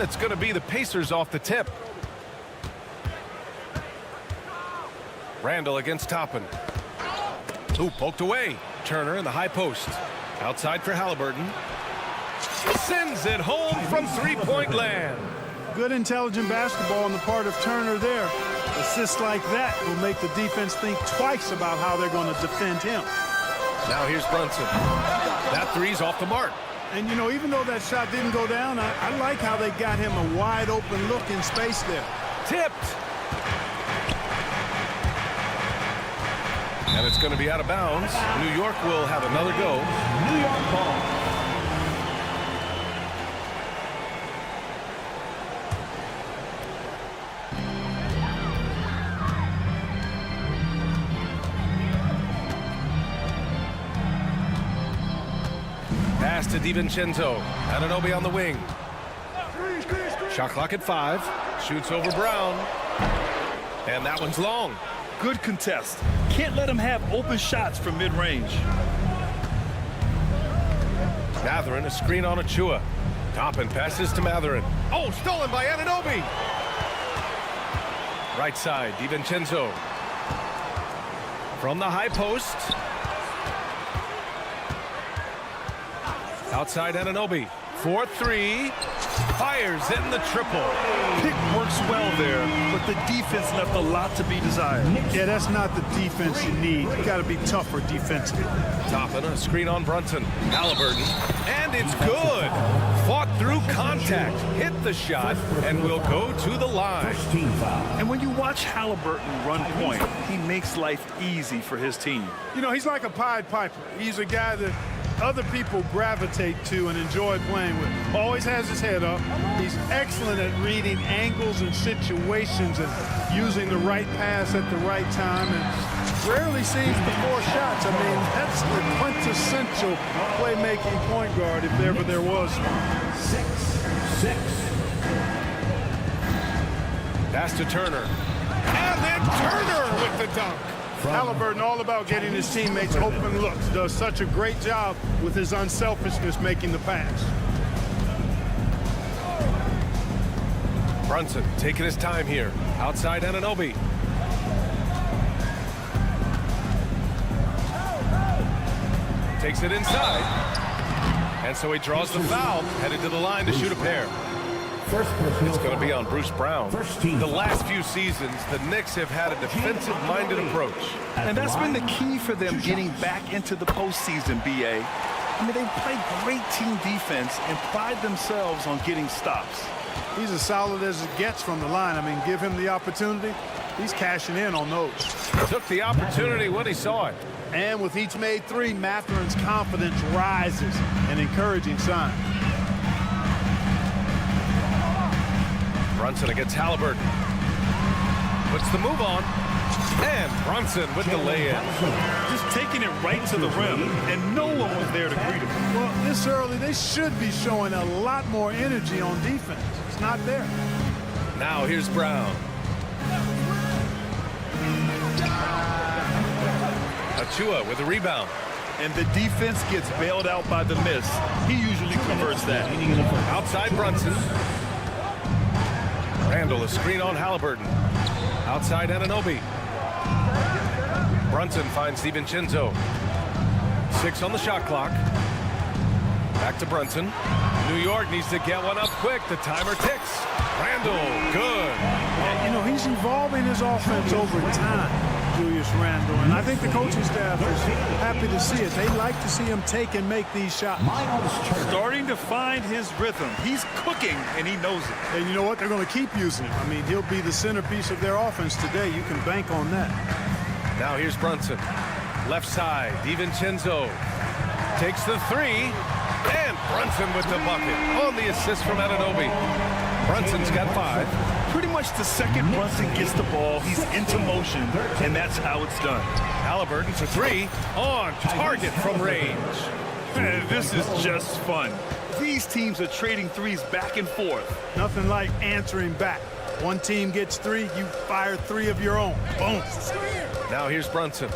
and it's going to be the Pacers off the tip. Randall against Toppin. Ooh, poked away. Turner in the high post. Outside for Halliburton. Sends it home from three-point land. Good intelligent basketball on the part of Turner there. Assists like that will make the defense think twice about how they're going to defend him. Now here's Brunson. That three's off the mark. And, you know, even though that shot didn't go down, I like how they got him a wide-open look in space there. Tipped. And it's going to be out of bounds. New York will have another go. New York ball. Pass to DiVincenzo. Anunoby on the wing. Shot clock at 5. Shoots over Brown. And that one's long. Good contest. Can't let him have open shots from mid-range. Mathurin, a screen on Achua. Toppin passes to Mathurin. Oh, stolen by Anunoby. Right side, DiVincenzo. From the high post. Outside Anunoby. 4-3. Fires in the triple. Pick works well there, but the defense left a lot to be desired. Yeah, that's not the defense you need. You got to be tougher defensively. Toppin, a screen on Brunson. Halliburton. And it's good. Fought through contact. Hit the shot and will go to the line. And when you watch Halliburton run point, he makes life easy for his team. You know, he's like a Pied Piper. He's a guy that other people gravitate to and enjoy playing with. Always has his head up. He's excellent at reading angles and situations and using the right pass at the right time, and rarely sees the 4 shots. I mean, that's the quintessential playmaking point guard if ever there was one. 6-6. Pass to Turner. And then Turner with the dunk. Halliburton all about getting his teammates open looks. Does such a great job with his unselfishness making the pass. Brunson taking his time here. Outside Anunoby. Takes it inside. And so he draws the foul. Headed to the line to shoot a pair. It's going to be on Bruce Brown. The last few seasons, the Knicks have had a defensive-minded approach. And that's been the key for them getting back into the postseason, B.A. I mean, they play great team defense and pride themselves on getting stops. He's as solid as it gets from the line. I mean, give him the opportunity. He's cashing in on those. Took the opportunity when he saw it. And with each made 3, Mathurin's confidence rises, an encouraging sign. Brunson against Halliburton. Puts the move on. And Brunson with the lay-in. Just taking it right to the rim, and no one was there to greet him. Well, this early, they should be showing a lot more energy on defense. It's not there. Now here's Brown. Achua with the rebound. And the defense gets bailed out by the miss. He usually converts that. Outside Brunson. Randall, a screen on Halliburton. Outside Anunoby. Brunson finds DiVincenzo. 6 on the shot clock. Back to Brunson. New York needs to get one up quick. The timer ticks. Randall, good. And, you know, he's evolving his offense over time, Julius Randall. And I think the coaching staff is happy to see it. They like to see him take and make these shots. Starting to find his rhythm. He's cooking, and he knows it. And you know what? They're going to keep using him. I mean, he'll be the centerpiece of their offense today. You can bank on that. Now here's Brunson. Left side, DiVincenzo takes the 3. And Brunson with the bucket on the assist from Anunoby. Brunson's got 5. Pretty much the second Brunson gets the ball, he's into motion, and that's how it's done. Halliburton for 3 on target from range. This is just fun. These teams are trading threes back and forth. Nothing like answering back. One team gets 3, you fire 3 of your own. Boom. Now here's Brunson.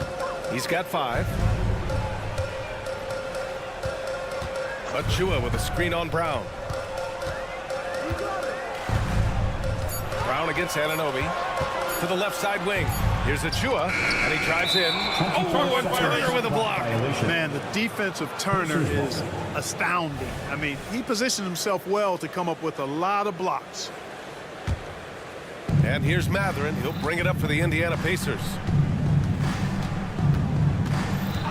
He's got 5. Achua with a screen on Brown. Brown against Anunoby. To the left side wing. Here's Achua, and he drives in. Oh, and Turner with a block. Man, the defense of Turner is astounding. I mean, he positioned himself well to come up with a lot of blocks. And here's Mathurin. He'll bring it up for the Indiana Pacers.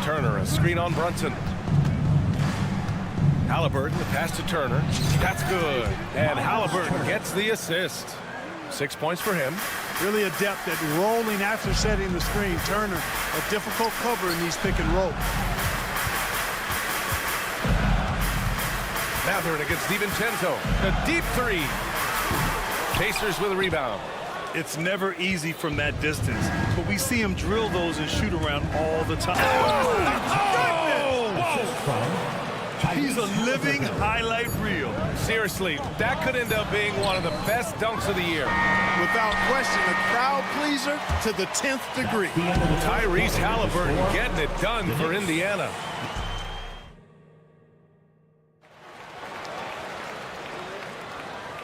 Turner, a screen on Brunson. Halliburton, the pass to Turner. That's good. And Halliburton gets the assist. 6 points for him. Really adept at rolling after setting the screen. Turner, a difficult cover in these pick and roll. Mathurin against DiVincenzo. A deep three. Pacers with a rebound. It's never easy from that distance, but we see him drill those and shoot around all the time. He's a living highlight reel. Seriously, that could end up being one of the best dunks of the year. Without question, a crowd pleaser to the 10th degree. Tyrese Halliburton getting it done for Indiana.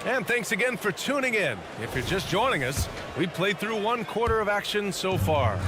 And thanks again for tuning in. If you're just joining us, we've played through 1/4 of action so far.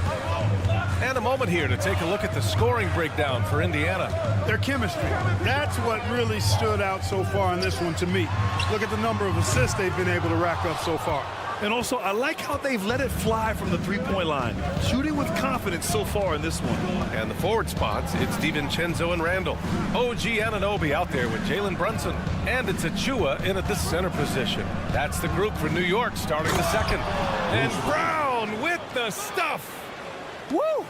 And a moment here to take a look at the scoring breakdown for Indiana. Their chemistry, that's what really stood out so far in this one to me. Look at the number of assists they've been able to rack up so far. And also, I like how they've let it fly from the three-point line, shooting with confidence so far in this one. And the forward spots, it's DiVincenzo and Randall. OG Anunoby out there with Jalen Brunson. And it's Achua in at the center position. That's the group for New York starting the second. And Brown with the stuff. Woo!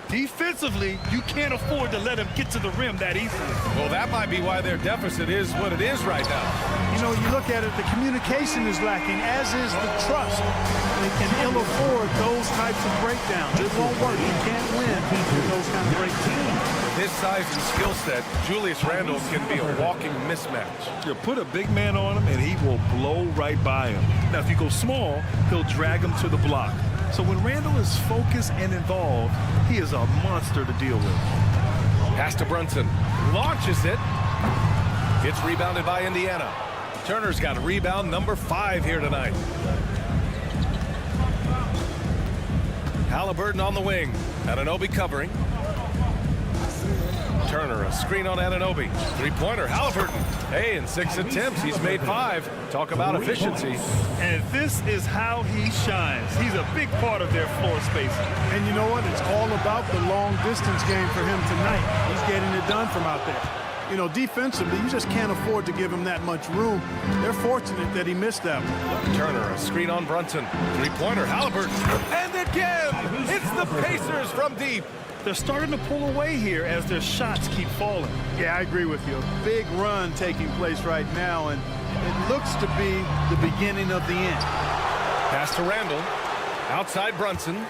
Defensively, you can't afford to let him get to the rim that easily. Well, that might be why their deficit is what it is right now. You know, you look at it, the communication is lacking, as is the trust. They can ill afford those types of breakdowns. It won't work. You can't win with those kind of breakdowns. His size and skill set, Julius Randle can be a walking mismatch. You put a big man on him, and he will blow right by him. Now, if you go small, he'll drag him to the block. So when Randle is focused and involved, he is a monster to deal with. Pass to Brunson. Launches it. It's rebounded by Indiana. Turner's got a rebound number 5 here tonight. Halliburton on the wing. Anunoby covering. Turner, a screen on Anunoby. Three-pointer, Halliburton. Hey, in 6 attempts, he's made 5. Talk about efficiency. And this is how he shines. He's a big part of their floor spacing. And you know what? It's all about the long-distance game for him tonight. He's getting it done from out there. You know, defensively, you just can't afford to give him that much room. They're fortunate that he missed that one. Turner, a screen on Brunson. Three-pointer, Halliburton. And again, it's the Pacers from deep. They're starting to pull away here as their shots keep falling. Yeah, I agree with you. A big run taking place right now, and it looks to be the beginning of the end. Pass to Randall. Outside Brunson.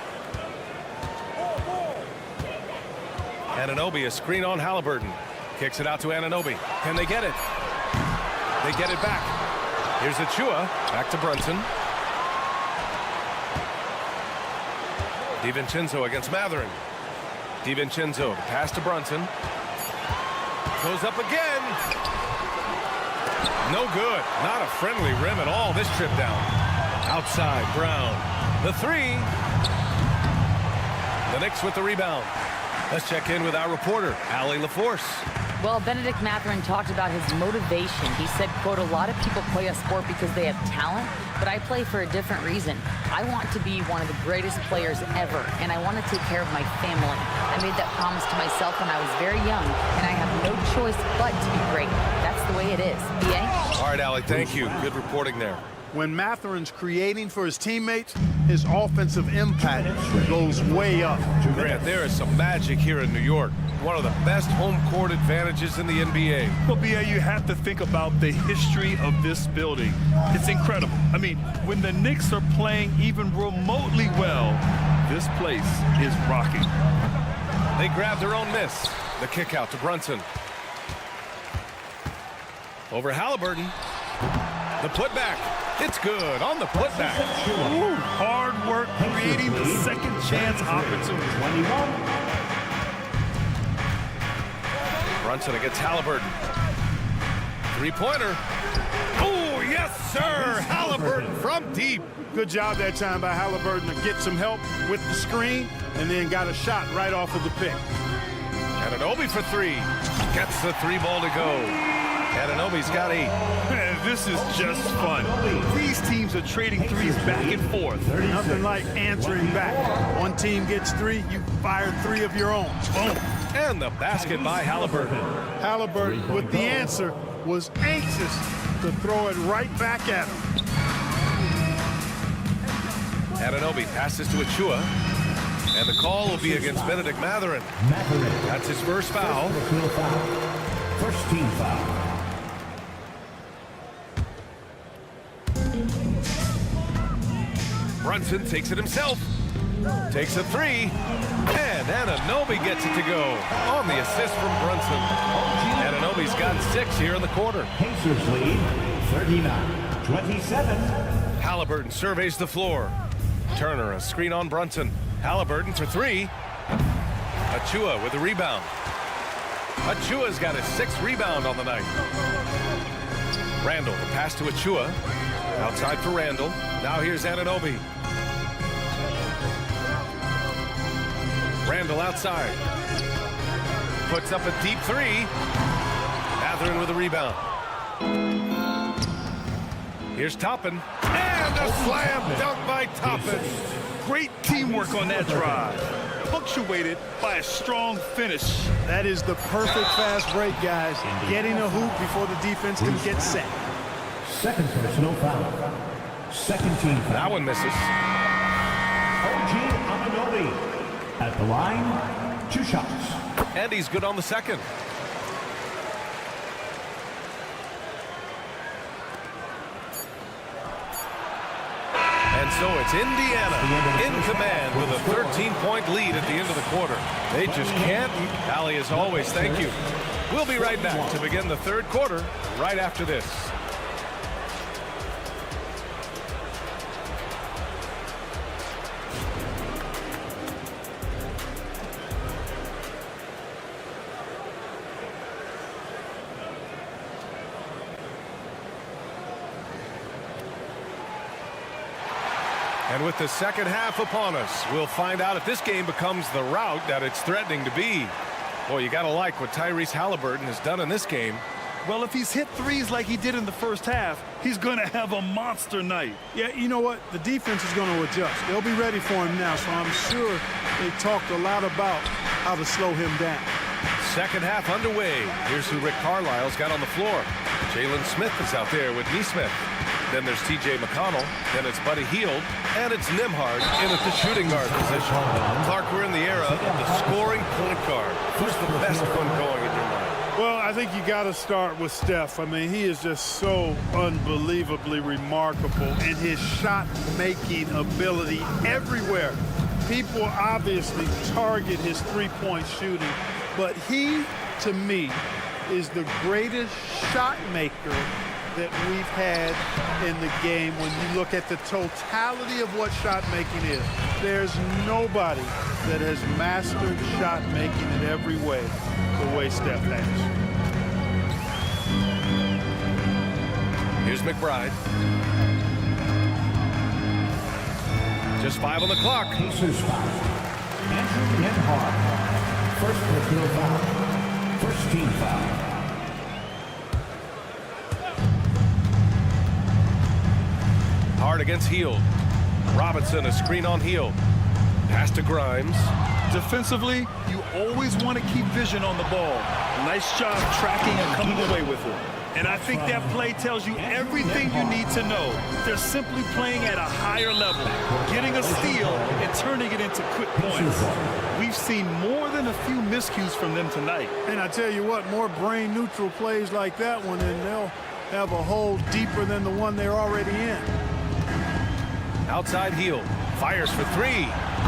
Anunoby, a screen on Halliburton. Kicks it out to Anunoby. Can they get it? They get it back. Here's Achua. Back to Brunson. DiVincenzo against Mathurin. DiVincenzo, pass to Brunson. Goes up again. No good. Not a friendly rim at all this trip down. Outside, Brown. The 3. The Knicks with the rebound. Let's check in with our reporter, Allie LaForce. Well, Benedict Mathurin talked about his motivation. He said, quote, "A lot of people play a sport because they have talent, but I play for a different reason. I want to be one of the greatest players ever, and I want to take care of my family. I made that promise to myself when I was very young, and I have no choice but to be great. That's the way it is." BA? All right, Allie, thank you. Good reporting there. When Mathurin's creating for his teammates, his offensive impact goes way up. Grant, there is some magic here in New York. One of the best home court advantages in the NBA. Well, BA, you have to think about the history of this building. It's incredible. I mean, when the Knicks are playing even remotely well, this place is rocking. They grab their own miss. The kick out to Brunson. Over Halliburton. The putback. It's good on the putback. Ooh, hard work creating the second chance opportunity. Brunson against Halliburton. Three-pointer. Oh, yes! Yes, sir. Halliburton from deep. Good job that time by Halliburton to get some help with the screen and then got a shot right off of the pick. Anunoby for three. Gets the three ball to go. Anunoby's got 8. Man, this is just fun. These teams are trading threes back and forth. Nothing like answering back. One team gets 3, you fire 3 of your own. Boom. And the basket by Halliburton. Halliburton with the answer was anxious to throw it right back at him. Anunoby passes to Achua. And the call will be against Benedict Mathurin. That's his first foul. First team foul. Brunson takes it himself. Takes a 3. And Anunoby gets it to go on the assist from Brunson. Anunoby's got 6 here in the quarter. Pacers lead 39-27. Halliburton surveys the floor. Turner, a screen on Brunson. Halliburton for 3. Achua with the rebound. Achua's got his 6th rebound on the night. Randall, the pass to Achua. Outside for Randall. Now here's Anunoby. Randall outside. Puts up a deep 3. Mathurin with a rebound. Here's Toppin. And a slam dunk by Toppin. Great teamwork on that drive, punctuated by a strong finish. That is the perfect fast break, guys. Getting a hoop before the defense can get set. Second personal foul. Second team foul. That one misses. OG Anunoby at the line, 2 shots. And he's good on the second. And so it's Indiana in command with a 13-point lead at the end of the quarter. They just can't. Allie, as always, thank you. We'll be right back to begin the third quarter right after this. And with the second half upon us, we'll find out if this game becomes the rout that it's threatening to be. Boy, you got to like what Tyrese Halliburton has done in this game. Well, if he's hit threes like he did in the first half, he's going to have a monster night. Yeah, you know what? The defense is going to adjust. They'll be ready for him now, so I'm sure they talked a lot about how to slow him down. Second half underway. Here's who Rick Carlisle's got on the floor. Jalen Smith is out there with Nesmith. Then there's T.J. McConnell. Then it's Buddy Hield. And it's Nembhard in at the shooting guard position. Clark, we're in the era of the scoring point guard. Who's the best one going in your mind? Well, I think you got to start with Steph. I mean, he is just so unbelievably remarkable in his shot-making ability everywhere. People obviously target his three-point shooting, but he, to me, is the greatest shot maker that we've had in the game when you look at the totality of what shot making is. There's nobody that has mastered shot making in every way the way Steph has. Here's McBride. Just 5 on the clock. Pacers foul. Andrew Nembhard. First personal foul. First team foul. Hard against Hield. Robinson, a screen on Hield. Pass to Grimes. Defensively, you always want to keep vision on the ball. Nice job tracking and coming away with it. And I think that play tells you everything you need to know. They're simply playing at a higher level, getting a steal and turning it into quick points. We've seen more than a few miscues from them tonight. And I tell you what, more brain-neutral plays like that one, and they'll have a hole deeper than the one they're already in. Outside Hield. Fires for 3.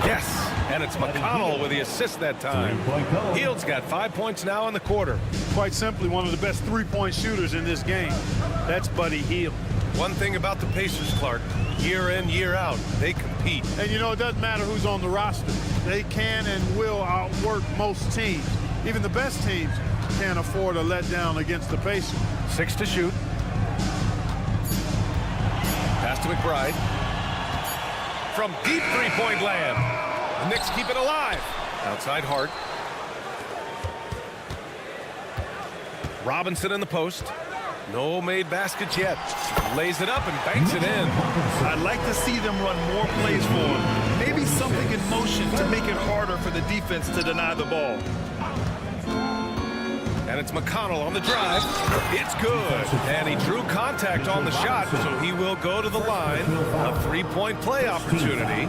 Yes. And it's McConnell with the assist that time. Hield's got 5 points now in the quarter. Quite simply, one of the best three-point shooters in this game. That's Buddy Hield. One thing about the Pacers, Clark, year in, year out, they compete. And you know, it doesn't matter who's on the roster. They can and will outwork most teams. Even the best teams can't afford a letdown against the Pacers. 6 to shoot. to McBride. From deep three-point land. The Knicks keep it alive. Outside Hart. Robinson in the post. No made baskets yet. Lays it up and banks it in. I'd like to see them run more plays for him. Maybe something in motion to make it harder for the defense to deny the ball. And it's McConnell on the drive. It's good. And he drew contact on the shot, so he will go to the line. A three-point play opportunity.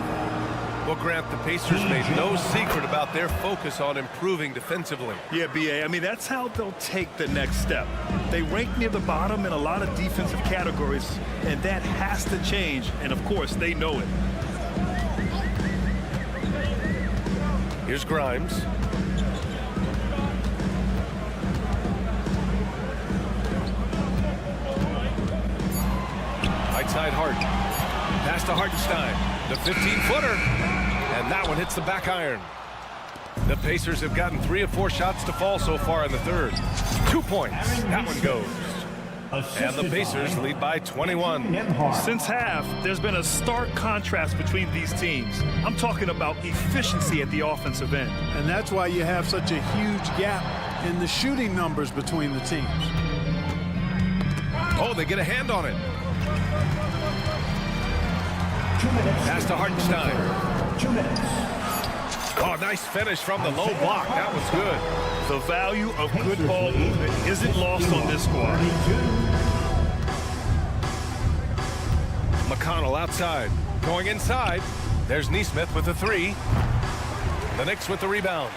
Well, Grant, the Pacers made no secret about their focus on improving defensively. Yeah, B.A., I mean, that's how they'll take the next step. They rank near the bottom in a lot of defensive categories, and that has to change, and of course, they know it. Here's Grimes. Right side Hart. Pass to Hartenstein. The 15-footer. And that one hits the back iron. The Pacers have gotten 3 of 4 shots to fall so far in the third. 2 points. That one goes. And the Pacers lead by 21. Since half, there's been a stark contrast between these teams. I'm talking about efficiency at the offensive end. And that's why you have such a huge gap in the shooting numbers between the teams. Oh, they get a hand on it. Pass to Hartenstein. 2 minutes. Oh, nice finish from the low block. That was good. The value of good ball movement isn't lost on this squad. McConnell outside. Going inside. There's Nesmith with the 3. The Knicks with the rebound.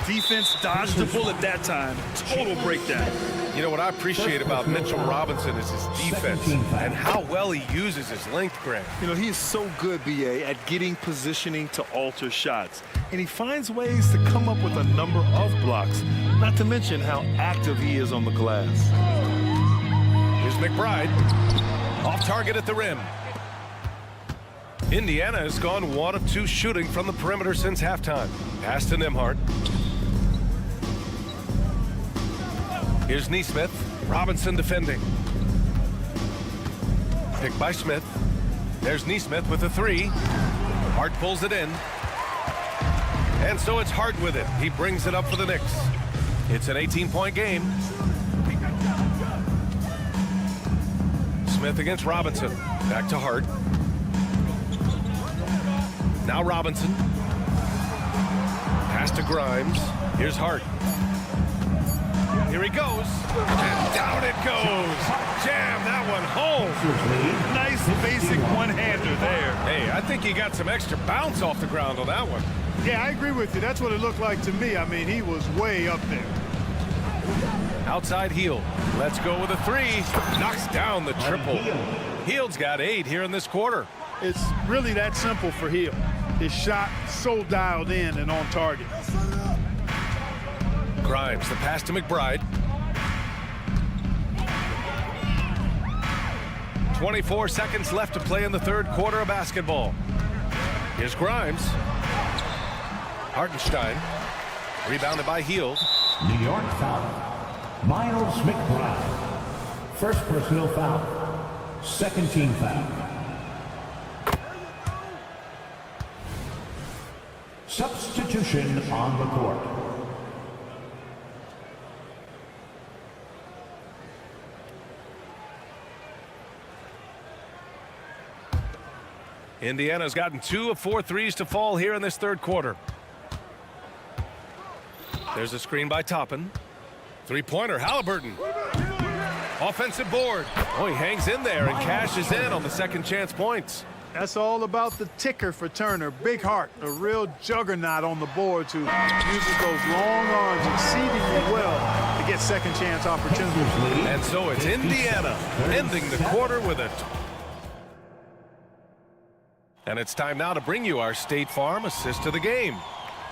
Defense dodged the bullet that time. Total breakdown. You know what I appreciate about Mitchell Robinson is his defense and how well he uses his length, Grant. You know, he is so good, B.A., at getting positioning to alter shots. And he finds ways to come up with a number of blocks, not to mention how active he is on the glass. Here's McBride. Off target at the rim. Indiana has gone 1 of 2 shooting from the perimeter since halftime. Pass to Nembhard. Here's Nesmith. Robinson defending. Picked by Smith. There's Nesmith with the 3. Hart pulls it in. And so it's Hart with it. He brings it up for the Knicks. It's an 18-point game. Smith against Robinson. Back to Hart. Now Robinson. Pass to Grimes. Here's Hart. Here he goes. And down it goes. Jam that one home. Nice basic one-hander there. Hey, I think he got some extra bounce off the ground on that one. Yeah, I agree with you. That's what it looked like to me. I mean, he was way up there. Outside Hield. Let's go with a 3. Knocks down the triple. Hield's got 8 here in this quarter. It's really that simple for Hield. His shot so dialed in and on target. Grimes, the pass to McBride. 24 seconds left to play in the third quarter of basketball. Here's Grimes. Hartenstein. Rebounded by Hield. New York foul. Miles McBride. First personal foul. Second team foul. Substitution on the court. Indiana's gotten 2 of 4 threes to fall here in this third quarter. There's a screen by Toppin. Three-pointer, Halliburton. Offensive board. Oh, he hangs in there and cashes in on the second chance points. That's all about the ticker for Turner. Big heart, a real juggernaut on the boards who uses those long arms exceedingly well to get second chance opportunities. And so it's Indiana ending the quarter with a... And it's time now to bring you our State Farm assist of the game.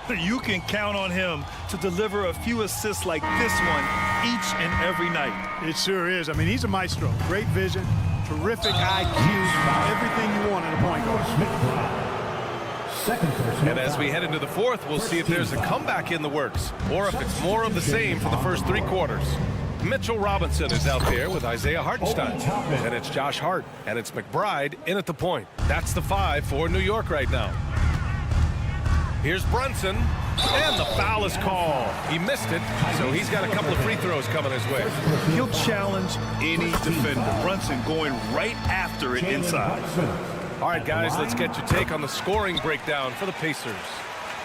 You can count on him to deliver a few assists like this one each and every night. It sure is. I mean, he's a maestro. Great vision, terrific IQ, everything you want in a point guard. And as we head into the fourth, we'll see if there's a comeback in the works or if it's more of the same for the first 3 quarters. Mitchell Robinson is out there with Isaiah Hartenstein. And it's Josh Hart. And it's McBride in at the point. That's the 5 for New York right now. Here's Brunson. And the foul is called. He missed it, so he's got a couple of free throws coming his way. He'll challenge any defender. Brunson going right after it inside. All right, guys, let's get your take on the scoring breakdown for the Pacers.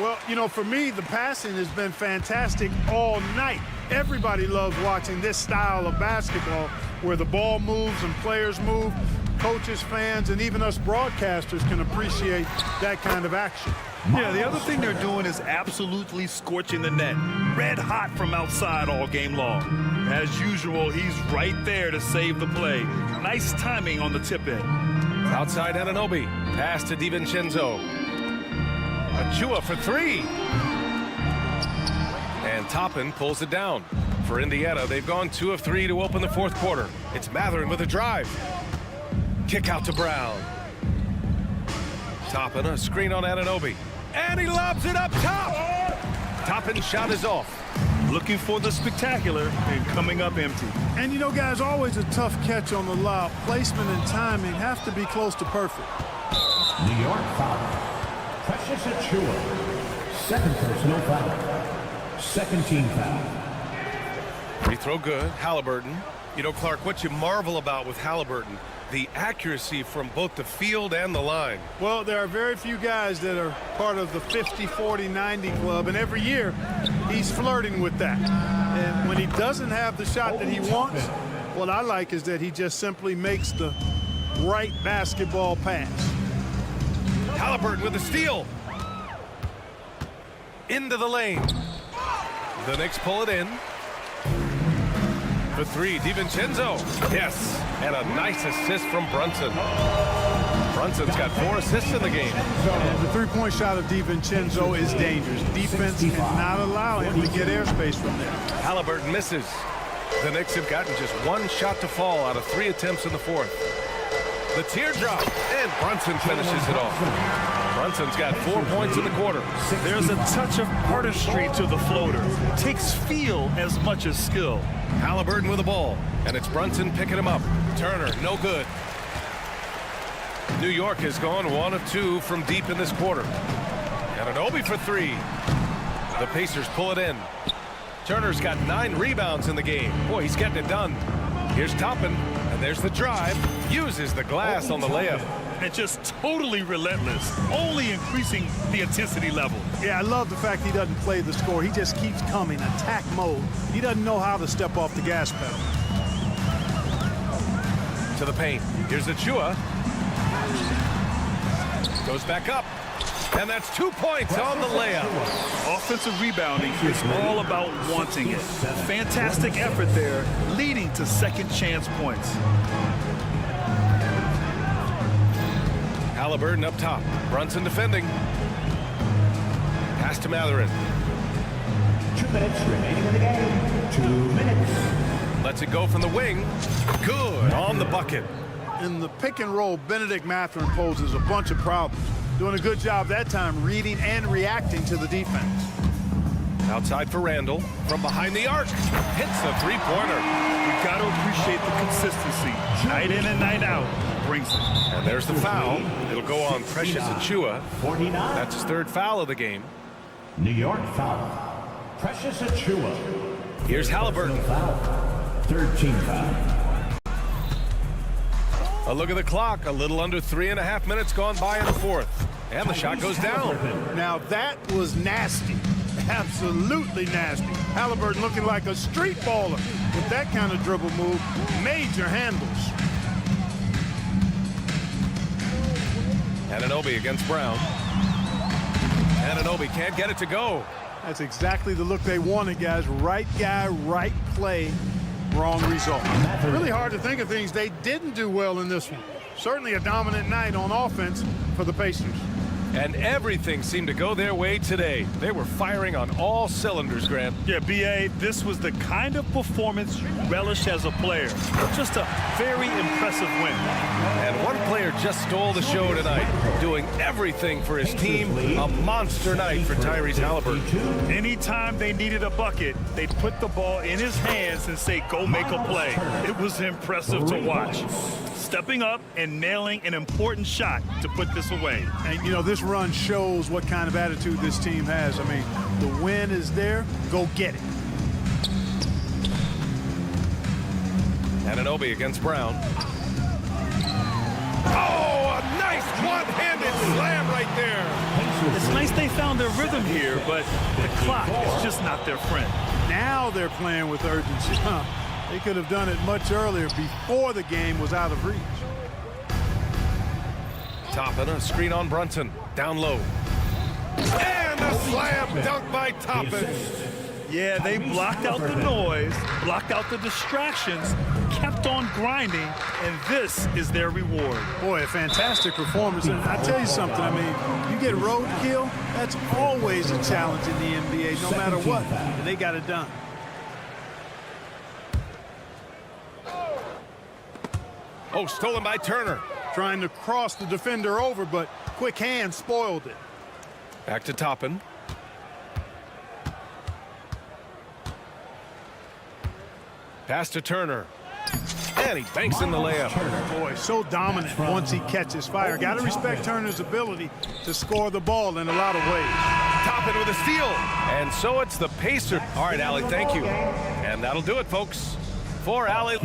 Well, you know, for me, the passing has been fantastic all night. Everybody loves watching this style of basketball where the ball moves and players move. Coaches, fans, and even us broadcasters can appreciate that kind of action. Yeah, the other thing they're doing is absolutely scorching the net. Red hot from outside all game long. As usual, he's right there to save the play. Nice timing on the tip in. Outside Anunoby. Pass to DiVincenzo. Achua for 3. And Toppin pulls it down. For Indiana, they've gone 2 of 3 to open the fourth quarter. It's Mathurin with a drive. Kick out to Brown. Toppin, a screen on Anunoby. And he lobs it up top. Toppin's shot is off. Looking for the spectacular and coming up empty. And you know, guys, always a tough catch on the lob. Placement and timing have to be close to perfect. New York foul. Precious Achua. Second personal foul. Second team foul. Free throw good. Halliburton. You know, Clark, what you marvel about with Halliburton, the accuracy from both the field and the line. Well, there are very few guys that are part of the 50, 40, 90 club, and every year he's flirting with that. And when he doesn't have the shot that he wants, what I like is that he just simply makes the right basketball pass. Halliburton with a steal. Into the lane. The Knicks pull it in. For 3, DiVincenzo. Yes, and a nice assist from Brunson. Brunson's got 4 assists in the game. And the three-point shot of DiVincenzo is dangerous. Defense cannot allow him to get airspace from there. Halliburton misses. The Knicks have gotten just 1 shot to fall out of 3 attempts in the fourth. The teardrop, and Brunson finishes it off. Brunson's got 4 points in the quarter. There's a touch of artistry to the floater. Takes feel as much as skill. Halliburton with the ball, and it's Brunson picking him up. Turner, no good. New York has gone 1 of 2 from deep in this quarter. Anunoby for 3. The Pacers pull it in. Turner's got 9 rebounds in the game. Boy, he's getting it done. Here's Toppin, and there's the drive. Uses the glass on the layup. And just totally relentless, only increasing the intensity level. Yeah, I love the fact he doesn't play the score. He just keeps coming, attack mode. He doesn't know how to step off the gas pedal. To the paint. Here's Achua. Goes back up. And that's 2 points on the layup. Offensive rebounding is all about wanting it. Fantastic effort there, leading to second chance points. Halliburton up top. Brunson defending. Pass to Mathurin. 2 minutes remaining in the game. 2 minutes. Lets it go from the wing. Good on the bucket. In the pick and roll, Benedict Mathurin poses a bunch of problems. Doing a good job that time reading and reacting to the defense. Outside for Randall. From behind the arc. Hits the three-pointer. We've got to appreciate the consistency. Night in and night out. Brings it. And there's the foul. It'll go on Precious Achua. 49. That's his 3rd foul of the game. New York foul. Precious Achua. Here's Halliburton. Foul. 3rd team foul. A look at the clock. A little under 3.5 minutes gone by in the fourth. And the shot goes down. Now that was nasty. Absolutely nasty. Halliburton looking like a street baller with that kind of dribble move. Major handles. Anunoby against Brown. Anunoby can't get it to go. That's exactly the look they wanted, guys. Right guy, right play, wrong result. Really hard to think of things they didn't do well in this one. Certainly a dominant night on offense for the Pacers. And everything seemed to go their way today. They were firing on all cylinders, Grant. Yeah, B.A., this was the kind of performance you relish as a player. Just a very impressive win. And one player just stole the show tonight, doing everything for his team. A monster night for Tyrese Haliburton. Anytime they needed a bucket, they'd put the ball in his hands and say, go make a play. It was impressive to watch. Stepping up and nailing an important shot to put this away. And, you know, this run shows what kind of attitude this team has. I mean, the win is there. Go get it. Anunoby against Brown. Oh, a nice one-handed slam right there. It's nice they found their rhythm here, but the clock is just not their friend. Now they're playing with urgency. They could have done it much earlier before the game was out of reach. Toppin, a screen on Brunson. Down low. And a slam dunk by Toppin. Yeah, they blocked out the noise, blocked out the distractions, kept on grinding, and this is their reward. Boy, a fantastic performance. And I tell you something, I mean, you get roadkill, that's always a challenge in the NBA, no matter what. And they got it done. Oh, stolen by Turner. Trying to cross the defender over, but quick hand spoiled it. Back to Toppin. Pass to Turner. And he banks in the layup. Boy, so dominant once he catches fire. Got to respect Turner's ability to score the ball in a lot of ways. Toppin with a steal. And so it's the Pacers. All right, Allie, thank you. And that'll do it, folks. For Allie.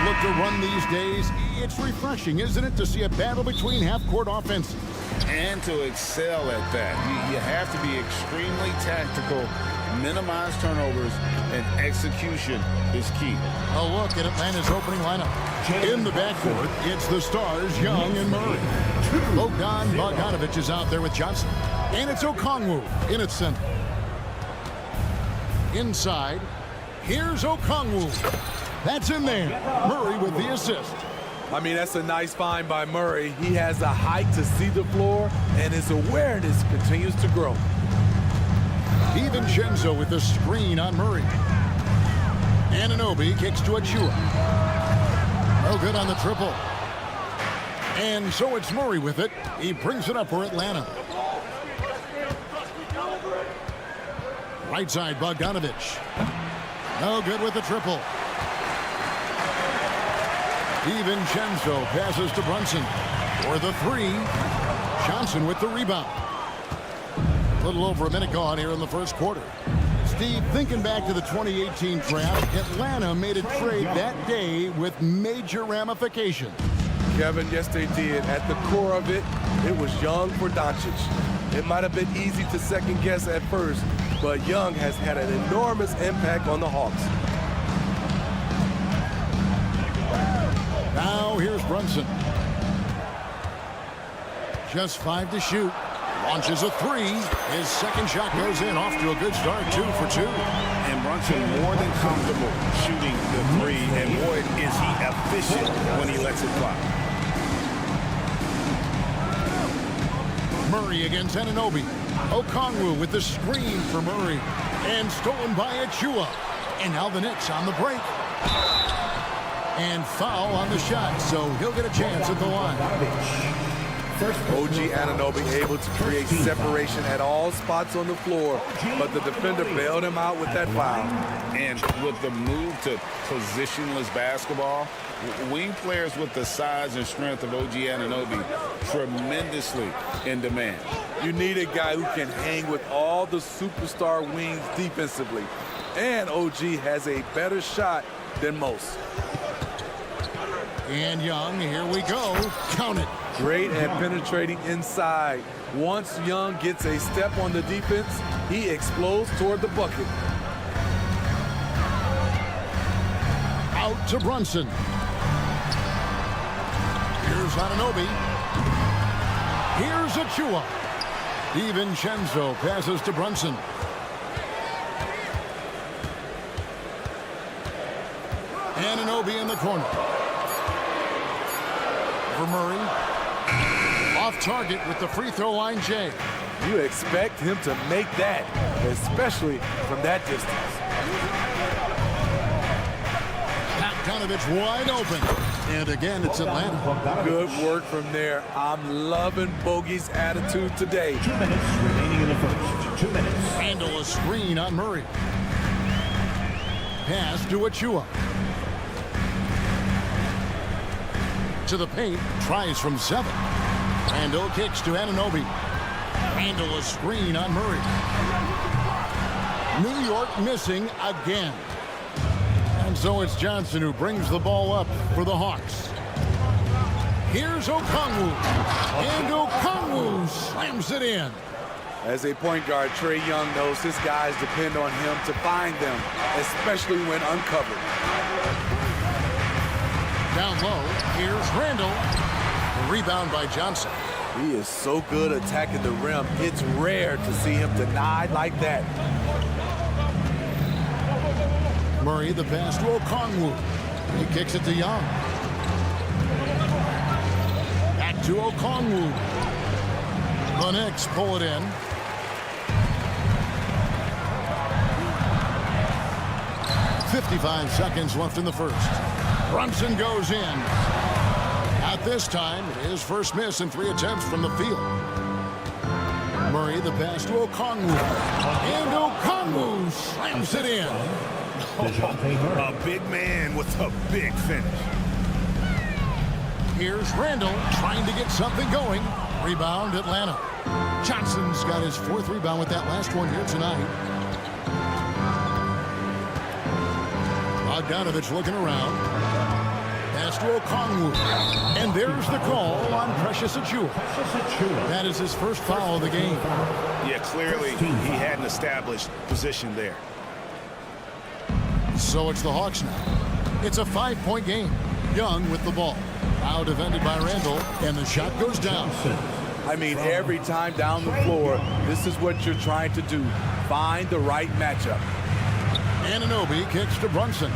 look to run these days, it's refreshing, isn't it, to see a battle between half-court offenses? And to excel at that, you have to be extremely tactical, minimize turnovers, and execution is key. A look at Atlanta's opening lineup. In the backcourt, it's the stars, Young and Murray. Bogdanovich is out there with Johnson. And it's Okongwu in its center. Inside, here's Okongwu. That's in there. Murray with the assist. I mean, that's a nice find by Murray. He has the height to see the floor, and his awareness continues to grow. DiVincenzo with the screen on Murray. Anunoby kicks to Achua. No good on the triple. And so it's Murray with it. He brings it up for Atlanta. Right side, Bogdanovich. No good with the triple. DiVincenzo passes to Brunson for the three. Johnson with the rebound. A little over a minute gone here in the first quarter. Steve, thinking back to the 2018 draft, Atlanta made a trade that day with major ramifications. Kevin, yes, they did. At the core of it, it was Young for Doncic. It might have been easy to second guess at first, but Young has had an enormous impact on the Hawks. Now here's Brunson. Just 5 to shoot. Launches a three. His second shot goes in. Off to a good start. 2 for 2. And Brunson more than comfortable shooting the three, and boy, is he efficient when he lets it fly. Murray against Anunoby. Okongwu with the screen for Murray. And stolen by Achua. And now the Knicks on the break. And foul on the shot, so he'll get a chance at the line. OG Anunoby able to create separation at all spots on the floor, but the defender bailed him out with that foul. And with the move to positionless basketball, wing players with the size and strength of OG Anunoby tremendously in demand. You need a guy who can hang with all the superstar wings defensively. And OG has a better shot than most. And Young, here we go. Count it. Great at penetrating inside. Once Young gets a step on the defense, he explodes toward the bucket. Out to Brunson. Here's Anunoby. Here's Achua. DiVincenzo passes to Brunson. Anunoby in the corner. For Murray. Off target with the free throw line, Jay. You expect him to make that, especially from that distance. Bogdanovich wide open. And again, it's Atlanta. Good work from there. I'm loving Bogey's attitude today. 2 minutes remaining in the first. 2 minutes. Handle a screen on Murray. Pass to Achua. To the paint, tries from 7. Randall kicks to Anunoby. Randall a screen on Murray. New York missing again. And so it's Johnson who brings the ball up for the Hawks. Here's Okongwu. And Okongwu slams it in. As a point guard, Trae Young knows his guys depend on him to find them, especially when uncovered. Down low, here's Randall. A rebound by Johnson. He is so good attacking the rim. It's rare to see him denied like that. Murray, the pass to Okongwu. He kicks it to Young. Back to Okongwu. The Knicks pull it in. .55 seconds left in the first. Brunson goes in. At this time, his first miss in 3 attempts from the field. Murray, the pass to Okongwu. And Okongwu slams it in. A big man with a big finish. Here's Randall trying to get something going. Rebound, Atlanta. Johnson's got his 4th rebound with that last one here tonight. Bogdanovich looking around. pass to Okongwu. And there's the call on Precious Achiuwa. That is his first foul of the game. Yeah, clearly he had an established position there. So it's the Hawks now. It's a 5-point game. Young with the ball. Now defended by Randall, and the shot goes down. I mean, every time down the floor, this is what you're trying to do. Find the right matchup. Anunoby kicks to Brunson.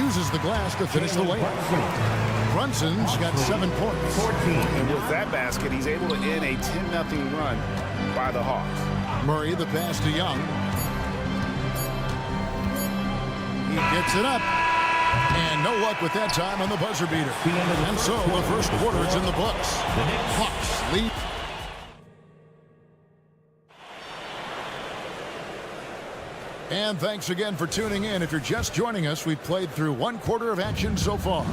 Uses the glass to finish the layup. Brunson's got 7 points. And with that basket, he's able to end a 10-0 run by the Hawks. Murray, the pass to Young. He gets it up. And no luck with that time on the buzzer beater. And so the first quarter is in the books. Hawks lead. And thanks again for tuning in. If you're just joining us, we've played through 1 quarter of action so far.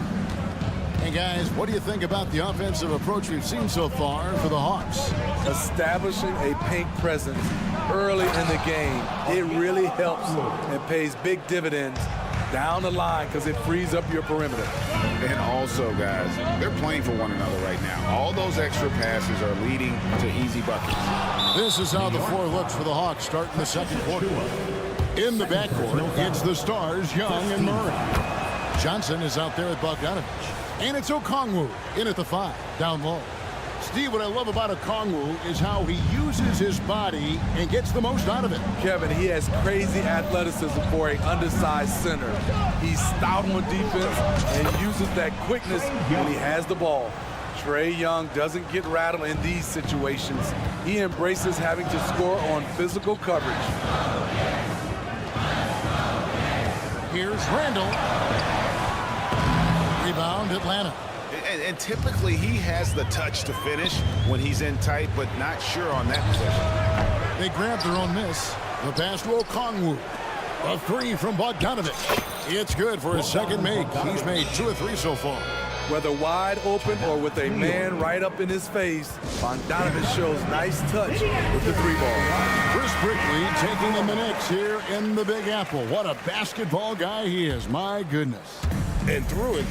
And guys, what do you think about the offensive approach we've seen so far for the Hawks? Establishing a paint presence early in the game, it really helps and pays big dividends down the line because it frees up your perimeter. And also, guys, they're playing for one another right now. All those extra passes are leading to easy buckets. This is how the floor looks for the Hawks starting the second quarter. In the backcourt, it's the stars, Young and Murray. Johnson is out there with Bogdanovich. And it's Okongwu in at the 5, down low. Steve, what I love about Okongwu is how he uses his body and gets the most out of it. Kevin, he has crazy athleticism for an undersized center. He's stout on defense and uses that quickness when he has the ball. Trae Young doesn't get rattled in these situations. He embraces having to score on physical coverage. Here's Randall. Rebound, Atlanta. And typically he has the touch to finish when he's in tight, but not sure on that possession. They grab their own miss. The pass to Okongwu. A 3 from Bogdanovich. It's good for his second make. He's made 2 of 3 so far. Whether wide open or with a man right up in his face, Bogdanovich shows nice touch with the 3-ball. Chris Brickley taking in the Knicks here in the Big Apple. What a basketball guy he is. My goodness. And through,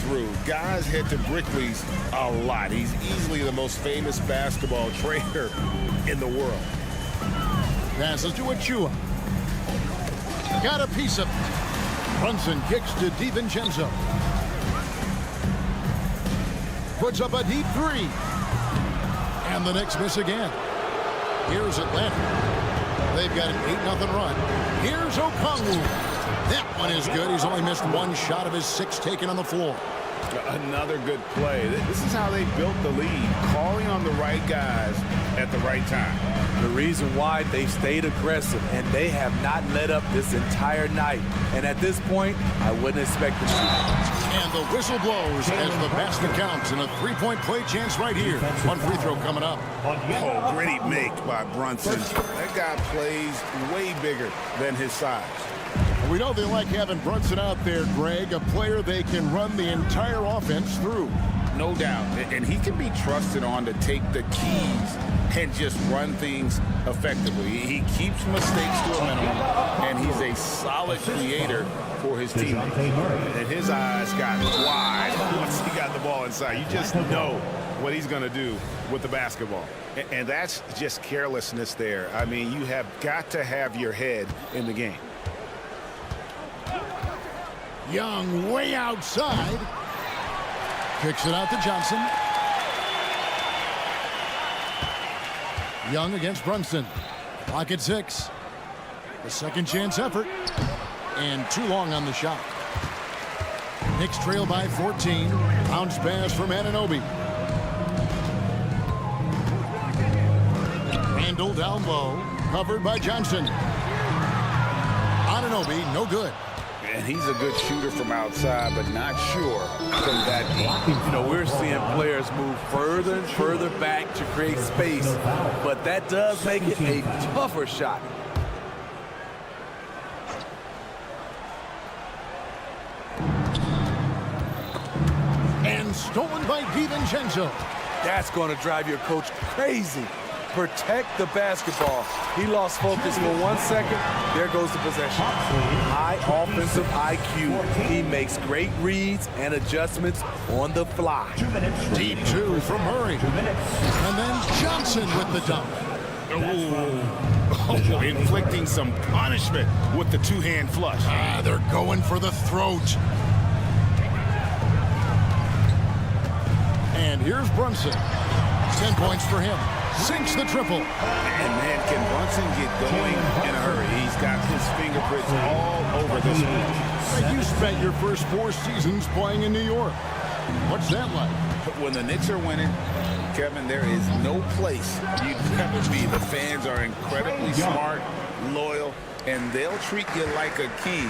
guys head to Brickley's a lot. He's easily the most famous basketball trainer in the world. Passes to Achiuwa. Got a piece of it. Brunson kicks to DiVincenzo. Puts up a deep 3. And the Knicks miss again. Here's Atlanta. They've got an 8-0 run. Here's Okongwu. That one is good. He's only missed 1 shot of his 6 taken on the floor. Another good play. This is how they built the lead, calling on the right guys at the right time. The reason why they've stayed aggressive, and they have not let up this entire night. And at this point, I wouldn't expect them to. And the whistle blows as the basket counts, and a 3-point play chance right here. 1 free throw coming up. Oh, great make by Brunson. That guy plays way bigger than his size. We know they like having Brunson out there, Greg, a player they can run the entire offense through. No doubt. And he can be trusted on to take the keys and just run things effectively. He keeps mistakes to a minimum, and he's a solid creator for his teammates. And his eyes got wide once he got the ball inside. You just know what he's going to do with the basketball. And that's just carelessness there. I mean, you have got to have your head in the game. Young way outside. Kicks it out to Johnson. Young against Brunson. Clock at 6. The second chance effort. And too long on the shot. Knicks trail by 14. Bounce pass from Anunoby. Randall down low. Covered by Johnson. Anunoby, no good. And he's a good shooter from outside, but not sure from that deep. You know, we're seeing players move further and further back to create space, but that does make it a tougher shot. And stolen by DiVincenzo. That's going to drive your coach crazy. protect the basketball. He lost focus for 1 second. There goes the possession. High offensive IQ. He makes great reads and adjustments on the fly. Deep two from Murray. And then Johnson with the dunk. Oh, inflicting some punishment with the two-hand flush. They're going for the throat. And here's Brunson. 10 points for him. Sinks the triple. And man, can Brunson get going in a hurry? He's got his fingerprints all over this one. You spent your first 4 seasons playing in New York. What's that like? When the Knicks are winning, Kevin, there is no place you'd rather be. The fans are incredibly smart, loyal, and they'll treat you like a king.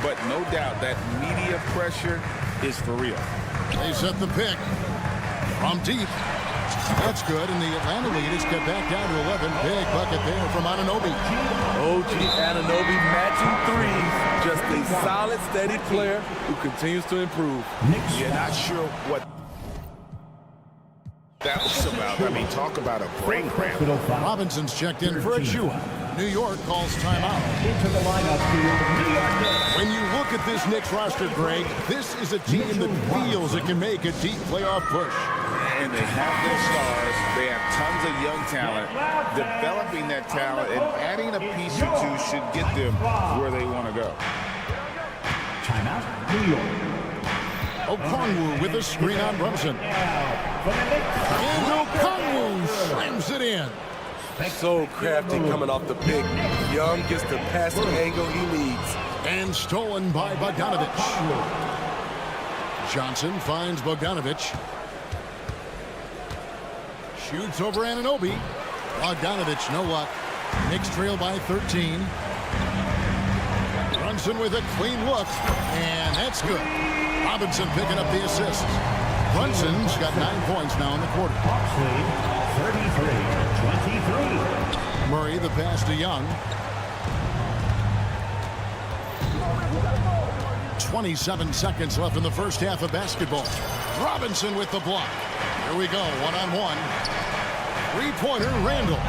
But no doubt that media pressure is for real. They set the pick from deep. That's good, and the Atlanta lead is cut back down to 11. Big bucket there from Anunoby. OG Anunoby matching threes. Just a solid, steady player who continues to improve. You're not sure what that was about. I mean, talk about a brain cramp. Robinson's checked in for a chew. New York calls timeout. Into the lineup field, New York Knicks. When you look at this Knicks roster, Greg, this is a team that feels it can make a deep playoff push. And they have their stars. They have tons of young talent. Developing that talent and adding a piece or two should get them where they want to go. Timeout, New York. Okongwu with a screen on Brunson. And Okongwu slams it in. So crafty coming off the pick. Young gets the passing angle he needs. And stolen by Bogdanovich. Johnson finds Bogdanovich. Shoots over Anunoby. Bogdanovich, no luck. Knicks trail by 13. Brunson with a clean look. And that's good. Robinson picking up the assist. Brunson's got 9 points now in the quarter. 33-23. Murray the pass to Young. 27 seconds left in the first half of basketball. Robinson with the block. Here we go, one-on-one. Three-pointer, Randall.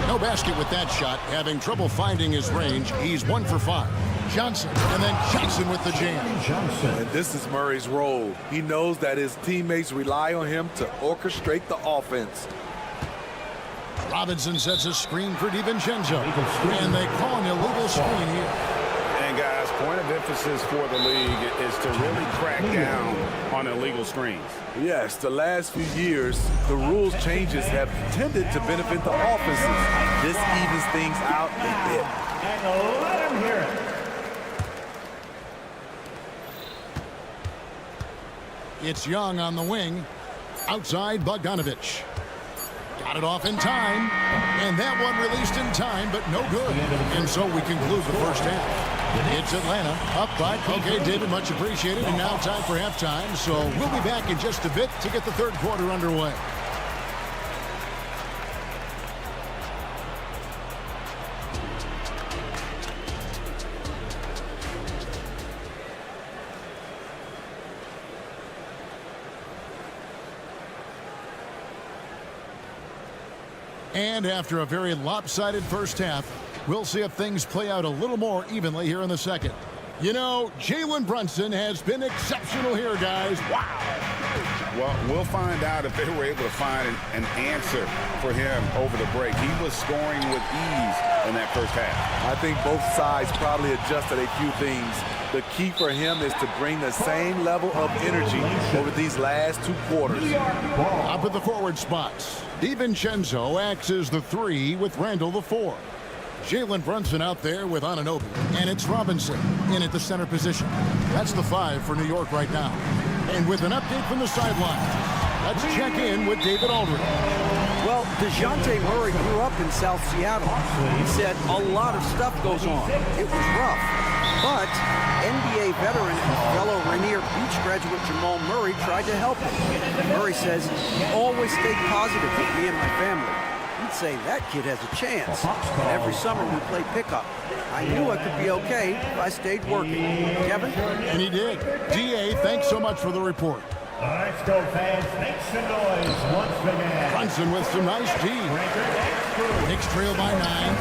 No basket with that shot. Having trouble finding his range. He's 1 for 5. Johnson, and then Johnson with the jam. And this is Murray's role. He knows that his teammates rely on him to orchestrate the offense. Robinson sets a screen for DiVincenzo. And they call an illegal screen here. And guys, point of emphasis for the league is to really crack down on illegal screens. Yes, the last few years, the rules changes have tended to benefit the offenses. This evens things out a bit. And let him hear it. It's Young on the wing. Outside, Bogdanovich. Got it off in time. And that one released in time, but no good. And so we conclude the first half. It's Atlanta up by. Okay, David, much appreciated. And now time for halftime. So we'll be back in just a bit to get the third quarter underway. And after a very lopsided first half, we'll see if things play out a little more evenly here in the second. You know, Jalen Brunson has been exceptional here, guys. Wow. Well, we'll find out if they were able to find an answer for him over the break. He was scoring with ease in that first half. I think both sides probably adjusted a few things. The key for him is to bring the same level of energy over these last 2 quarters. Up at the forward spots. DiVincenzo acts as the 3 with Randall the 4. Jalen Brunson out there with Anunoby. And it's Robinson in at the center position. That's the 5 for New York right now. And with an update from the sideline, let's check in with David Aldridge. Well, DeJounte Murray grew up in South Seattle. He said a lot of stuff goes on. It was rough. But NBA veteran and fellow Rainier Beach graduate Jamal Murray tried to help him. Murray says he always stayed positive with me and my family. He'd say that kid has a chance. And every summer we play pickup. I knew I could be okay if I stayed working. Kevin? And he did. D.A., thanks so much for the report. Let's go, fans. Make some noise once again. Brunson with some nice D. Knicks trail by 9.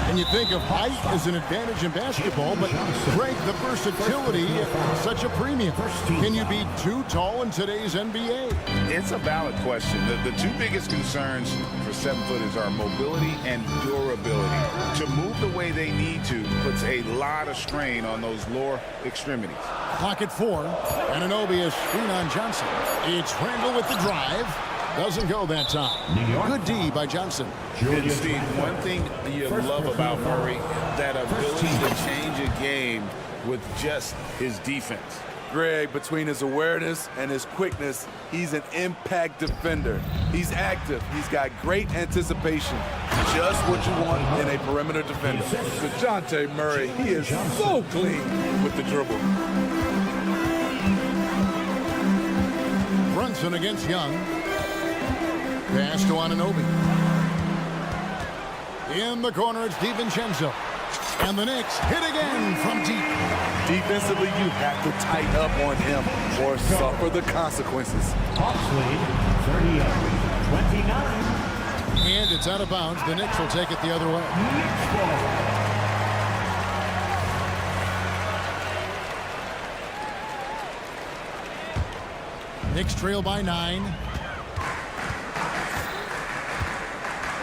And you think of height as an advantage in basketball, but Greg, the versatility is such a premium. Can you be too tall in today's NBA? It's a valid question. The two biggest concerns for 7-footers are mobility and durability. To move the way they need to puts a lot of strain on those lower extremities. Clock at 4. Anunoby is screen on Johnson. It's Randall with the drive. Doesn't go that time. Good D by Johnson. And Steve, one thing you love about Murray, that ability to change a game with just his defense. Greg, between his awareness and his quickness, he's an impact defender. He's active. He's got great anticipation. Just what you want in a perimeter defender. DeJounte Murray, he is so clean with the dribble. Brunson against Young. Pass to Anunoby. In the corner, it's DiVincenzo. And the Knicks hit again from deep. Defensively, you have to tighten up on him or suffer the consequences. Oxley, 30-29. And it's out of bounds. The Knicks will take it the other way. Knicks trail by 9.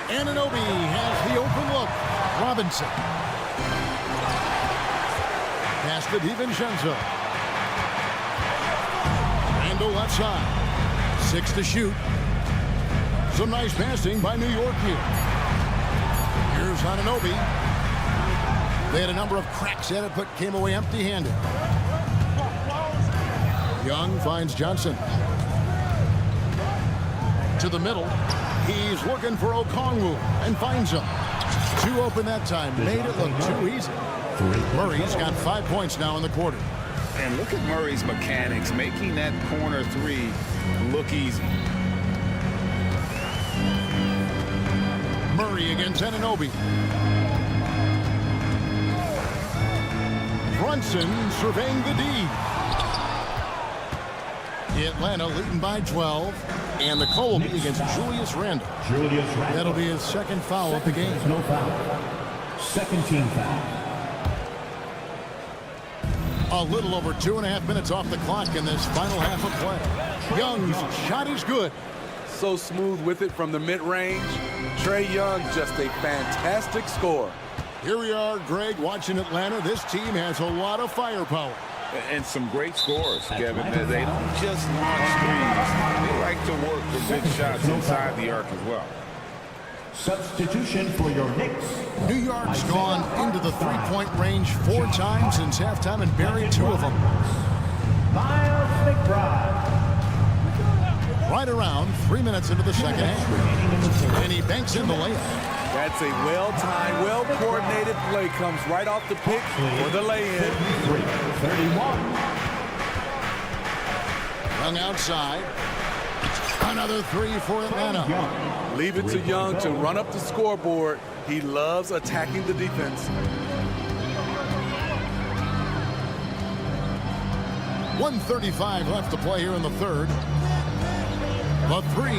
Anunoby has the open look. Robinson. Pass to DiVincenzo. Randall left side. 6 to shoot. Some nice passing by New York here. Here's Anunoby. They had a number of cracks at it, but came away empty-handed. Young finds Johnson. To the middle. He's looking for Okongwu and finds him. 2 open that time. Made it look too easy. Murray's got 5 points now in the quarter. And look at Murray's mechanics, making that corner 3 look easy. Murray against Anunoby. Brunson surveying the D. Atlanta leading by 12. And the call will be against Julius Randle. That'll be his second foul of the game. No foul. Second team foul. A little over 2.5 minutes off the clock in this final half of play. Young's shot is good. So smooth with it from the mid-range. Trae Young, just a fantastic scorer. Here we are, Greg, watching Atlanta. This team has a lot of firepower. And some great scores, Kevin. They don't just launch threes. They like to work with good shots inside the arc as well. Substitution for your Knicks. New York's gone into the three-point range 4 times since halftime and buried 2 of them. Miles McBride. Right around 3 minutes into the second half. And he banks in the layup. That's a well-timed, well-coordinated play. Comes right off the pick for the lay-in. 31. Young outside. Another 3 for Atlanta. Leave it to Young to run up the scoreboard. He loves attacking the defense. 1:35 left to play here in the third. The 3.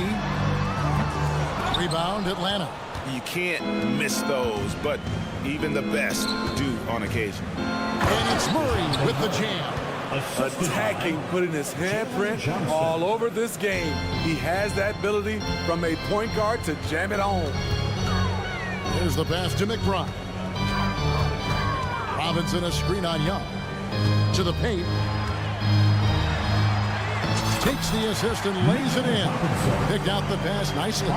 Rebound, Atlanta. You can't miss those, but even the best do on occasion. And it's Murray with the jam. Attacking, putting his handprint all over this game. He has that ability from a point guard to jam it home. Here's the pass to McBride. Robinson a screen on Young. To the paint. Takes the assist and lays it in. Picked out the pass nicely.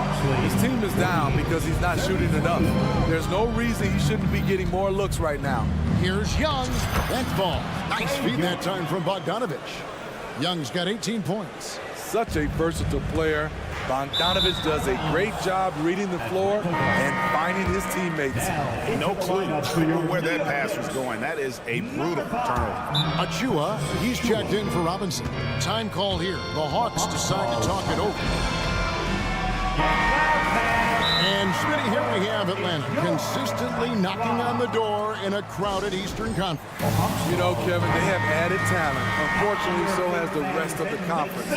His team is down because he's not shooting enough. There's no reason he shouldn't be getting more looks right now. Here's Young. That ball. Nice feed that time from Bogdanovich. Young's got 18 points. Such a versatile player. Bogdanovich does a great job reading the floor and finding his teammates. No clue where that pass was going. That is a brutal turnover. Achua, he's checked in for Robinson. Time call here. The Hawks decide to talk it over. And Smitty, here we have Atlanta consistently knocking on the door in a crowded Eastern Conference. You know, Kevin, they have added talent. Unfortunately, so has the rest of the conference.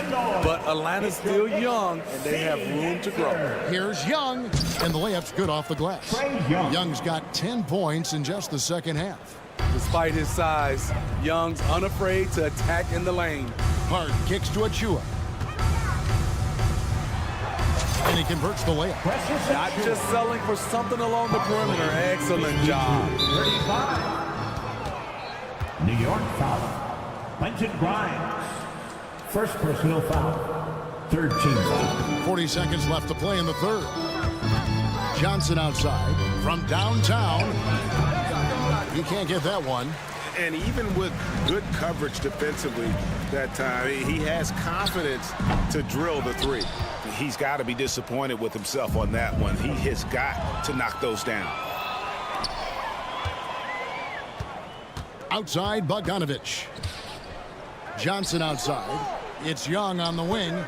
But Atlanta's still young, and they have room to grow. Here's Young, and the layup's good off the glass. Young's got 10 points in just the second half. Despite his size, Young's unafraid to attack in the lane. Hard kicks to Achua. And he converts the layup. Not just selling for something along the perimeter. Excellent job. 35. New York foul. Quentin Grimes. First personal foul. Third team foul. 40 seconds left to play in the third. Johnson outside from downtown. He can't get that one. And even with good coverage defensively that time, he has confidence to drill the three. He's got to be disappointed with himself on that one. He has got to knock those down. Outside, Bogdanovich. Johnson outside. It's Young on the wing.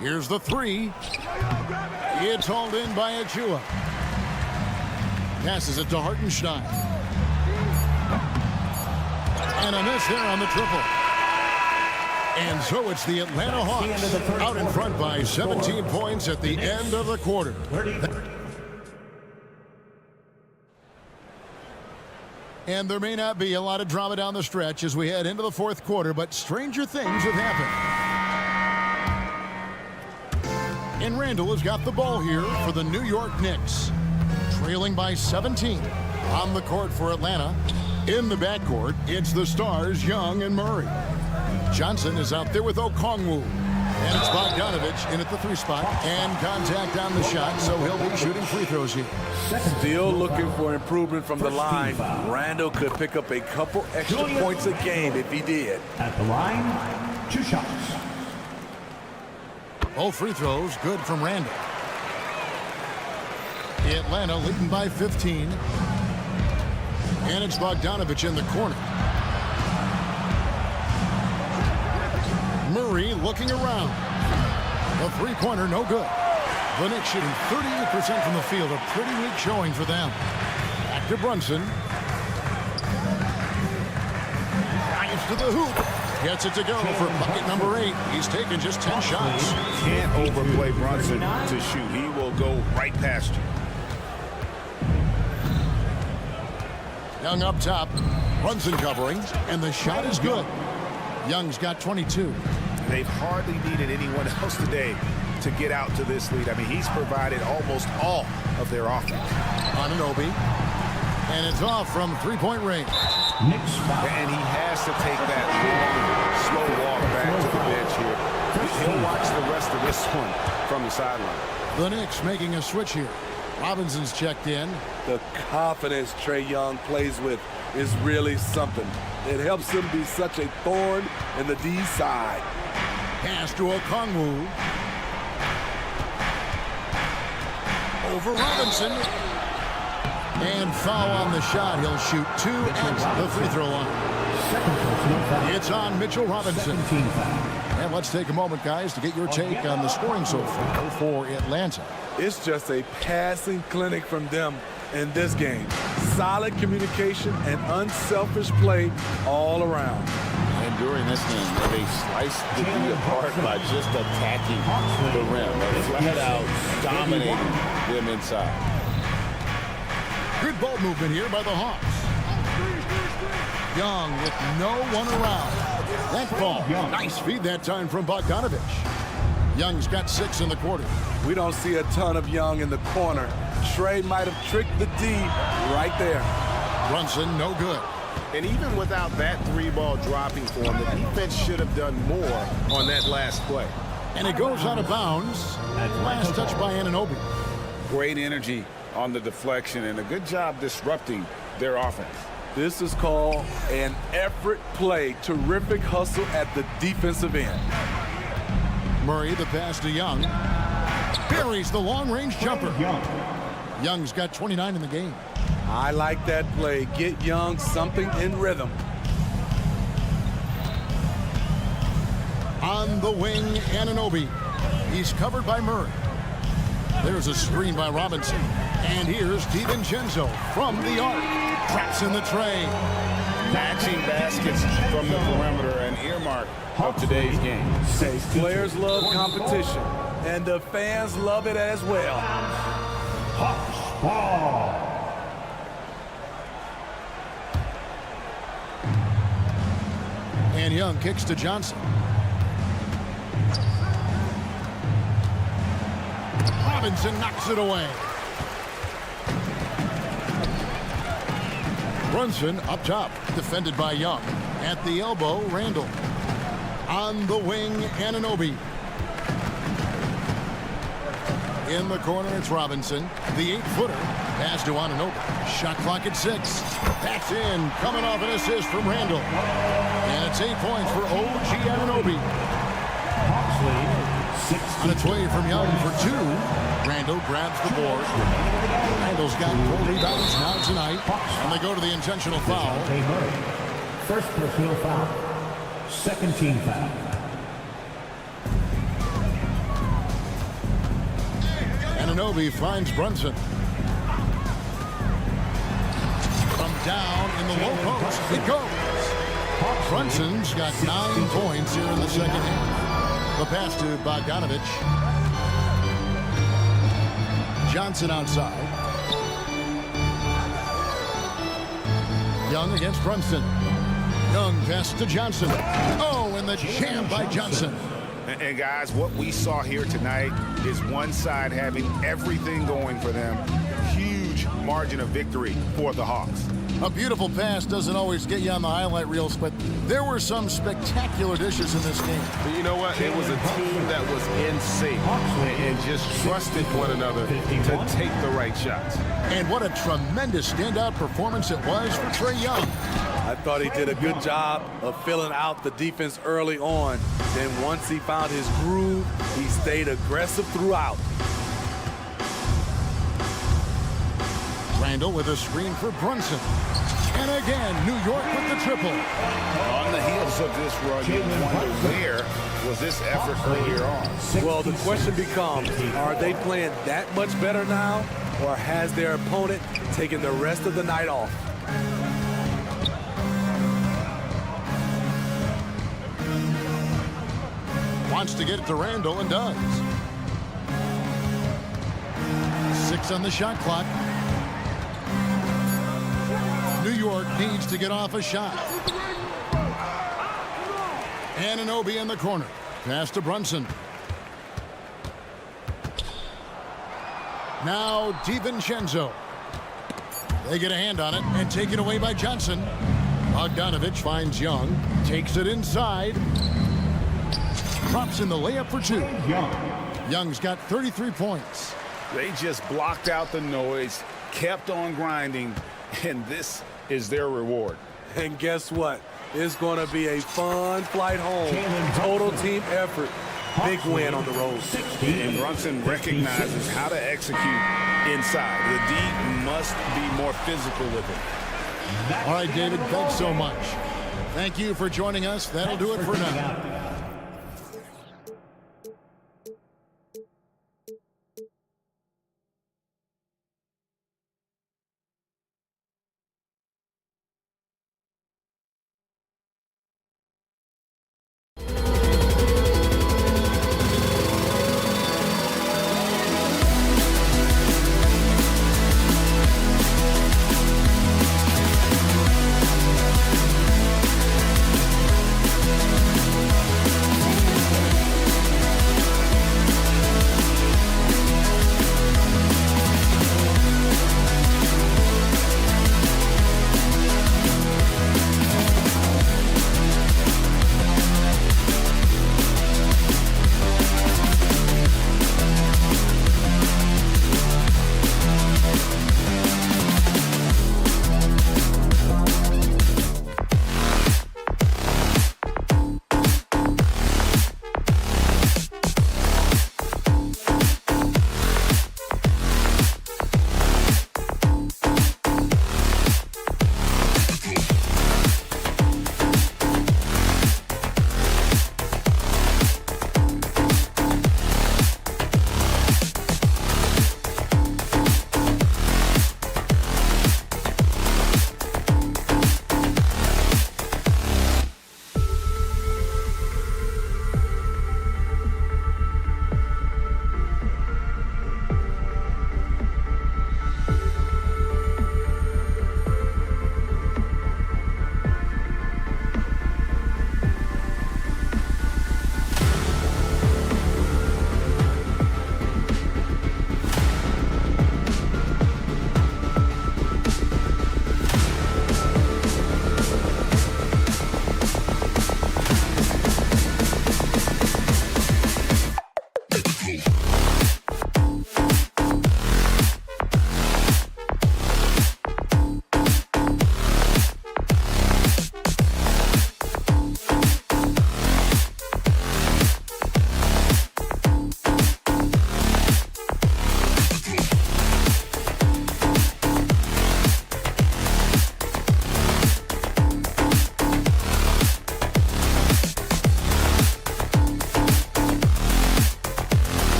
Here's the three. It's hauled in by Achua. Passes it to Hartenstein. And a miss there on the triple. And so it's the Atlanta Hawks out in front by 17 points at the end of the quarter. And there may not be a lot of drama down the stretch as we head into the fourth quarter, but stranger things have happened. And Randall has got the ball here for the New York Knicks. Trailing by 17. On the court for Atlanta. In the backcourt, it's the stars, Young and Murray. Johnson is out there with Okongwu. And it's Bogdanovich in at the three spot. And contact on the shot, so he'll be shooting free throws here. Still looking for improvement from the line. Randall could pick up a couple extra points a game if he did. At the line, 2 shots. All free throws good from Randall. Atlanta leading by 15. And it's Bogdanovich in the corner. Murray looking around. A three-pointer, no good. The Knicks shooting 38% from the field. A pretty weak showing for them. Back to Brunson. Drives to the hoop. Gets it to go for bucket number 8. He's taken just 10 shots. Can't overplay Brunson to shoot. He will go right past you. Young up top. Brunson covering. And the shot is good. Young's got 22. They've hardly needed anyone else today to get out to this lead. I mean, he's provided almost all of their offense. Anunoby. And it's off from three-point range. Knicks foul. And he has to take that long, slow walk back to the bench here. He'll watch the rest of this one from the sideline. The Knicks making a switch here. Robinson's checked in. The confidence Trae Young plays with is really something. It helps him be such a thorn in the D side. Pass to Okongwu. Over Robinson. And foul on the shot. He'll shoot 2 at the free throw line. It's on Mitchell Robinson. And let's take a moment, guys, to get your take on the scoring so far for Atlanta. It's just a passing clinic from them in this game. Solid communication and unselfish play all around. And during this game, they sliced the D apart by just attacking the rim. They flat out dominating them inside. Good ball movement here by the Hawks. Young with no one around. That ball, nice feed that time from Bogdanovich. Young's got 6 in the quarter. We don't see a ton of Young in the corner. Trae might have tricked the D right there. Brunson, no good. And even without that 3-ball dropping for him, the defense should have done more on that last play. And it goes out of bounds. Last touch by Anunoby. Great energy on the deflection and a good job disrupting their offense. This is called an effort play. Terrific hustle at the defensive end. Murray, the pass to Young. Buries the long-range jumper. Young's got 29 in the game. I like that play. Get Young something in rhythm. On the wing, Anunoby. He's covered by Murray. There's a screen by Robinson. And here's DiVincenzo from the arc. Traps in the tray. Matching baskets from the perimeter, an earmark of today's game. Hey, players love competition, and the fans love it as well. Hawks ball. And Young kicks to Johnson. Robinson knocks it away. Brunson up top, defended by Young. At the elbow, Randall. On the wing, Anunoby. In the corner, it's Robinson. The 8-footer. Pass to Anunoby. Shot clock at 6. That's in. Coming off an assist from Randall. And it's 8 points for OG Anunoby. On its way from Young for 2. Randall grabs the board. Randall's got 4 rebounds now tonight. And they go to the intentional foul. First personal foul. Second team foul. Anunoby finds Brunson. From down in the low post, it goes. Brunson's got 9 points here in the second half. The pass to Bogdanovich. Johnson outside. Young against Brunson. Young pass to Johnson. Oh, and the jam by Johnson. And guys, what we saw here tonight is one side having everything going for them. Huge margin of victory for the Hawks. A beautiful pass doesn't always get you on the highlight reels, but there were some spectacular dishes in this game. But you know what? It was a team that was in sync and just trusted one another to take the right shots. And what a tremendous standout performance it was for Trae Young. I thought he did a good job of filling out the defense early on. Then once he found his groove, he stayed aggressive throughout. Randall with a screen for Brunson. And again, New York with the triple. On the heels of this run, you wonder where was this effort earlier on? Well, the question becomes, are they playing that much better now, or has their opponent taken the rest of the night off? Wants to get it to Randall and does. 6 on the shot clock. New York needs to get off a shot. Anunoby in the corner. Pass to Brunson. Now DiVincenzo. They get a hand on it and take it away by Johnson. Bogdanovich finds Young. Takes it inside. Drops in the layup for 2. Young's got 33 points. They just blocked out the noise, kept on grinding, and this is their reward. And guess what? It's going to be a fun flight home. Total team effort. Big win on the road. And Brunson recognizes how to execute inside. The D must be more physical with it. All right, David, thanks so much. Thank you for joining us. That'll do it for now.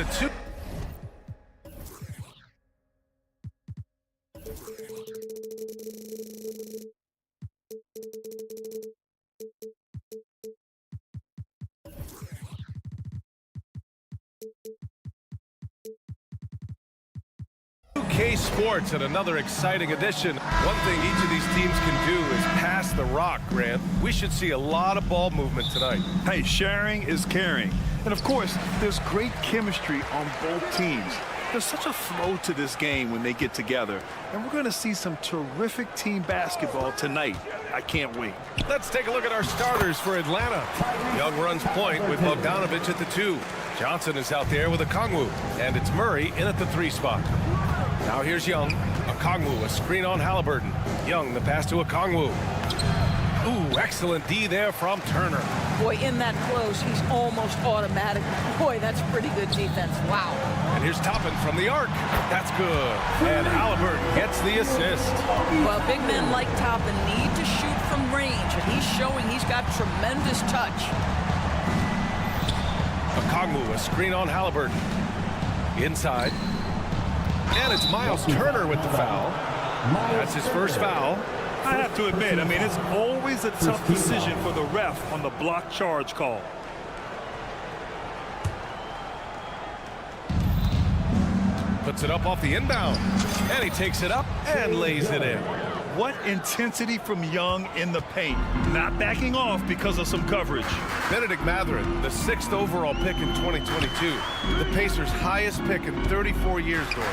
to 2. Sports and another exciting edition. One thing each of these teams can do is pass the rock, Grant. We should see a lot of ball movement tonight. Hey, sharing is caring. And of course, there's great chemistry on both teams. There's such a flow to this game when they get together. And we're going to see some terrific team basketball tonight. I can't wait. Let's take a look at our starters for Atlanta. Young runs point with Bogdanovich at the 2. Johnson is out there with Okongwu. And it's Murray in at the 3 spot. Now here's Young. Okongwu, a screen on Halliburton. Young, the pass to Okongwu. Ooh, excellent D there from Turner. Boy, in that close, he's almost automatic. Boy, that's pretty good defense. Wow. And here's Toppin from the arc. That's good. And Halliburton gets the assist. Well, big men like Toppin need to shoot from range, and he's showing he's got tremendous touch. Okongwu, a screen on Halliburton. Inside. And it's Miles Turner with the foul. That's his first foul. I have to admit, I mean, it's always a tough decision for the ref on the block charge call. Puts it up off the inbound. And he takes it up and lays it in. What intensity from Young in the paint. Not backing off because of some coverage. Benedict Mathurin, the 6th overall pick in 2022. The Pacers' highest pick in 34 years, Doris.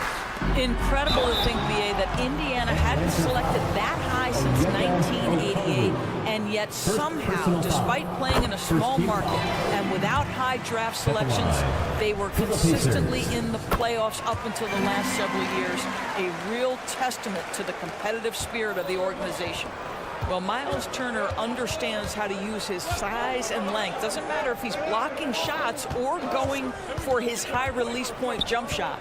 Incredible to think, BA, that Indiana hadn't selected that high since 1988, and yet somehow, despite playing in a small market and without high draft selections, they were consistently in the playoffs up until the last several years. A real testament to the competitive spirit of the organization. Well, Miles Turner understands how to use his size and length. Doesn't matter if he's blocking shots or going for his high release point jump shot.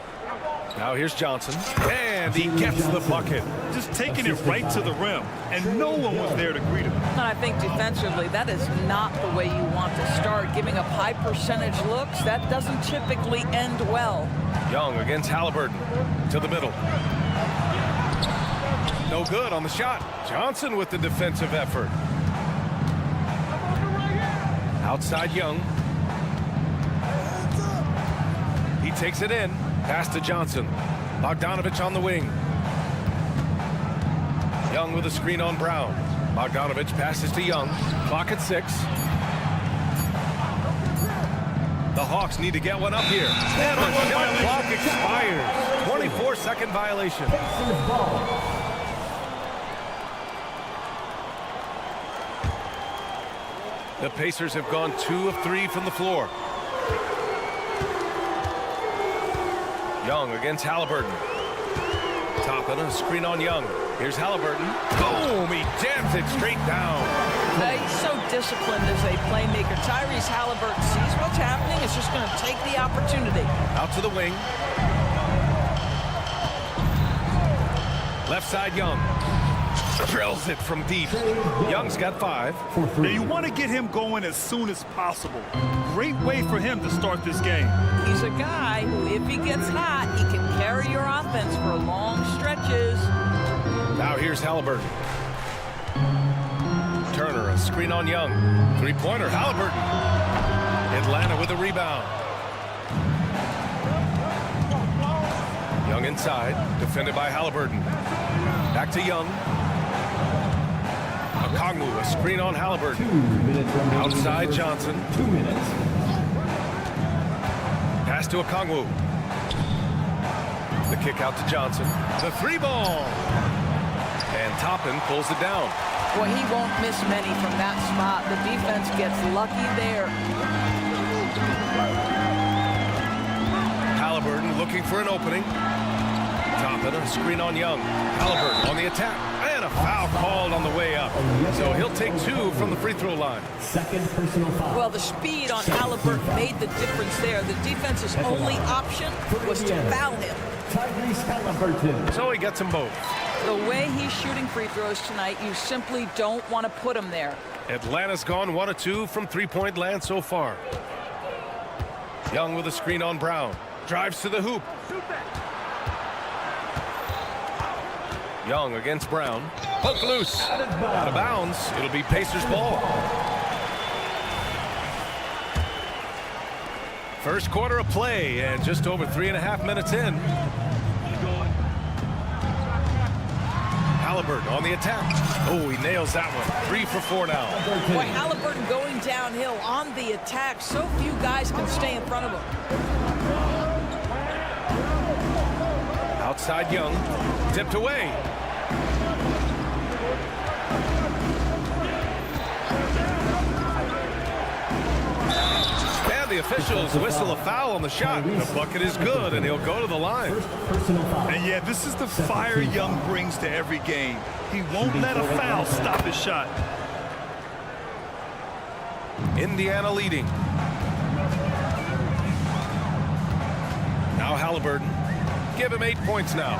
Now here's Johnson, and he gets the bucket. Just taking it right to the rim, and no one was there to greet him. And I think defensively, that is not the way you want to start. Giving up high percentage looks, that doesn't typically end well. Young against Halliburton, to the middle. No good on the shot. Johnson with the defensive effort. Outside Young. He takes it in. Pass to Johnson. Bogdanovich on the wing. Young with a screen on Brown. Bogdanovich passes to Young. Clock at 6. The Hawks need to get one up here. And the shot clock expires. 24-second violation. The Pacers have gone 2 of 3 from the floor. Young against Halliburton. Toppin, a screen on Young. Here's Halliburton. Boom! He jams it straight down. He's so disciplined as a playmaker. Tyrese Halliburton sees what's happening. Is just going to take the opportunity. Out to the wing. Left side Young. Drills it from deep. Young's got 5. Now you want to get him going as soon as possible. Great way for him to start this game. He's a guy who, if he gets hot, he can carry your offense for long stretches. Now here's Halliburton. Turner, a screen on Young. 3-pointer, Halliburton. Atlanta with a rebound. Young inside, defended by Halliburton. Back to Young. Okongwu, a screen on Halliburton. Outside Johnson. 2 minutes. Pass to Okongwu. The kick out to Johnson. The 3-ball. And Toppin pulls it down. Boy, he won't miss many from that spot. The defense gets lucky there. Halliburton looking for an opening. Toppin, a screen on Young. Halliburton on the attack. And a foul called on the way up. So he'll take 2 from the free throw line. Second personal foul. Well, the speed on Halliburton made the difference there. The defense's only option was to foul him. Tyrese Halliburton. So he gets them both. The way he's shooting free throws tonight, you simply don't want to put him there. Atlanta's gone 1 of 2 from 3-point land so far. Young with a screen on Brown. Drives to the hoop. Young against Brown. Poke loose. Out of bounds. It'll be Pacers ball. First quarter of play and just over 3.5 minutes in. Halliburton on the attack. Oh, he nails that one. 3 for 4 now. Boy, Halliburton going downhill on the attack. So few guys can stay in front of him. Outside Young. Tipped away. And the officials whistle a foul on the shot. The bucket is good, and he'll go to the line. And yeah, this is the fire Young brings to every game. He won't let a foul stop his shot. Indiana leading. Now Halliburton. Give him 8 points now.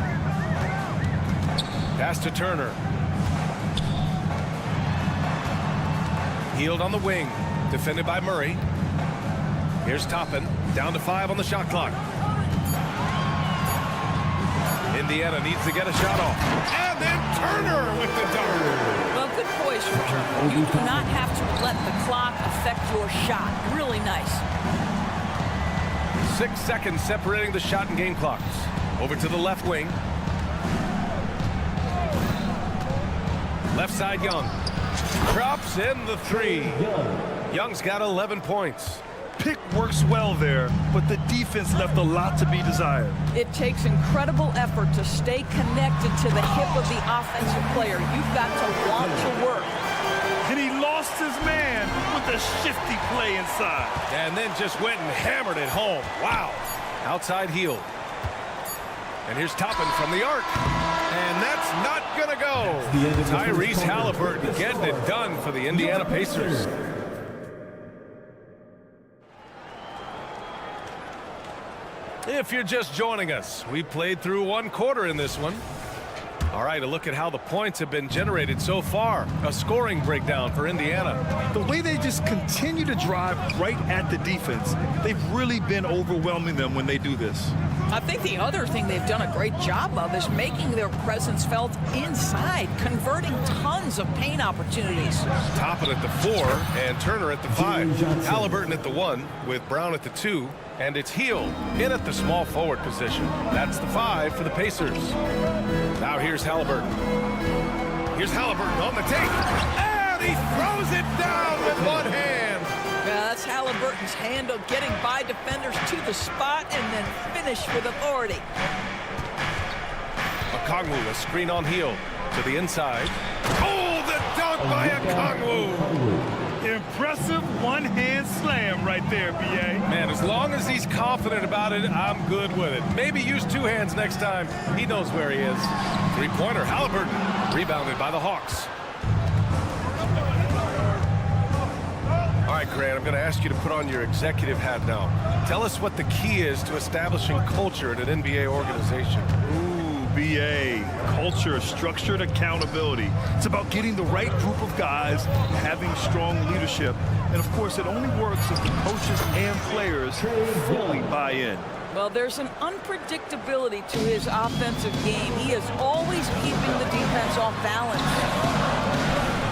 Pass to Turner. Healed on the wing. Defended by Murray. Here's Toppin. Down to 5 on the shot clock. Indiana needs to get a shot off. And then Turner with the dunk. Well, good poise from Turner. You do not have to let the clock affect your shot. Really nice. 6 seconds separating the shot and game clocks. Over to the left wing. Left side Young. Drops in the 3. Young's got 11 points. Pick works well there, but the defense left a lot to be desired. It takes incredible effort to stay connected to the hip of the offensive player. You've got to want to work. And he lost his man with a shifty play inside. And then just went and hammered it home. Wow. Outside heel. And here's Toppin from the arc. And that's not going to go. Tyrese Halliburton getting it done for the Indiana Pacers. If you're just joining us, we played through 1 quarter in this one. All right, a look at how the points have been generated so far. A scoring breakdown for Indiana. The way they just continue to drive right at the defense, they've really been overwhelming them when they do this. I think the other thing they've done a great job of is making their presence felt inside, converting tons of paint opportunities. Toppin at the 4 and Turner at the 5. Halliburton at the 1 with Brown at the 2. And it's Heel in at the small forward position. That's the 5 for the Pacers. Now here's Halliburton. Here's Halliburton on the take. And he throws it down with one hand. That's Halliburton's handle, getting by defenders to the spot and then finish with authority. Okongwu, a screen on Heel to the inside. Oh, the dunk by Okongwu. Impressive one-hand slam right there, B.A. Man, as long as he's confident about it, I'm good with it. Maybe use 2 hands next time. He knows where he is. 3-pointer, Halliburton, rebounded by the Hawks. All right, Grant, I'm going to ask you to put on your executive hat now. Tell us what the key is to establishing culture at an NBA organization. BA, culture, structured accountability. It's about getting the right group of guys, having strong leadership, and of course it only works if the coaches and players fully buy in. Well, there's an unpredictability to his offensive game. He is always keeping the defense off balance.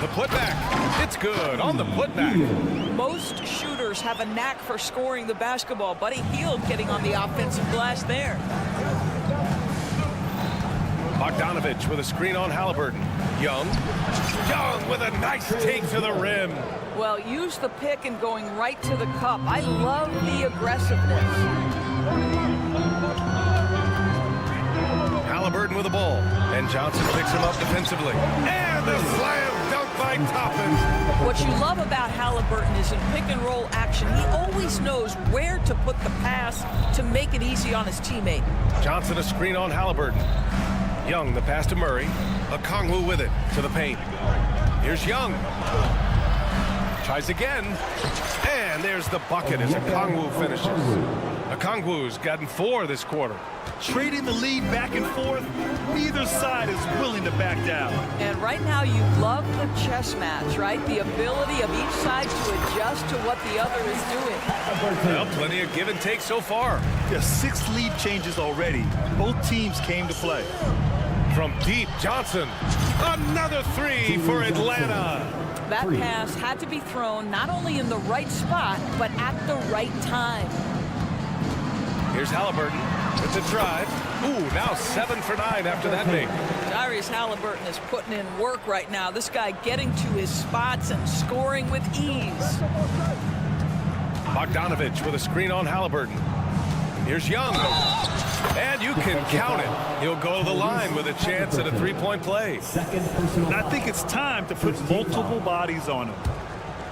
The putback, it's good on the putback. Most shooters have a knack for scoring the basketball. Buddy Hield getting on the offensive glass there. Bogdanovich with a screen on Halliburton. Young with a nice take to the rim. Well, use the pick and going right to the cup. I love the aggressiveness. Halliburton with the ball. And Johnson picks him up defensively. And the slam dunk by Toppin. What you love about Halliburton is in pick-and-roll action, he always knows where to put the pass to make it easy on his teammate. Johnson a screen on Halliburton. Young, the pass to Murray. Okongwu with it to the paint. Here's Young. Tries again. And there's the bucket as Okongwu finishes. Okongwu's gotten 4 this quarter. Trading the lead back and forth, neither side is willing to back down. And right now you love the chess match, right? The ability of each side to adjust to what the other is doing. Well, plenty of give and take so far. There's 6 lead changes already. Both teams came to play. From deep, Johnson. Another 3 for Atlanta. That pass had to be thrown not only in the right spot, but at the right time. Here's Halliburton with the drive. Ooh, now 7 for 9 after that make. Tyrese Halliburton is putting in work right now. This guy getting to his spots and scoring with ease. Bogdanovich with a screen on Halliburton. Here's Young. And you can count it. He'll go to the line with a chance at a 3-point play. And I think it's time to put multiple bodies on him.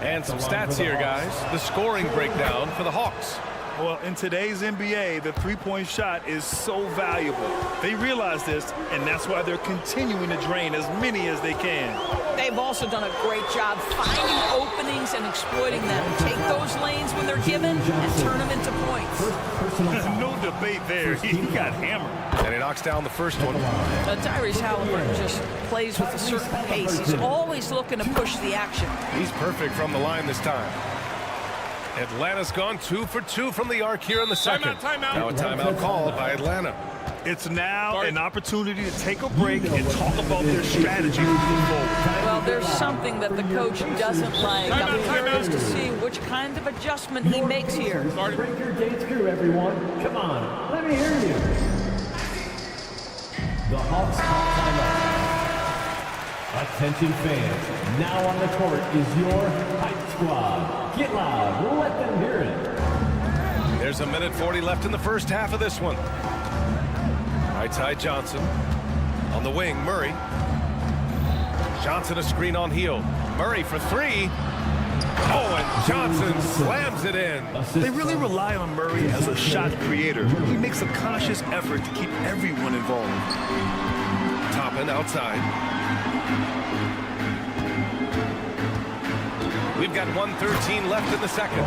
And some stats here, guys. The scoring breakdown for the Hawks. Well, in today's NBA, the three-point shot is so valuable. They realize this, and that's why they're continuing to drain as many as they can. They've also done a great job finding openings and exploiting them. Take those lanes when they're given and turn them into points. No debate there. He got hammered. And he knocks down the first one. Tyrese Halliburton just plays with a certain pace. He's always looking to push the action. He's perfect from the line this time. Atlanta's gone 2 for 2 from the arc here in the second. Timeout. Now a timeout called by Atlanta. It's now an opportunity to take a break and talk about their strategy moving forward. Well, there's something that the coach doesn't like. I'm curious to see which kind of adjustment he makes here. Break your dates through, everyone. Come on, let me hear you. The Hawks call timeout. Attention fans, now on the court is your hype squad. Get loud, let them hear it. There's a minute 40 left in the first half of this one. Right side Johnson. On the wing, Murray. Johnson a screen on heel. Murray for 3. Oh, and Johnson slams it in. They really rely on Murray as a shot creator. He makes a conscious effort to keep everyone involved. Toppin outside. We've got 1:13 left in the second.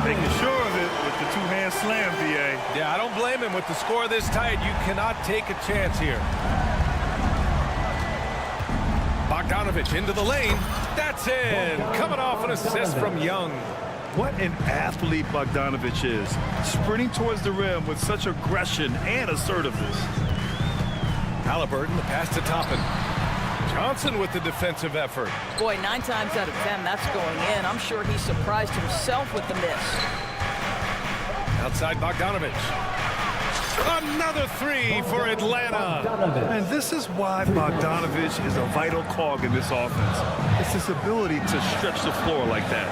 Making sure of it with the two-hand slam, B.A. Yeah, I don't blame him. With the score this tight, you cannot take a chance here. Bogdanovich into the lane. That's in. Coming off an assist from Young. What an athlete Bogdanovich is. Sprinting towards the rim with such aggression and assertiveness. Halliburton, the pass to Toppin. Johnson with the defensive effort. Boy, 9 times out of 10, that's going in. I'm sure he surprised himself with the miss. Outside Bogdanovich. Another 3 for Atlanta. And this is why Bogdanovich is a vital cog in this offense. It's his ability to stretch the floor like that.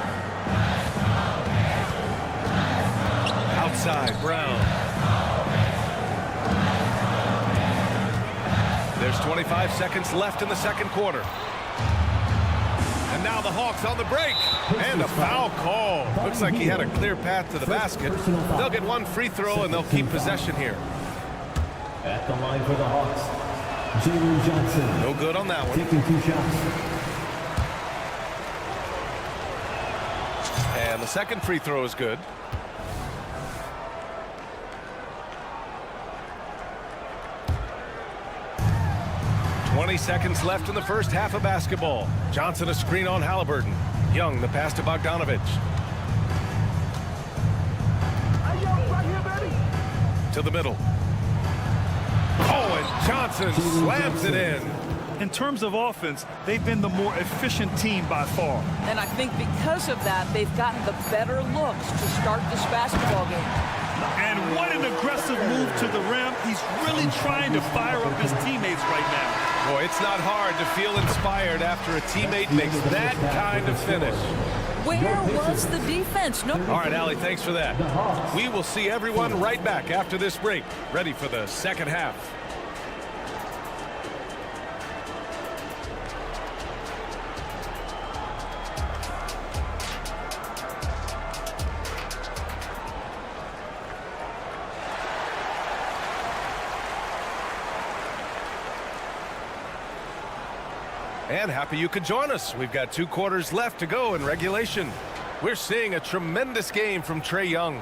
Outside, Brown. There's 25 seconds left in the second quarter. And now the Hawks on the break. And a foul call. Looks like he had a clear path to the basket. They'll get 1 free throw and they'll keep possession here. At the line for the Hawks, Jalen Johnson. No good on that one. Taking 2 shots. And the second free throw is good. .20 seconds left in the first half of basketball. Johnson a screen on Halliburton. Young the pass to Bogdanovich. To the middle. Oh, and Johnson slams it in. In terms of offense, they've been the more efficient team by far. And I think because of that, they've gotten the better looks to start this basketball game. And what an aggressive move to the rim. He's really trying to fire up his teammates right now. Boy, it's not hard to feel inspired after a teammate makes that kind of finish. Where was the defense? No. All right, Allie, thanks for that. We will see everyone right back after this break, ready for the second half. And happy you could join us. We've got 2 quarters left to go in regulation. We're seeing a tremendous game from Trae Young.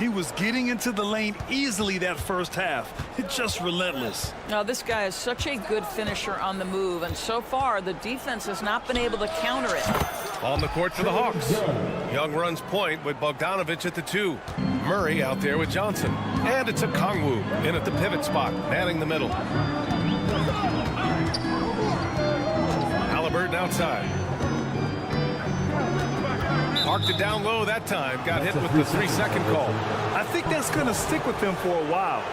He was getting into the lane easily that first half. It's just relentless. Now, this guy is such a good finisher on the move, and so far, the defense has not been able to counter it. On the court for the Hawks. Young runs point with Bogdanovich at the 2. Murray out there with Johnson. And it's a Kongwu in at the pivot spot, manning the middle. Halliburton outside. Parked it down low that time. Got hit with the 3-second call. I think that's going to stick with him for a while.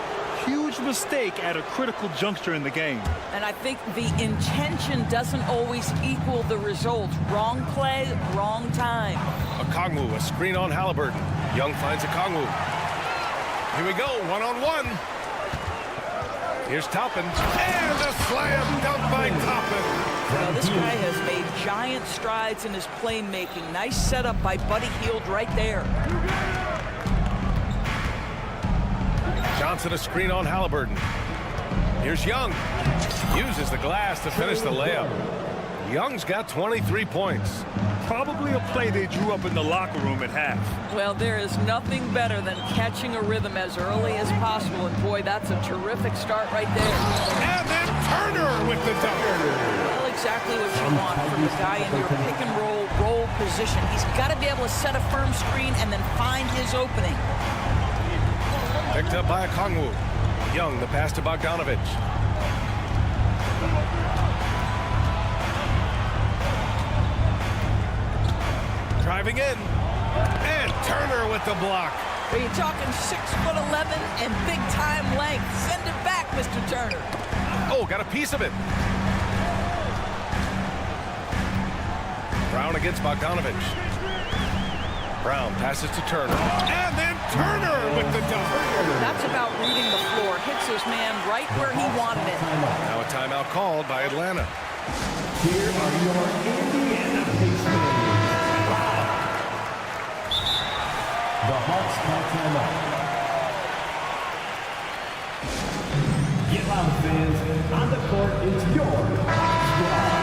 Huge mistake at a critical juncture in the game. And I think the intention doesn't always equal the result. Wrong play, wrong time. Okongwu, a screen on Halliburton. Young finds Okongwu. Here we go, one-on-one. Here's Toppin. And a slam dunk by Toppin. Well, this guy has made giant strides in his playmaking. Nice setup by Buddy Hield right there. Johnson a screen on Halliburton. Here's Young. Uses the glass to finish the layup. Young's got 23 points. Probably a play they drew up in the locker room at half. Well, there is nothing better than catching a rhythm as early as possible. And boy, that's a terrific start right there. And then Turner with the dunk. Well, exactly what you want from the guy in your pick and roll position. He's got to be able to set a firm screen and then find his opening. Picked up by Okongwu. Young, the pass to Bogdanovich. Driving in. And Turner with the block. Are you talking 6'11" and big-time length? Send it back, Mr. Turner. Oh, got a piece of it. Brown against Bogdanovich. Brown passes to Turner. And then Turner with the dunk. That's about reading the floor. Hits his man right where he wanted it. Now a timeout called by Atlanta. Here are your Indiana Pacers. The Hawks call timeout. Get loud, fans. On the court is your Hawks squad.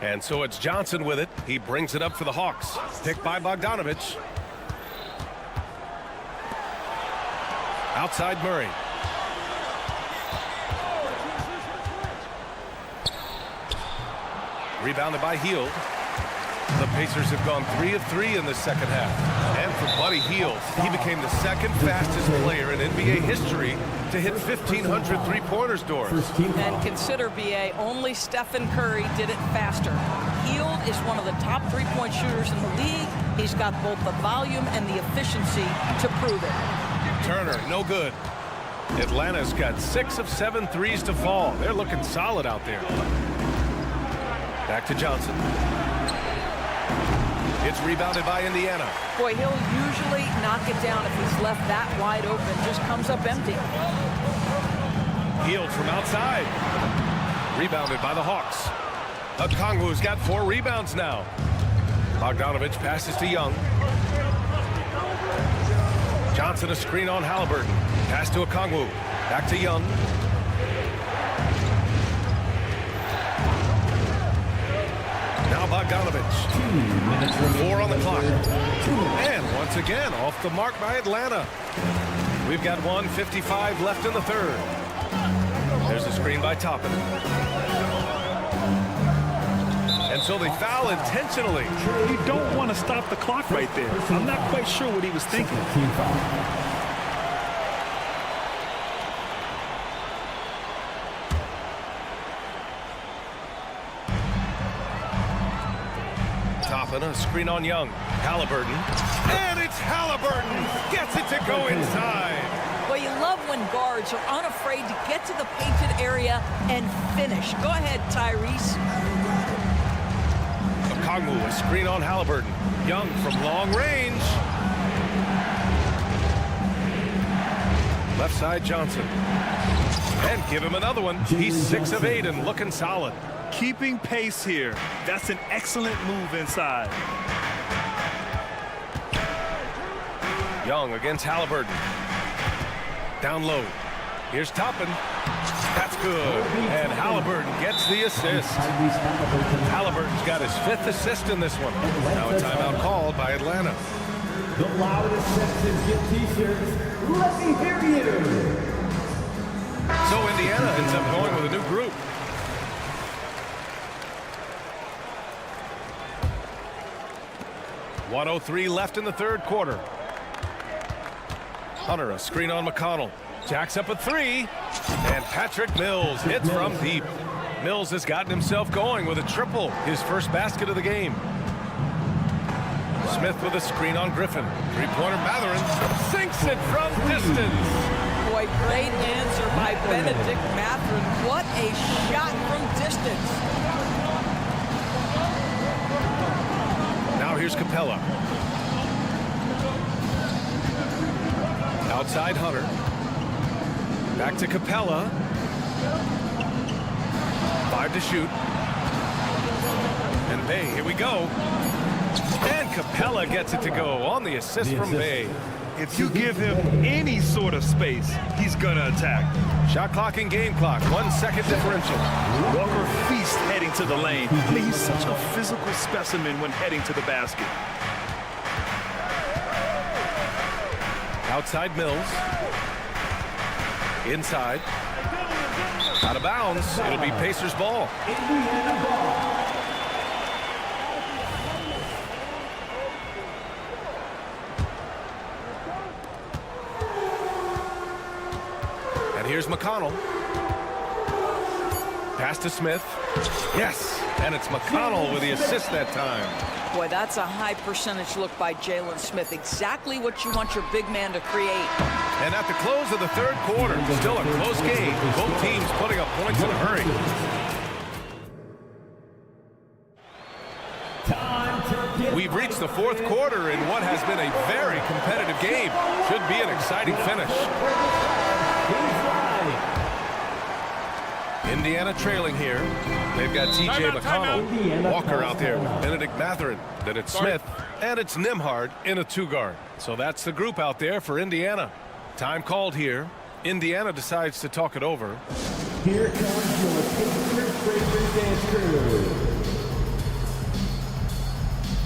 And so it's Johnson with it. He brings it up for the Hawks. Picked by Bogdanovich. Outside Murray. Rebounded by Hield. The Pacers have gone 3 of 3 in the second half. And for Buddy Hield, he became the second fastest player in NBA history to hit 1,500 three-pointers doors. And consider, B.A., only Stephen Curry did it faster. Hield is one of the top three-point shooters in the league. He's got both the volume and the efficiency to prove it. Turner, no good. Atlanta's got 6 of 7 threes to fall. They're looking solid out there. Back to Johnson. It's rebounded by Indiana. Boy, he'll usually knock it down if he's left that wide open. Just comes up empty. Hield from outside. Rebounded by the Hawks. Okongwu's got 4 rebounds now. Bogdanovich passes to Young. Johnson a screen on Halliburton. Pass to Okongwu. Back to Young. Now Bogdanovich. 4 on the clock. And once again, off the mark by Atlanta. We've got 1:55 left in the third. There's a screen by Toppin. And so they foul intentionally. You don't want to stop the clock right there. I'm not quite sure what he was thinking. Toppin, a screen on Young. Halliburton. And it's Halliburton. Gets it to go inside. Well, you love when guards are unafraid to get to the painted area and finish. Go ahead, Tyrese. Okongwu, a screen on Halliburton. Young from long range. Left side Johnson. And give him another one. He's 6 of 8 and looking solid. Keeping pace here. That's an excellent move inside. Young against Halliburton. Down low. Here's Toppin. That's good. And Halliburton gets the assist. Halliburton's got his 5th assist in this one. Now a timeout called by Atlanta. The loudest sections get t-shirts. Let me hear you. So Indiana ends up going with a new group. .103 left in the 3rd quarter. Hunter, a screen on McConnell. Jacks up a 3. And Patrick Mills hits from deep. Mills has gotten himself going with a triple, his first basket of the game. Smith with a screen on Griffin. 3-pointer Mathurin sinks it from distance. Boy, great answer by Benedict Mathurin. What a shot from distance. Now here's Capella. Outside Hunter. Back to Capella. 5 to shoot. And Bay, here we go. And Capella gets it to go on the assist from Bay. If you give him any sort of space, he's gonna attack. Shot clock and game clock, 1 second differential. Walker feasts heading to the lane. I mean, he's such a physical specimen when heading to the basket. Outside Mills. Inside. Out of bounds. It'll be Pacers ball. And here's McConnell. Pass to Smith. Yes, and it's McConnell with the assist that time. Boy, that's a high percentage look by Jalen Smith. Exactly what you want your big man to create. And at the close of the 3rd quarter, still a close game. Both teams putting up points in a hurry. We've reached the 4th quarter in what has been a very competitive game. Should be an exciting finish. Indiana trailing here. They've got T.J. McConnell. Walker out there with Benedict Mathurin. Then it's Smith. And it's Nembhard in a 2-guard. So that's the group out there for Indiana. Time called here. Indiana decides to talk it over. Here comes your Pacers favorite dance crew.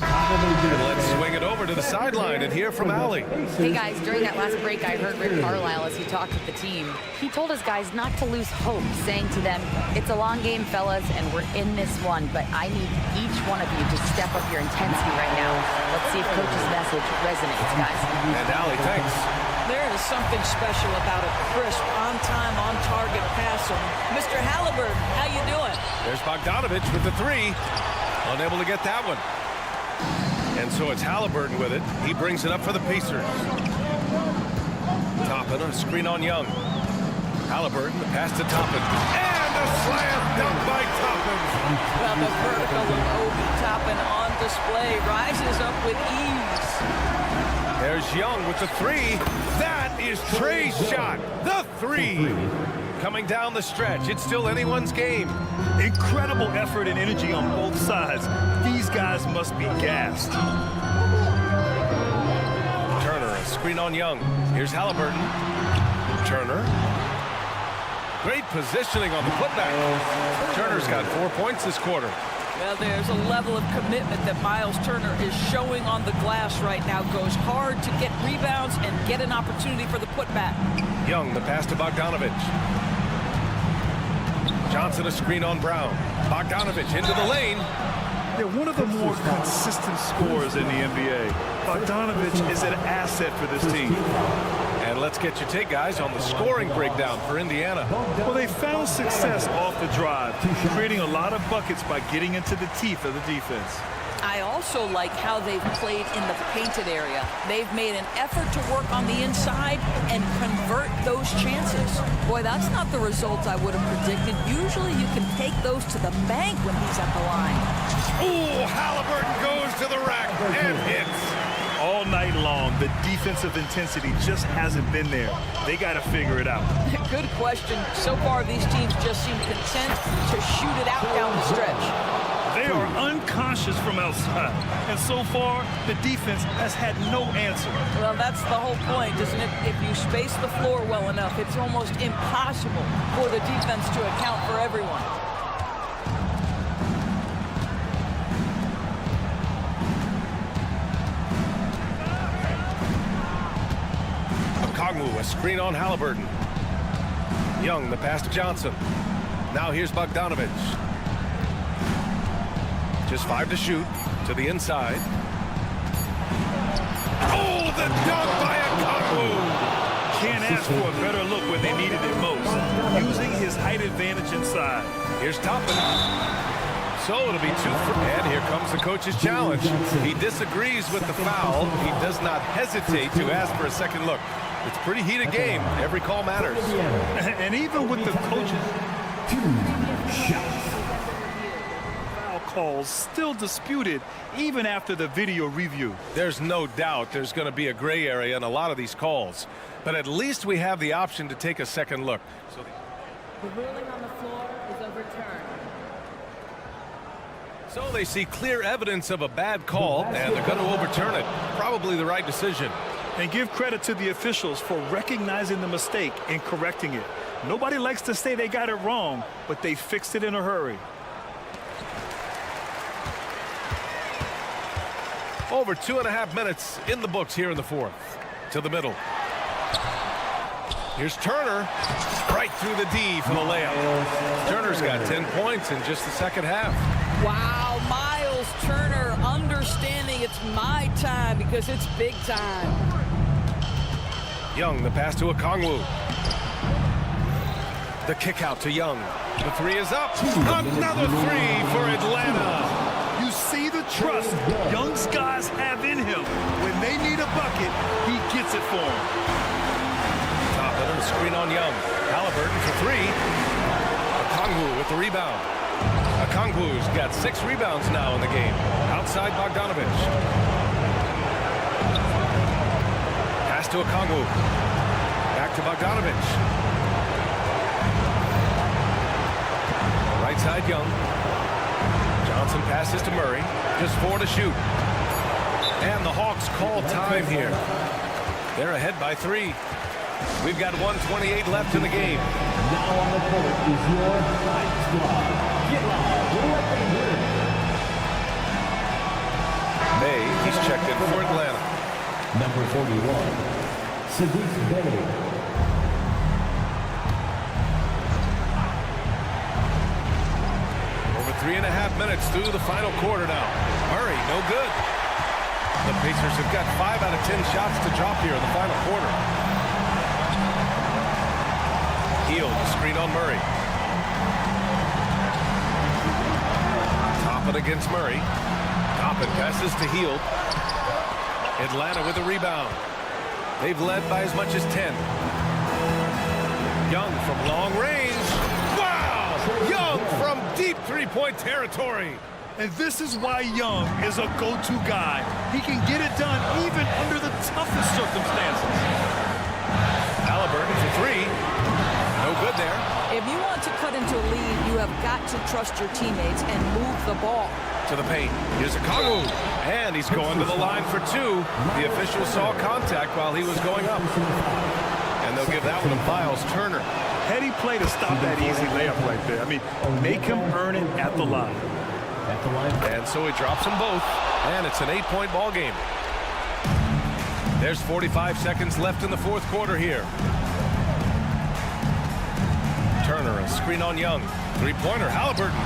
And let's swing it over to the sideline and hear from Allie. Hey guys, during that last break, I heard Rick Carlisle as he talked with the team. He told his guys not to lose hope, saying to them, it's a long game, fellas, and we're in this one, but I need each one of you to step up your intensity right now. Let's see if Coach's message resonates, guys. And Allie, thanks. There is something special about a crisp, on-time, on-target pass from Mr. Halliburton. How you doing? There's Bogdanovich with the 3. Unable to get that one. And so it's Halliburton with it. He brings it up for the Pacers. Toppin, a screen on Young. Halliburton, the pass to Toppin. And a slam dunk by Toppin. Well, the vertical of Obi Toppin on display rises up with ease. There's Young with the 3. That is Trey's shot. The 3. Coming down the stretch. It's still anyone's game. Incredible effort and energy on both sides. These guys must be gassed. Turner, a screen on Young. Here's Halliburton. Turner. Great positioning on the putback. Turner's got 4 points this quarter. Well, there's a level of commitment that Miles Turner is showing on the glass right now. Goes hard to get rebounds and get an opportunity for the putback. Young, the pass to Bogdanovich. Johnson, a screen on Brown. Bogdanovich into the lane. They're one of the more consistent scorers in the NBA. Bogdanovich is an asset for this team. And let's get your take, guys, on the scoring breakdown for Indiana. Well, they found success off the drive, creating a lot of buckets by getting into the teeth of the defense. I also like how they've played in the painted area. They've made an effort to work on the inside and convert those chances. Boy, that's not the result I would have predicted. Usually you can take those to the bank when he's at the line. Ooh, Halliburton goes to the rack and hits. All night long, the defensive intensity just hasn't been there. They got to figure it out. Good question. So far, these teams just seem content to shoot it out down the stretch. They are unconscious from outside. And so far, the defense has had no answer. Well, that's the whole point, isn't it? If you space the floor well enough, it's almost impossible for the defense to account for everyone. Kongwu, a screen on Halliburton. Young, the pass to Johnson. Now here's Bogdanovich. Just 5 to shoot. To the inside. Oh, the dunk by Kongwu! Can't ask for a better look when they needed it most. Using his height advantage inside. Here's Toppin. So it'll be 2 for... And here comes the coach's challenge. He disagrees with the foul. He does not hesitate to ask for a second look. It's a pretty heated game. Every call matters. And even with the coaches, 2 shots. foul calls still disputed even after the video review. There's no doubt there's going to be a gray area in a lot of these calls. But at least we have the option to take a second look. So The ruling on the floor is overturned. So they see clear evidence of a bad call, and they're going to overturn it. Probably the right decision. And give credit to the officials for recognizing the mistake and correcting it. Nobody likes to say they got it wrong, but they fixed it in a hurry. Over 2.5 minutes in the books here in the fourth. To the middle. Here's Turner. Right through the D for the layup. Turner's got 10 points in just the second half. Wow, Miles Turner understanding it's my time because it's big time. Young, the pass to Kongwu. The kick out to Young. The 3 is up. Another 3 for Atlanta. You see the trust Young's guys have in him. When they need a bucket, he gets it for them. Top of the screen on Young. Halliburton for 3. Kongwu with the rebound. Kongwu's got 6 rebounds now in the game. Outside Bogdanovich. Pass to Kongwu. Back to Bogdanovich. Right side Young. Johnson passes to Murray. Just 4 to shoot. And the Hawks call time here. They're ahead by 3. We've got 1:28 left in the game. Now on the court is your fight squad. Get live. Bay, he's checked in for Atlanta. Number 41, Sadiq Bey. Over 3.5 minutes through the final quarter now. Murray, no good. The Pacers have got 5 out of 10 shots to drop here in the final quarter. Hield, the screen on Murray. Toppin against Murray. Toppin passes to Hield. Atlanta with a rebound. They've led by as much as 10. Young from long range. Wow! Young from deep three-point territory. And this is why Young is a go-to guy. He can get it done even under the toughest circumstances. Halliburton for 3. No good there. If you want to cut into a lead, you have got to trust your teammates and move the ball. To the paint. Here's Kongwu. And he's going to the line for 2. The official saw contact while he was going up. And they'll give that one to Miles Turner. Heady play to stop that easy layup right there. I mean, make him earn it at the line. And so he drops them both. And it's an 8-point ball game. There's 45 seconds left in the fourth quarter here. Turner, a screen on Young. 3-pointer, Halliburton.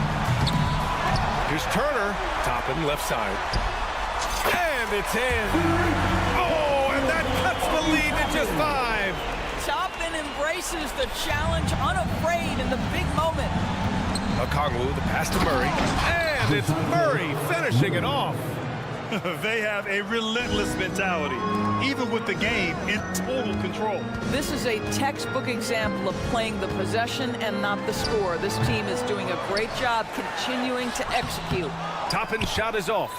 Here's Turner. Toppin, left side. And it's in. Oh, and that cuts the lead to just 5. Toppin embraces the challenge unafraid in the big moment. Kongwu, the pass to Murray. And it's Murray finishing it off. They have a relentless mentality, even with the game in total control. This is a textbook example of playing the possession and not the score. This team is doing a great job continuing to execute. Toppin's shot is off.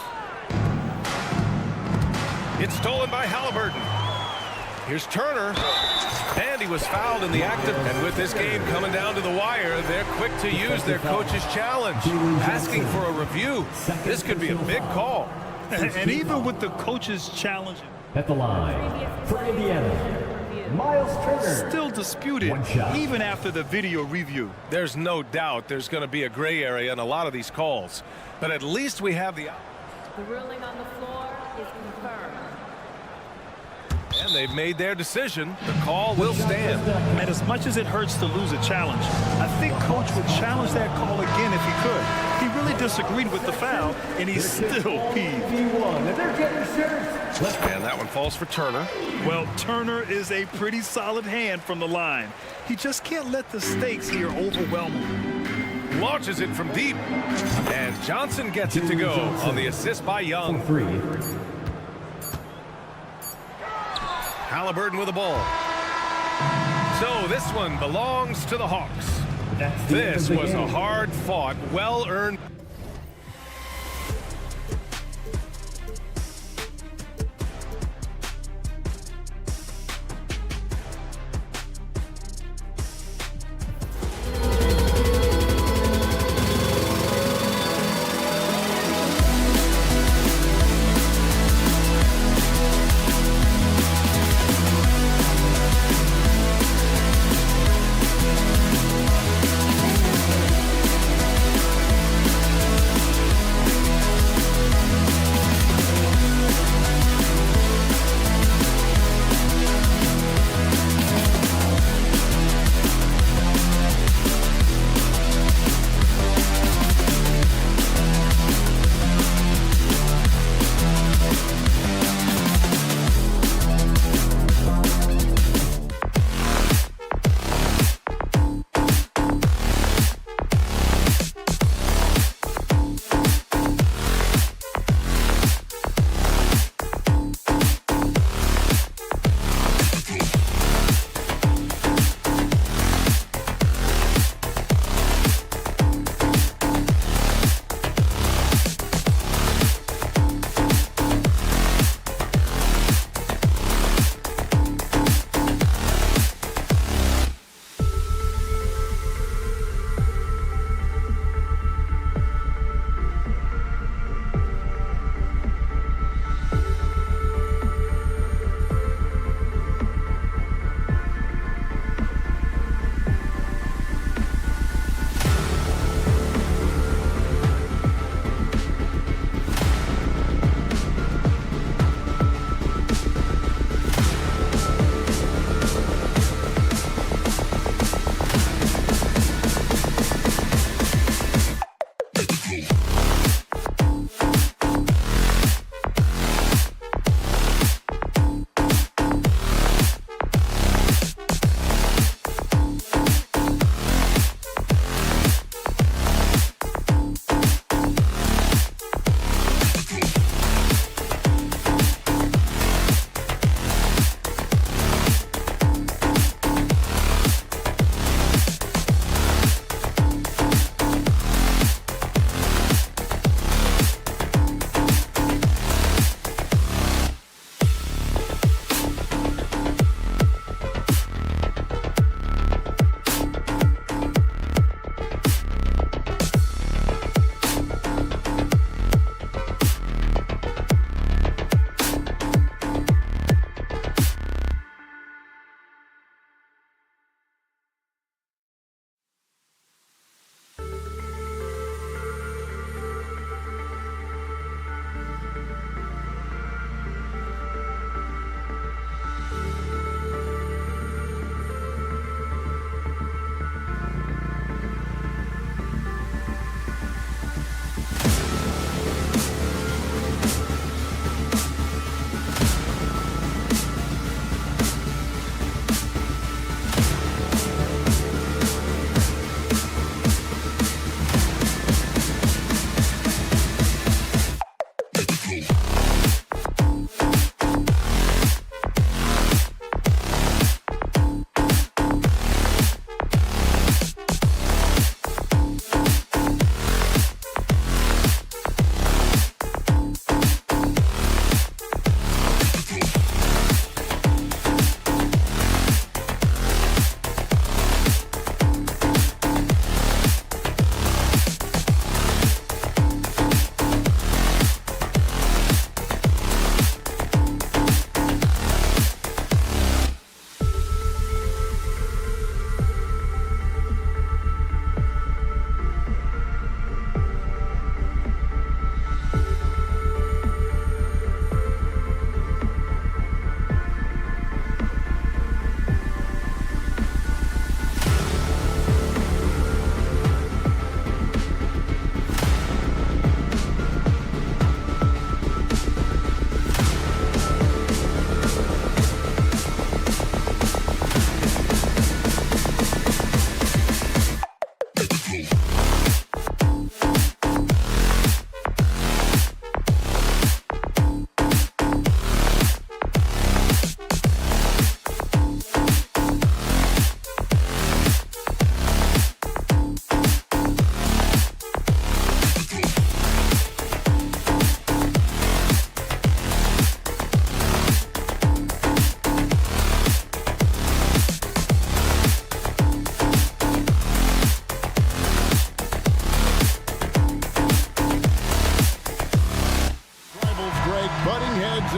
It's stolen by Halliburton. Here's Turner. And he was fouled in the act of, and with this game coming down to the wire, they're quick to use their coach's challenge, asking for a review. This could be a big call. And even with the coach's challenge, At the line, for Indiana, Miles Turner. still disputed One shot. even after the video review. There's no doubt there's going to be a gray area in a lot of these calls. But at least we have the... The ruling on the floor is confirmed. And they've made their decision. The call will stand. And as much as it hurts to lose a challenge, I think Coach would challenge that call again if he could. He really disagreed with the foul, and he's still peeved. And that one falls for Turner. Well, Turner is a pretty solid hand from the line. He just can't let the stakes here overwhelm him. Launches it from deep. And Johnson gets it to go on the assist by Young. Halliburton with the ball. So this one belongs to the Hawks. This was a hard-fought, well-earned...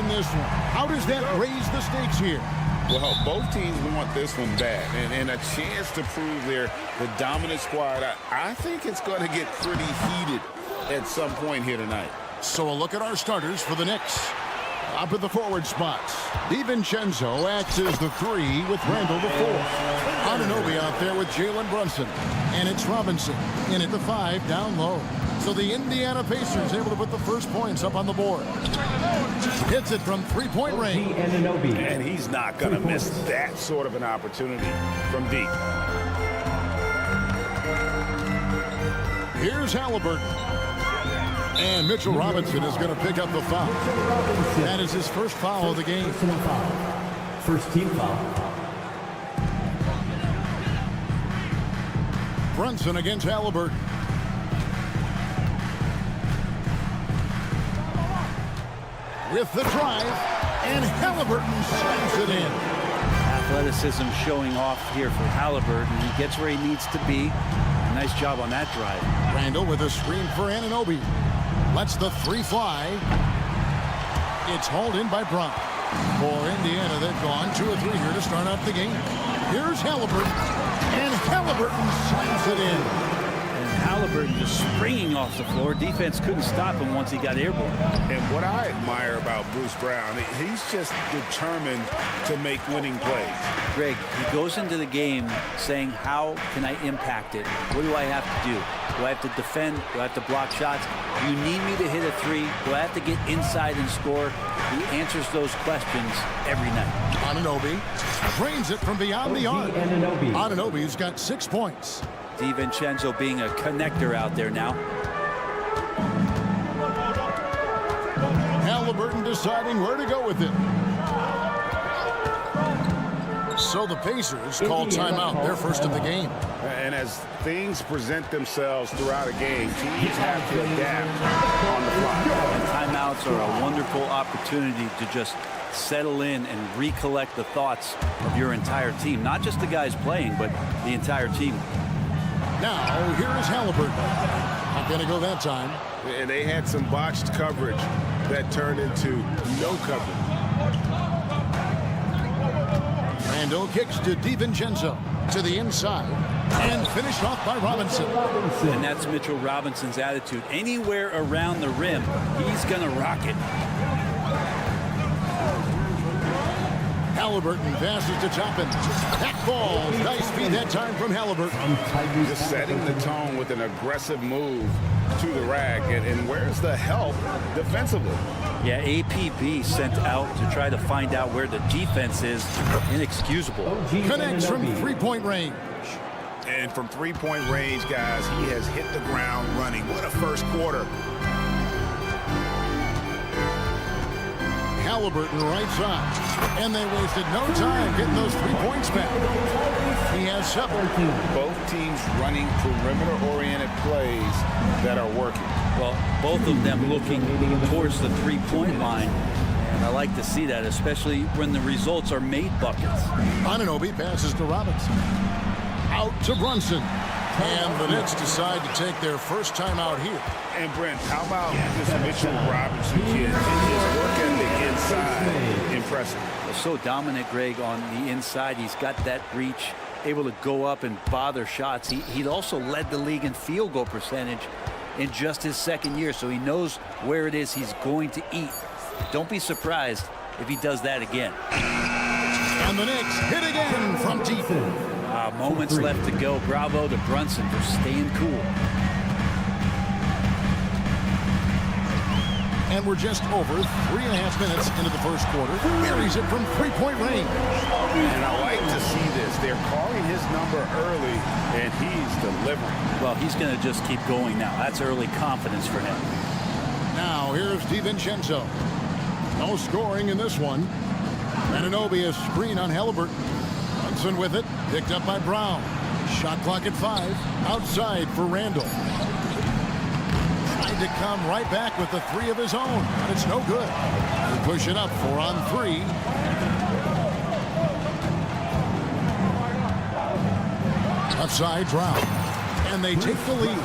in this one. How does that raise the stakes here? Well, both teams want this one bad, and a chance to prove they're the dominant squad. I think it's going to get pretty heated at some point here tonight. So a look at our starters for the Knicks. Up at the forward spots, DiVincenzo acts as the 3 with Randall the 4. Anunoby out there with Jalen Brunson. And it's Robinson in at the 5 down low. So the Indiana Pacers able to put the first points up on the board. Hits it from three-point range. And he's not going to miss that sort of an opportunity from deep. Here's Halliburton. And Mitchell Robinson is going to pick up the foul. That is his first foul of the game. First team foul. Brunson against Halliburton. With the drive, and Halliburton slams it in. Athleticism showing off here for Halliburton. He gets where he needs to be. Nice job on that drive. Randall with a screen for Anunoby. Lets the 3 fly. It's hauled in by Brown. For Indiana, they've gone 2 or 3 here to start out the game. Here's Halliburton. And Halliburton slams it in. And Halliburton just springing off the floor. Defense couldn't stop him once he got airborne. And what I admire about Bruce Brown, he's just determined to make winning plays. Greg, he goes into the game saying, how can I impact it? What do I have to do? Do I have to defend? Do I have to block shots? You need me to hit a 3? Do I have to get inside and score? He answers those questions every night. Anunoby drains it from beyond the arc. Anunoby's got 6 points. DiVincenzo being a connector out there now. Halliburton deciding where to go with it. So the Pacers call timeout, their first of the game. And as things present themselves throughout a game, teams have to adapt on the fly. And timeouts are a wonderful opportunity to just settle in and recollect the thoughts of your entire team. Not just the guys playing, but the entire team. Now, here is Halliburton. Not going to go that time. And they had some botched coverage that turned into no coverage. Randall kicks to DiVincenzo to the inside and finished off by Robinson. And that's Mitchell Robinson's attitude. Anywhere around the rim, he's going to rock it. Halliburton passes to Toppin. That ball, nice feed that time from Halliburton. Just setting the tone with an aggressive move to the rack. And where's the help defensively? Yeah, APB sent out to try to find out where the defense is. Inexcusable. Connects from three-point range. And from three-point range, guys, he has hit the ground running. What a first quarter. Halliburton right side. And they wasted no time getting those 3 points back. He has 7. Both teams running perimeter-oriented plays that are working. Well, both of them looking towards the three-point line. And I like to see that, especially when the results are made buckets. Anunoby passes to Robinson. Out to Brunson. And the Knicks decide to take their first time out here. And Brent, how about this Mitchell Robinson kid? His work ethic inside, impressive. Well, so dominant, Greg, on the inside. He's got that reach, able to go up and bother shots. He'd also led the league in field goal percentage in just his second year, so he knows where it is he's going to eat. Don't be surprised if he does that again. And the Knicks hit again from deep. Moments left to go. Bravo to Brunson for staying cool. And we're just over 3.5 minutes into the first quarter. Buries it from three-point range. And I like to see this. They're calling his number early, and he's delivering. Well, he's going to just keep going now. That's early confidence for him. Now, here's DiVincenzo. No scoring in this one. Anunoby a screen on Halliburton. Brunson with it. Picked up by Brown. Shot clock at 5. Outside for Randall. Tried to come right back with the 3 of his own, but it's no good. They push it up 4 on 3. Outside Brown. And they take the lead.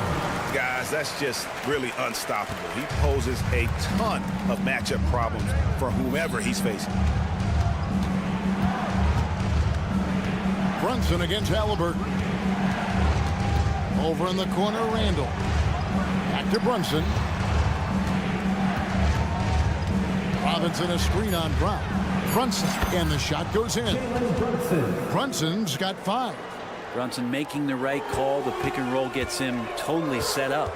guys, that's just really unstoppable. He poses a ton of matchup problems for whomever he's facing. Brunson against Halliburton. Over in the corner, Randall. Back to Brunson. Robinson a screen on Brown. Brunson, and the shot goes in. Brunson's got 5. Brunson making the right call. The pick and roll gets him totally set up.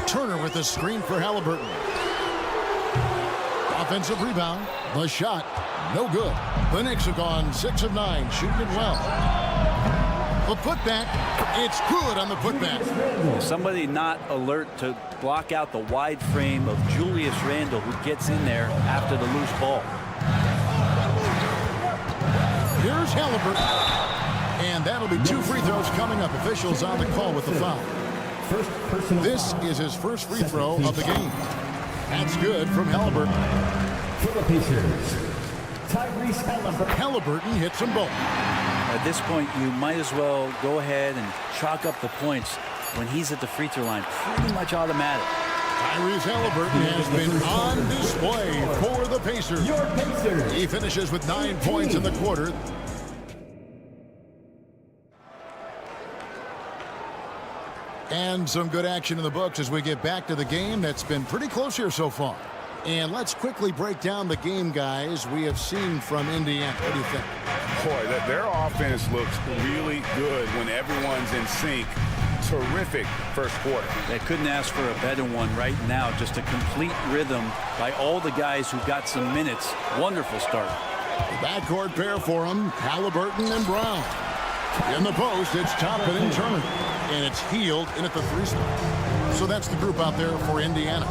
Turner with the screen for Halliburton. Offensive rebound. The shot, no good. The Knicks have gone 6 of 9, shooting it well. The putback, it's good on the putback. Somebody not alert to block out the wide frame of Julius Randle, who gets in there after the loose ball. Here's Halliburton. And that'll be 2 free throws coming up. Officials on the call with the foul. This is his first free throw of the game. That's good from Halliburton. For the Pacers, Tyrese Halliburton. Halliburton hits them both. At this point, you might as well go ahead and chalk up the points when he's at the free throw line. Pretty much automatic. Tyrese Halliburton has been on display for the Pacers. Your Pacers. He finishes with 9 points in the quarter. And some good action in the books as we get back to the game that's been pretty close here so far. And let's quickly break down the game, guys, we have seen from Indiana. What do you think? Boy, their offense looks really good when everyone's in sync. Terrific first quarter. They couldn't ask for a better one right now. Just a complete rhythm by all the guys who got some minutes. Wonderful start. The backcourt pair for them, Halliburton and Brown. In the post, it's Toppin and Turner. And it's Healed in at the 3 spot. So that's the group out there for Indiana.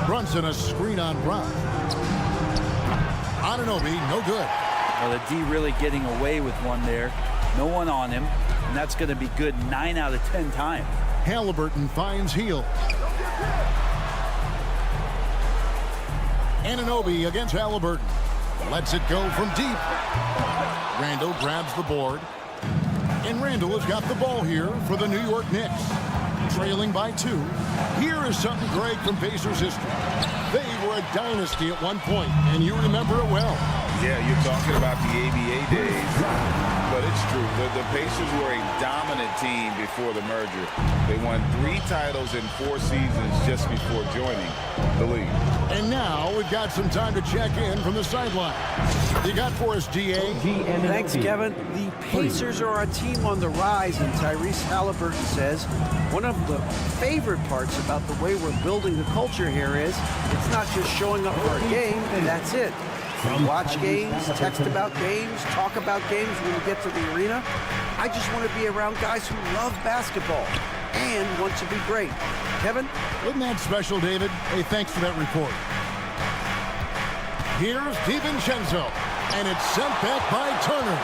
Brunson a screen on Brown. Anunoby, no good. Well, the D really getting away with one there. No one on him. And that's going to be good 9 out of 10 times. Halliburton finds Heal. Anunoby against Halliburton. Lets it go from deep. Randall grabs the board. And Randall has got the ball here for the New York Knicks. Trailing by 2. Here is something great from Pacers history. They were a dynasty at one point, and you remember it well. Yeah, you're talking about the ABA days, but it's true. The Pacers were a dominant team before the merger. They won 3 titles in 4 seasons just before joining the league. And now we've got some time to check in from the sideline. You got for us, DA? Thanks, Kevin. The Pacers are a team on the rise, and Tyrese Halliburton says one of the favorite parts about the way we're building the culture here is it's not just showing up for a game, and that's it. We watch games, text about games, talk about games when we get to the arena. I just want to be around guys who love basketball and want to be great. Kevin? Isn't that special, David? Hey, thanks for that report. Here's DiVincenzo, and it's sent back by Turner.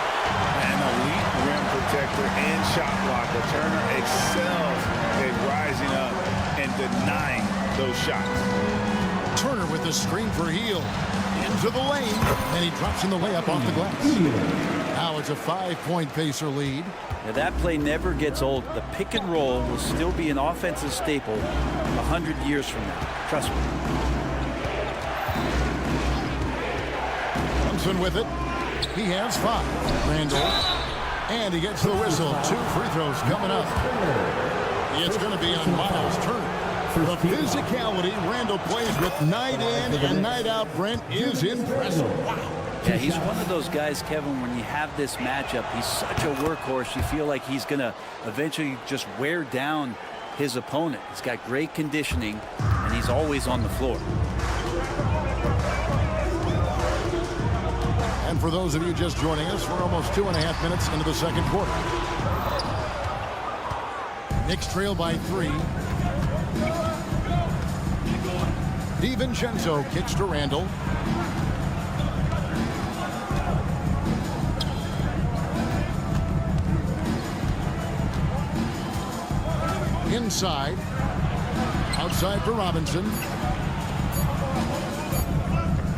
An elite rim protector and shot blocker. Turner excels at rising up and denying those shots. Turner with the screen for Heal. Into the lane, and he drops in the layup off the glass. Now it's a 5-point Pacer lead. Now that play never gets old. The pick and roll will still be an offensive staple 100 years from now. Trust me. Brunson with it. He has 5. Randall. And he gets the whistle. 2 free throws coming up. It's going to be on Miles Turner. The physicality Randall plays with night in and night out, Brent, is impressive. Wow. Yeah, he's one of those guys, Kevin, when you have this matchup, he's such a workhorse. You feel like he's going to eventually just wear down his opponent. He's got great conditioning, and he's always on the floor. And for those of you just joining us, we're almost 2.5 minutes into the second quarter. Knicks trail by 3. DiVincenzo kicks to Randall. Inside. Outside for Robinson.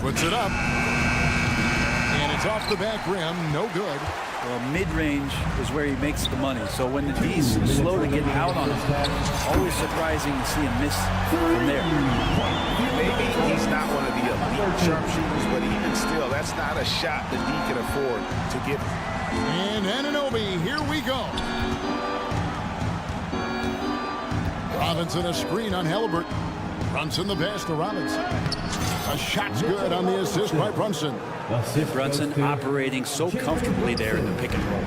Puts it up. And it's off the back rim. No good. Well, mid-range is where he makes the money. So when the D's slow to get out on him, always surprising to see him miss from there. Maybe he's not one of the elite sharpshooters, but even still, that's not a shot the D can afford to give. And Anunoby, here we go. Robinson a screen on Halliburton. Brunson the pass to Robinson. A shot's good on the assist by Brunson. Brunson operating so comfortably there in the pick and roll.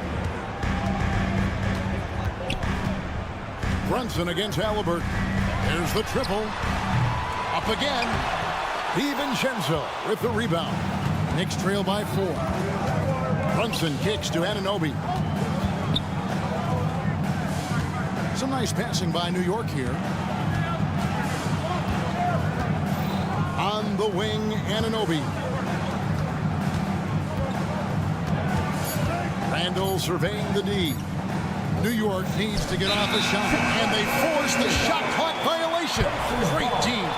Brunson against Halliburton. There's the triple. Up again. DiVincenzo with the rebound. Knicks trail by 4. Brunson kicks to Anunoby. Some nice passing by New York here. On the wing, Anunoby. Randall surveying the D. New York needs to get off a shot, and they force the shot clock violation. Great team.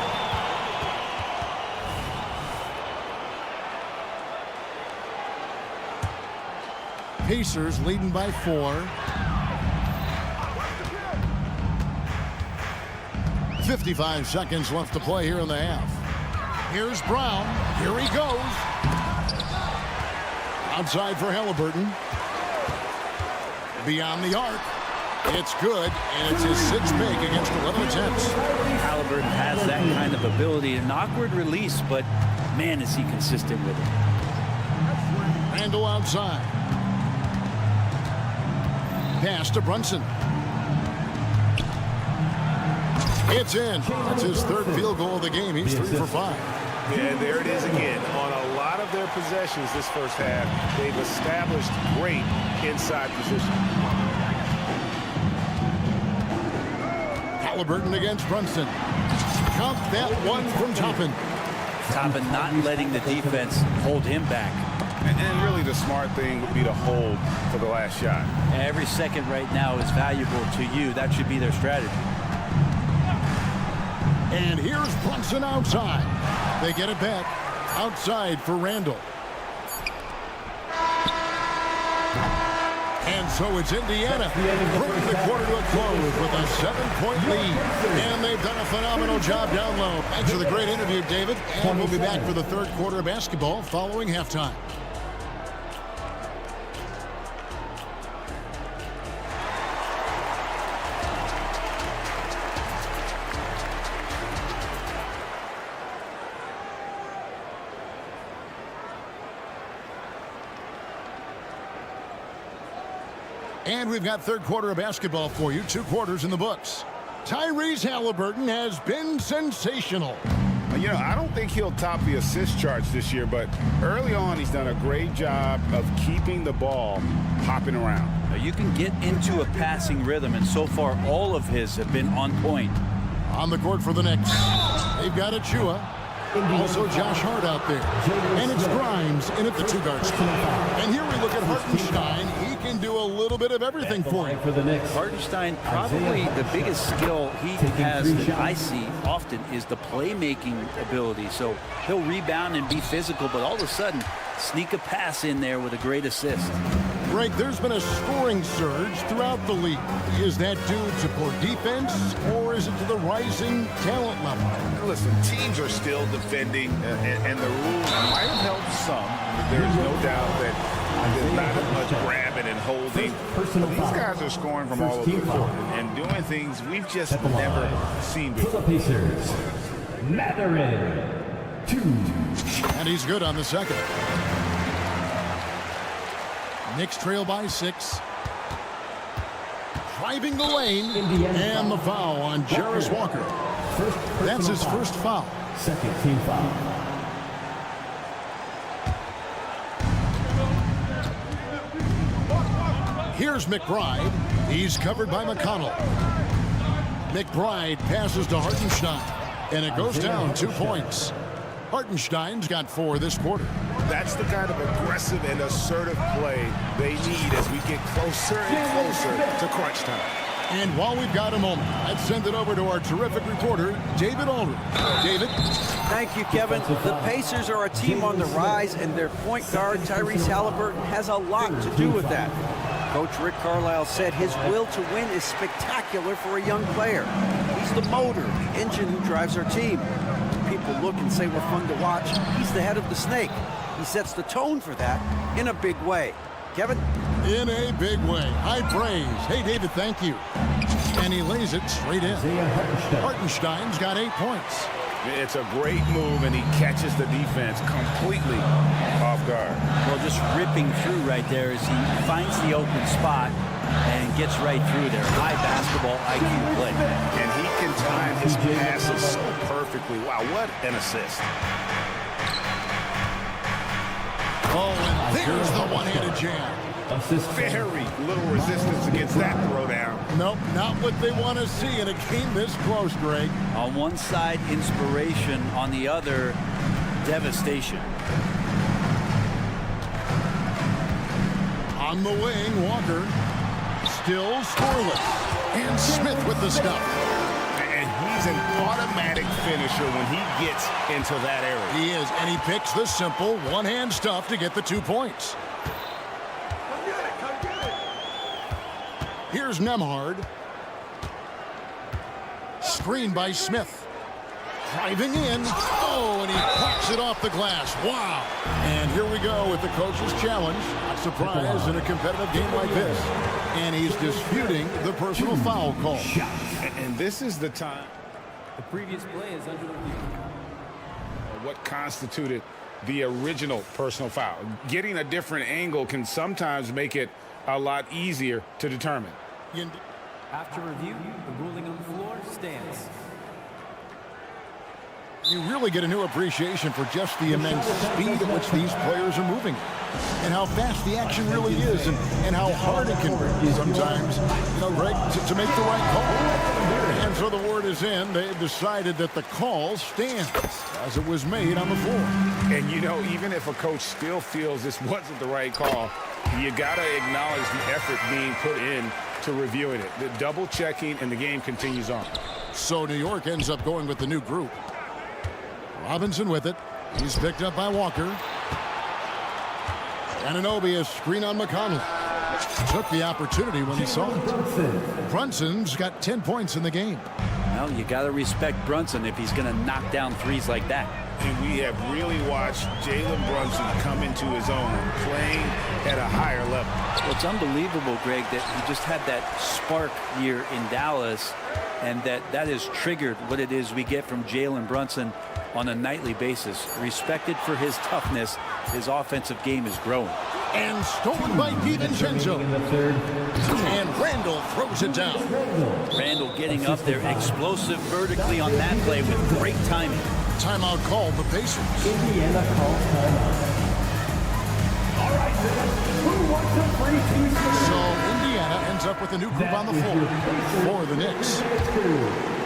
Pacers leading by 4. 55 seconds left to play here in the half. Here's Brown. Here he goes. Outside for Halliburton. Beyond the arc. It's good, and it's his 6th pick against 11 attempts. Halliburton has that kind of ability. An awkward release, but man, is he consistent with it. Randall outside. Pass to Brunson. It's in. That's his 3rd field goal of the game. He's 3 for 5. Yeah, there it is again. On a lot of their possessions this first half, they've established great inside position. Halliburton against Brunson. Count that one from Toppin. Toppin not letting the defense hold him back. And really the smart thing would be to hold for the last shot. Every second right now is valuable to you. That should be their strategy. And here's Brunson outside. They get it back. Outside for Randall. And so it's Indiana bringing the quarter to a close with a 7-point lead. And they've done a phenomenal job down low. Thanks for the great interview, David. And we'll be back for the 3rd quarter of basketball following halftime. And we've got 3rd quarter of basketball for you. 2 quarters in the books. Tyrese Halliburton has been sensational. You know, I don't think he'll top the assist charts this year, but early on he's done a great job of keeping the ball hopping around. Now you can get into a passing rhythm, and so far all of his have been on point. On the court for the Knicks. They've got Achua. Also Josh Hart out there. And it's Grimes in at the 2-guard spot. And here we look at Hartenstein. He can do a little bit of everything for you. Hartenstein, probably the biggest skill he has that I see often is the playmaking ability. So he'll rebound and be physical, but all of a sudden sneak a pass in there with a great assist. Greg, there's been a scoring surge throughout the league. Is that due to poor defense, or is it to the rising talent level? Listen, teams are still defending, and the rules might have helped some. There's no doubt that there's not as much grabbing and holding. But these guys are scoring from all over the court and doing things we've just never seen before. Pacers, Mathurin, 2. And he's good on the second. Knicks trail by 6. Driving the lane. And the foul on Jarris Walker. That's his first foul. 2nd team foul. Here's McBride. He's covered by McConnell. McBride passes to Hartenstein. And it goes down 2 points. Hartenstein's got 4 this quarter. That's the kind of aggressive and assertive play they need as we get closer and closer to crunch time. And while we've got a moment, let's send it over to our terrific reporter, David Aldridge. David? Thank you, Kevin. The Pacers are a team on the rise, and their point guard, Tyrese Halliburton, has a lot to do with that. Coach Rick Carlisle said his will to win is spectacular for a young player. He's the motor, the engine who drives our team. People look and say we're fun to watch. He's the head of the snake. He sets the tone for that in a big way. Kevin? In a big way. High praise. Hey, David, thank you. And he lays it straight in. Hartenstein's got 8 points. It's a great move, and he catches the defense completely off guard. Well, just ripping through right there as he finds the open spot and gets right through there. High basketball IQ play. And he can time his passes so perfectly. Wow, what an assist. Oh, and there's the one-handed jam. Very little resistance against that throwdown. Nope, not what they want to see in a game this close, Greg. On one side, inspiration. On the other, devastation. On the wing, Walker. Still scoreless. And Smith with the stuff. And he's an automatic finisher when he gets into that area. He is, and he picks the simple one-hand stuff to get the 2 points. Here's Nemhard. Screen by Smith. Driving in. Oh, and he pops it off the glass. Wow. And here we go with the coach's challenge. Not surprised in a competitive game like this. And he's disputing the personal foul call. And this is the time. The previous play is under review. What constituted the original personal foul? Getting a different angle can sometimes make it a lot easier to determine. After review, the ruling on the floor stands. You really get a new appreciation for just the immense speed at which these players are moving and how fast the action really is and how hard it can be sometimes, Greg, to make the right call. And so the word is in. They've decided that the call stands as it was made on the floor. And, even if a coach still feels this wasn't the right call, you got to acknowledge the effort being put in to reviewing it. The double checking, and the game continues on. So New York ends up going with the new group. Robinson with it. He's picked up by Walker. Anunoby a screen on McConnell. Took the opportunity when he saw it. Brunson's got 10 points in the game. Well, you got to respect Brunson if he's going to knock down threes like that. And we have really watched Jalen Brunson come into his own, playing at a higher level. Well, it's unbelievable, Greg, that he just had that spark here in Dallas, and that has triggered what it is we get from Jalen Brunson on a nightly basis. Respected for his toughness, his offensive game is growing. And stolen by DiVincenzo. And Randall throws it down. Randall getting up there, explosive vertically on that play with great timing. Timeout called the Pacers. Indiana calls timeout. All right, who wants a free two? So Indiana ends up with a new group on the floor for the Knicks.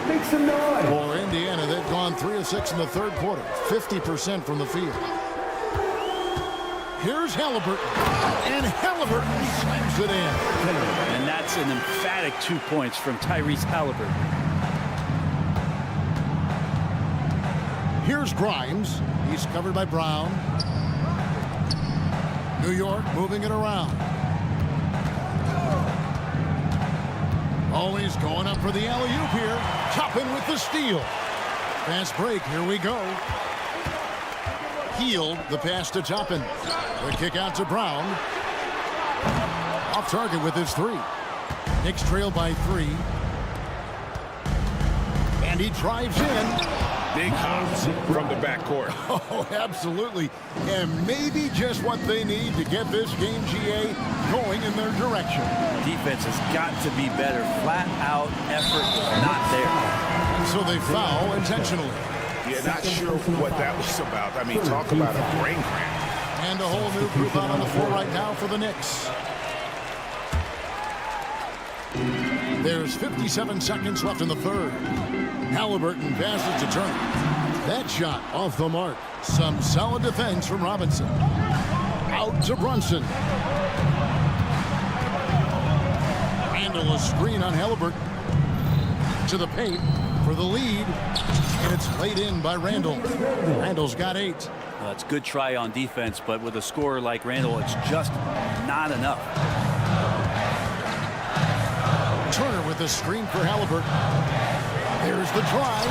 Make some noise. For Indiana, they've gone 3 of 6 in the third quarter, 50% from the field. Here's Halliburton, and Halliburton slams it in. And that's an emphatic 2 points from Tyrese Halliburton. Here's Grimes. He's covered by Brown. New York moving it around. Always going up for the alley-oop here. Toppin with the steal. Fast break. Here we go. Healed the pass to Toppin. The kick out to Brown. Off target with his 3. Knicks trail by 3. And he drives in. Big hops from the backcourt. Oh, absolutely. And maybe just what they need to get this game, GA, going in their direction. Defense has got to be better. Flat out effort was not there. And so they foul intentionally. Yeah, not sure what that was about. I mean, talk about a brain cramp. And a whole new group out on the floor right now for the Knicks. There's 57 seconds left in the third. Halliburton passes to Turner. That shot off the mark. Some solid defense from Robinson. Out to Brunson. Randall a screen on Halliburton. To the paint for the lead. And it's laid in by Randall. Randall's got 8. It's a good try on defense, but with a scorer like Randall, it's just not enough. Turner with the screen for Halliburton. There's the drive.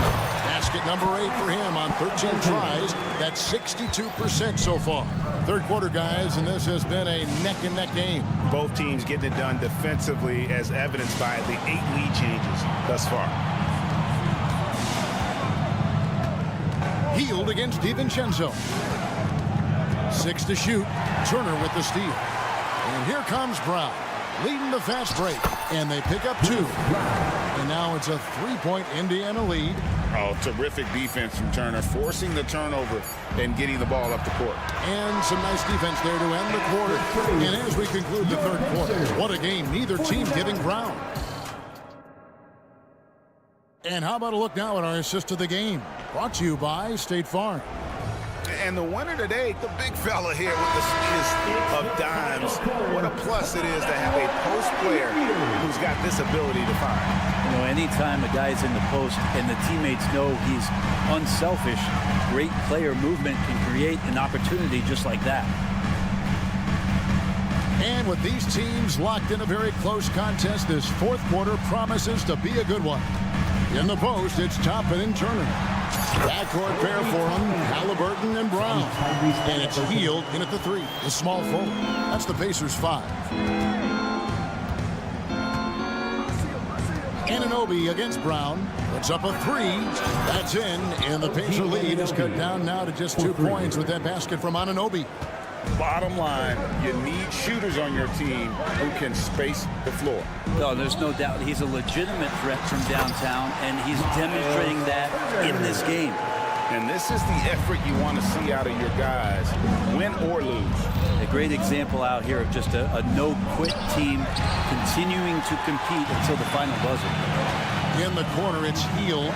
Basket number 8 for him on 13 tries. That's 62% so far. Third quarter, guys, and this has been a neck-and-neck game. Both teams getting it done defensively, as evidenced by the 8 lead changes thus far. Healed against DiVincenzo. 6 to shoot. Turner with the steal. And here comes Brown, leading the fast break. And they pick up 2. And now it's a 3-point Indiana lead. Oh, terrific defense from Turner, forcing the turnover and getting the ball up the court. And some nice defense there to end the quarter. And as we conclude the third quarter, what a game, neither team giving ground. And how about a look now at our assist of the game? Brought to you by State Farm. And the winner today, the big fella here with the assist of dimes. What a plus it is to have a post player who's got this ability to find. You know, anytime a guy's in the post and the teammates know he's unselfish, great player movement can create an opportunity just like that. And with these teams locked in a very close contest, this fourth quarter promises to be a good one. In the post, it's Toppin and Turner. Backcourt pair for them, Halliburton and Brown. And it's Healed in at the 3, the small forward. That's the Pacers 5. Anunoby against Brown. Puts up a 3. That's in. And the Pacer lead is cut down now to just 2 points with that basket from Anunoby. Bottom line, you need shooters on your team who can space the floor. No, there's no doubt he's a legitimate threat from downtown, and he's demonstrating that in this game. And this is the effort you want to see out of your guys, win or lose. A great example out here of just a no-quit team continuing to compete until the final buzzer. In the corner, it's Healed.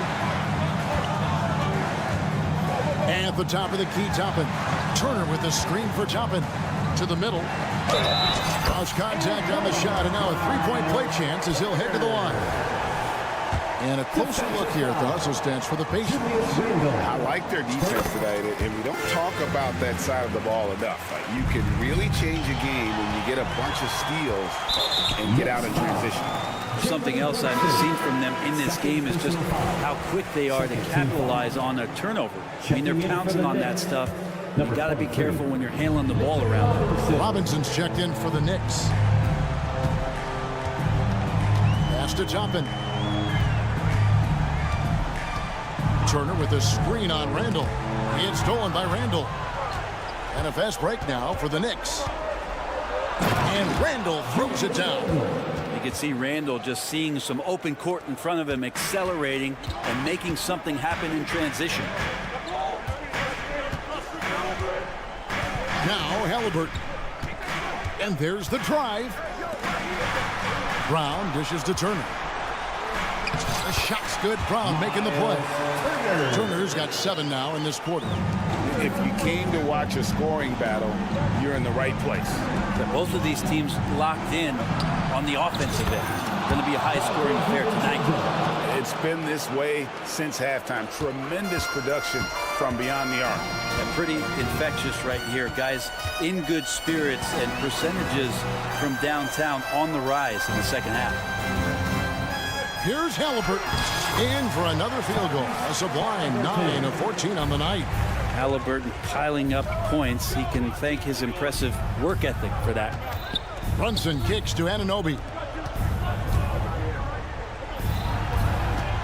And at the top of the key, Toppin. Turner with the screen for Toppin. To the middle. Cross contact on the shot, and now a 3-point play chance as he'll head to the line. And a closer look here at the hustle stance for the Pacers. I like their defense tonight, and we don't talk about that side of the ball enough. You can really change a game when you get a bunch of steals and get out in transition. Something else I've seen from them in this game is just how quick they are to capitalize on a turnover. I mean, they're pouncing on that stuff. You've got to be careful when you're handling the ball around them. Robinson's checked in for the Knicks. Pass to Toppin. Turner with a screen on Randall. It's stolen by Randall. And a fast break now for the Knicks. And Randall throws it down. You can see Randall just seeing some open court in front of him, accelerating and making something happen in transition. Now Halliburton. And there's the drive. Brown dishes to Turner. The shot's good. Brown making the play. Turner's got 7 now in this quarter. If you came to watch a scoring battle, you're in the right place. Both of these teams locked in on the offensive end. Going to be a high-scoring affair tonight. It's been this way since halftime. Tremendous production from beyond the arc. And pretty infectious right here. Guys in good spirits and percentages from downtown on the rise in the second half. Here's Halliburton in for another field goal. A sublime 9 of 14 on the night. Halliburton piling up points. He can thank his impressive work ethic for that. Brunson kicks to Anunoby.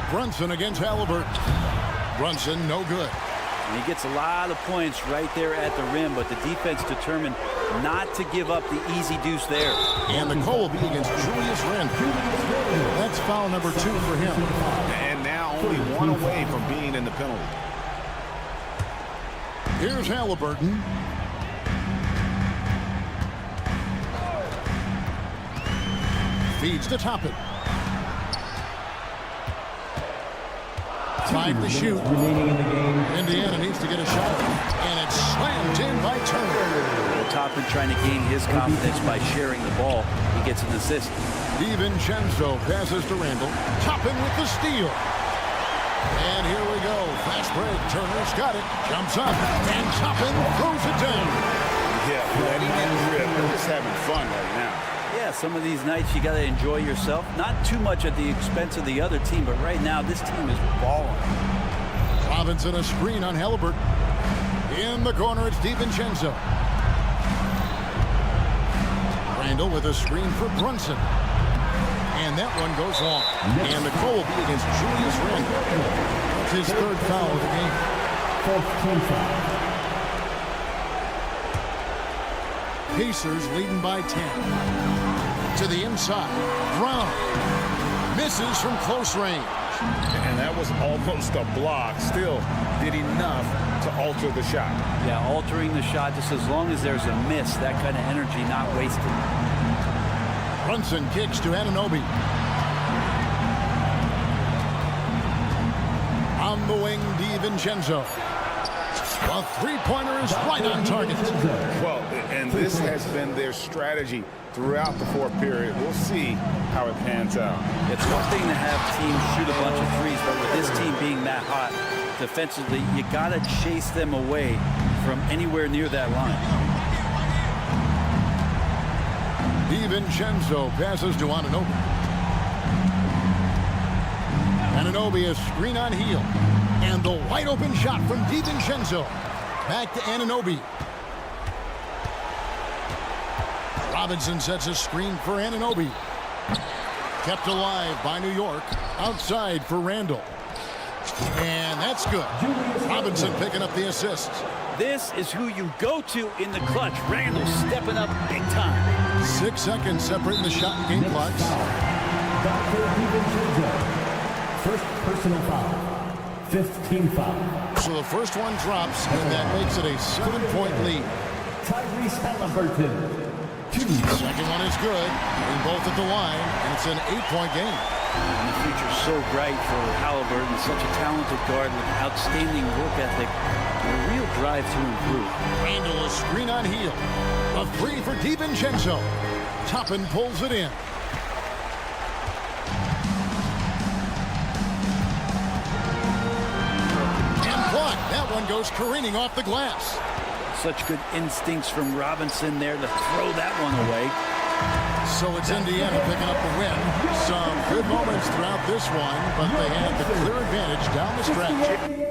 Brunson against Halliburton. Brunson no good. And he gets a lot of points right there at the rim, but the defense determined not to give up the easy deuce there. And the call will be against Julius Randle. That's foul number 2 for him. And now only 1 away from being in the penalty. Here's Halliburton. Feeds to Toppin. 5 to shoot. Indiana needs to get a shot. And it's slammed in by Turner. Toppin up and trying to gain his confidence by sharing the ball. He gets an assist. DiVincenzo passes to Randall. Toppin with the steal. And here we go. Fast break. Turner's got it. Jumps up. And Toppin throws it down. Yeah, letting it rip. They're just having fun right now. Yeah, some of these nights you got to enjoy yourself. Not too much at the expense of the other team, but right now this team is balling. Robinson a screen on Halliburton. In the corner, it's DiVincenzo. Randall with a screen for Brunson. And that one goes long. And the call will be against Julius Randall. That's his third foul of the game. Fourth team foul. Pacers leading by 10. To the inside. Brown misses from close range. And that was almost a block. Still did enough to alter the shot. Yeah, altering the shot just as long as there's a miss. That kind of energy not wasted. Brunson kicks to Anunoby. On the wing, DiVincenzo. A three-pointer is right on target. Well, and this has been their strategy throughout the fourth period. We'll see how it pans out. It's one thing to have teams shoot a bunch of threes, but with this team being that hot defensively, you got to chase them away from anywhere near that line. DiVincenzo passes to Anunoby. Anunoby a screen on heel. And the wide open shot from DiVincenzo. Back to Anunoby. Robinson sets a screen for Anunoby. Kept alive by New York. Outside for Randall. And that's good. Robinson picking up the assist. This is who you go to in the clutch. Randall stepping up big time. 6 seconds separating the shot and game clocks. First personal foul. 15 foul. So the first one drops, and that makes it a 7-point lead. Tyrese Halliburton. Second one is good. Getting both at the line, and it's an 8-point game. And the future's so bright for Halliburton, such a talented guard with outstanding work ethic and a real drive to improve. Randall a screen on heel. A three for DiVincenzo. Toppin pulls it in. And blocked. That one goes careening off the glass. Such good instincts from Robinson there to throw that one away. So it's Indiana picking up the win. Some good moments throughout this one, but they had the clear advantage down the stretch.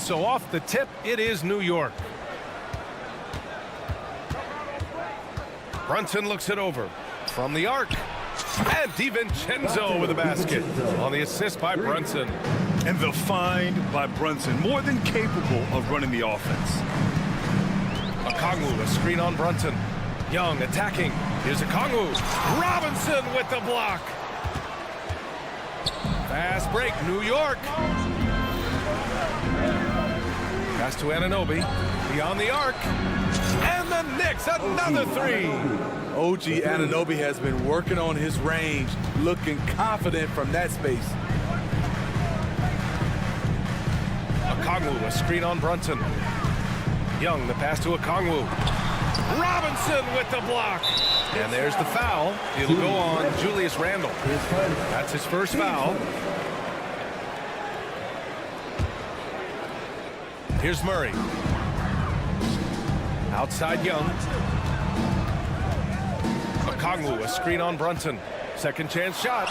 so off the tip, it is New York. Brunson looks it over from the arc. And DiVincenzo with a basket on the assist by Brunson. And the find by Brunson, more than capable of running the offense. Okongwu, a screen on Brunson. Young attacking. Here's Okongwu. Robinson with the block. Fast break, New York. Pass to Anunoby. Beyond the arc. And the Knicks, another three. OG Anunoby has been working on his range, looking confident from that space. Okongwu, a screen on Brunson. Young, the pass to Okongwu. Robinson with the block. And there's the foul. It'll go on Julius Randle. That's his first foul. Here's Murray. Outside Young. Okongwu, a screen on Brunson. Second chance shot.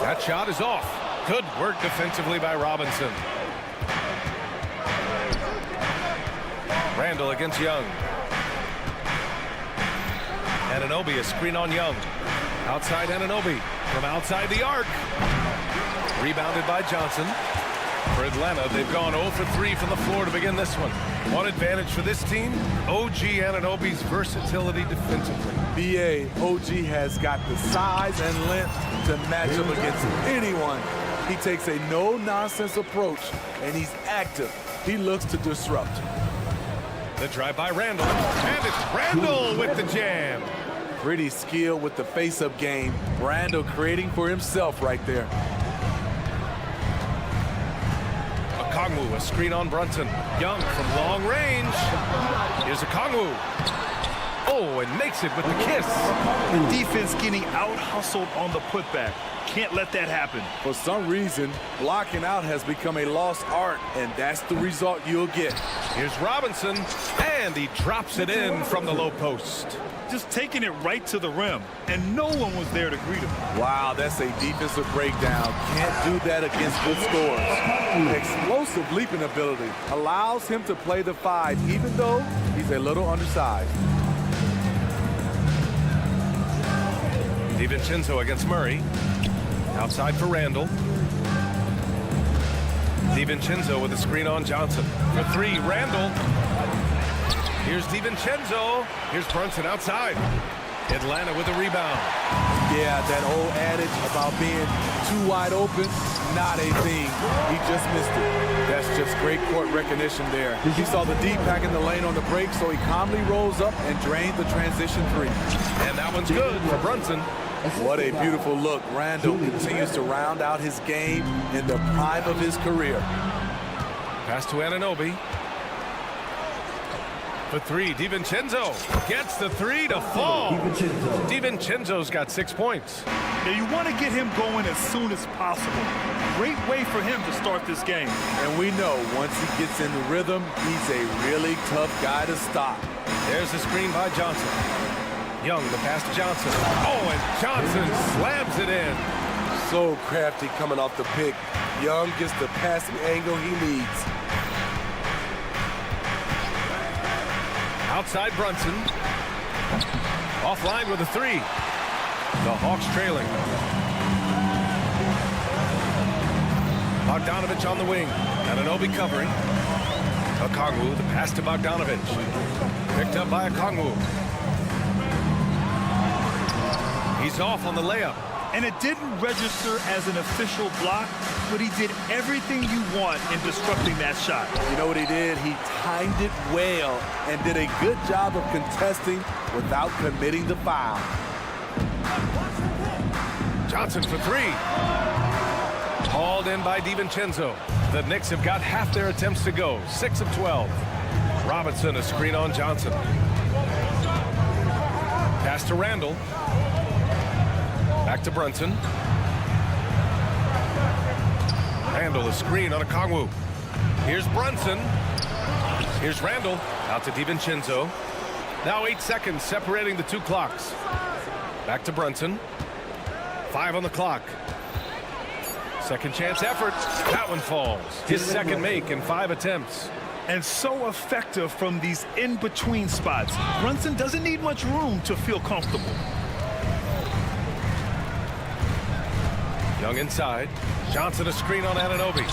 That shot is off. Good work defensively by Robinson. Randle against Young. Anunoby, a screen on Young. Outside Anunoby. From outside the arc. Rebounded by Johnson. For Atlanta, they've gone 0 for 3 from the floor to begin this one. One advantage for this team, OG Anunoby's versatility defensively. BA, OG has got the size and length to match up against anyone. He takes a no-nonsense approach, and he's active. He looks to disrupt. The drive by Randle, and it's Randle with the jam. Pretty skilled with the face-up game. Randle creating for himself right there. Okongwu, a screen on Brunson. Young from long range. Here's Okongwu. Oh, and makes it with the kiss. The defense getting out-hustled on the putback. Can't let that happen. For some reason, blocking out has become a lost art, and that's the result you'll get. Here's Robinson, and he drops it in from the low post. Just taking it right to the rim, and no one was there to greet him. Wow, that's a defensive breakdown. Can't do that against good scores. Explosive leaping ability allows him to play the 5, even though he's a little undersized. DiVincenzo against Murray. Outside for Randle. DiVincenzo with a screen on Johnson. For 3, Randle. Here's DiVincenzo. Here's Brunson outside. Atlanta with a rebound. Yeah, that old adage about being too wide open, not a thing. He just missed it. That's just great court recognition there. He saw the D pack in the lane on the break, so he calmly rolls up and drained the transition 3. And that one's good for Brunson. What a beautiful look. Randle continues to round out his game in the prime of his career. Pass to Anunoby. For 3, DiVincenzo gets the 3 to fall. DiVincenzo's got 6 points. Now you want to get him going as soon as possible. Great way for him to start this game. And we know once he gets in the rhythm, he's a really tough guy to stop. There's the screen by Johnson. Young, the pass to Johnson. Oh, and Johnson slams it in. So crafty coming off the pick. Young gets the passing angle he needs. Outside Brunson. Offline with a 3. The Hawks trailing. Bogdanovich on the wing. Anunoby covering. Okongwu, the pass to Bogdanovich. Picked up by Okongwu. He's off on the layup. And it didn't register as an official block, but he did everything you want in disrupting that shot. You know what he did? He timed it well and did a good job of contesting without committing the foul. Johnson for 3. Hauled in by DiVincenzo. The Knicks have got half their attempts to go. 6 of 12. Robinson, a screen on Johnson. Pass to Randle. Back to Brunson. Randle, a screen on Okongwu. Here's Brunson. Here's Randle. Out to DiVincenzo. Now 8 seconds separating the 2 clocks. Back to Brunson. 5 on the clock. Second chance effort. That one falls. His second make in 5 attempts. And so effective from these in-between spots. Brunson doesn't need much room to feel comfortable. Young inside. Johnson a screen on Anunoby.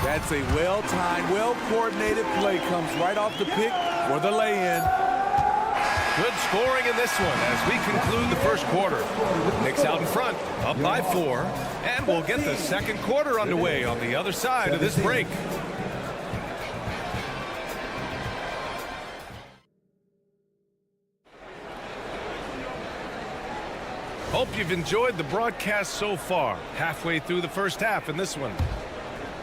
That's a well-timed, well-coordinated play. Comes right off the pick for the lay-in. Good scoring in this one as we conclude the first quarter. Knicks out in front, up by 4, and we'll get the second quarter underway on the other side of this break. Hope you've enjoyed the broadcast so far. Halfway through the first half in this one.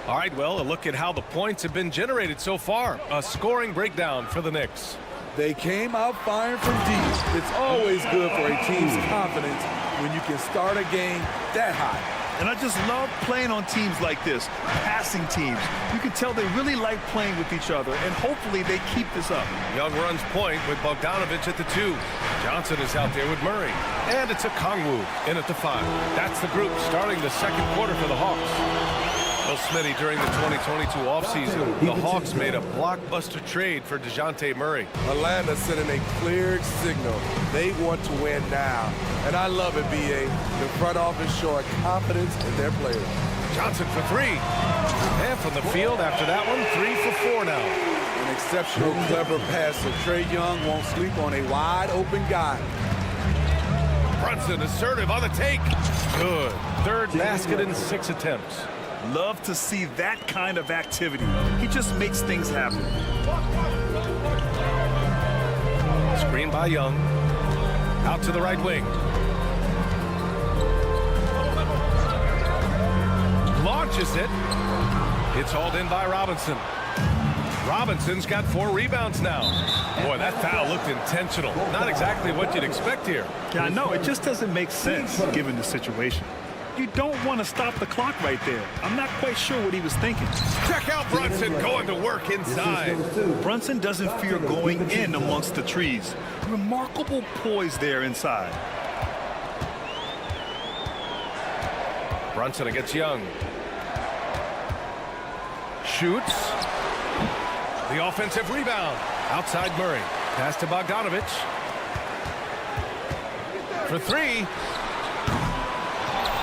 All right, well, a look at how the points have been generated so far. A scoring breakdown for the Knicks. They came out firing from deep. It's always good for a team's confidence when you can start a game that high. And I just love playing on teams like this, passing teams. You can tell they really like playing with each other, and hopefully they keep this up. Young runs point with Bogdanovich at the 2. Johnson is out there with Murray. And it's a Kongwu in at the 5. That's the group starting the second quarter for the Hawks. Well, Smitty, during the 2022 offseason, the Hawks made a blockbuster trade for DeJounte Murray. Atlanta sending a clear signal. They want to win now. And I love it, B.A. The front office showing confidence in their players. Johnson for 3. And from the field after that one, 3 for 4 now. An exceptional, clever passer. Trae Young won't sleep on a wide-open guy. Brunson assertive on the take. Good. Third basket in 6 attempts. Love to see that kind of activity. He just makes things happen. Screen by Young. Out to the right wing. Launches it. It's hauled in by Robinson. Robinson's got 4 rebounds now. Boy, that foul looked intentional. Not exactly what you'd expect here. Yeah, I know. It just doesn't make sense given the situation. You don't want to stop the clock right there. I'm not quite sure what he was thinking. Check out Brunson going to work inside. Brunson doesn't fear going in amongst the trees. Remarkable poise there inside. Brunson against Young. Shoots. The offensive rebound. Outside Murray. Pass to Bogdanovich. For 3.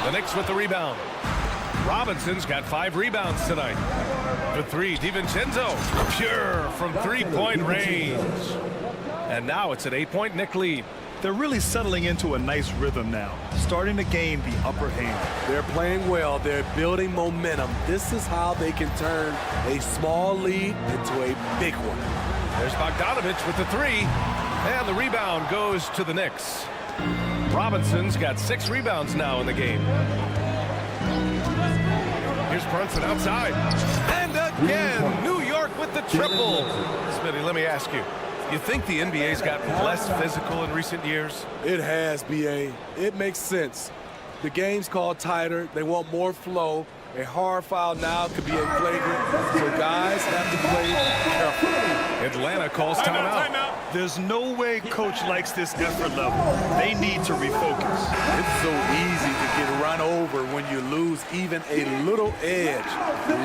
The Knicks with the rebound. Robinson's got 5 rebounds tonight. For 3, DiVincenzo. Pure from 3-point range. And now it's an 8-point Knick lead. They're really settling into a nice rhythm now, starting to gain the upper hand. They're playing well. They're building momentum. This is how they can turn a small lead into a big one. There's Bogdanovich with the 3. And the rebound goes to the Knicks. Robinson's got 6 rebounds now in the game. Here's Brunson outside. And again, New York with the triple. Smitty, let me ask you. You think the NBA's gotten less physical in recent years? It has, B.A. It makes sense. The game's called tighter. They want more flow. A hard foul now could be a flagrant, so guys have to play carefully. Atlanta calls timeout. There's no way coach likes this effort level. They need to refocus. It's so easy to get run over when you lose even a little edge.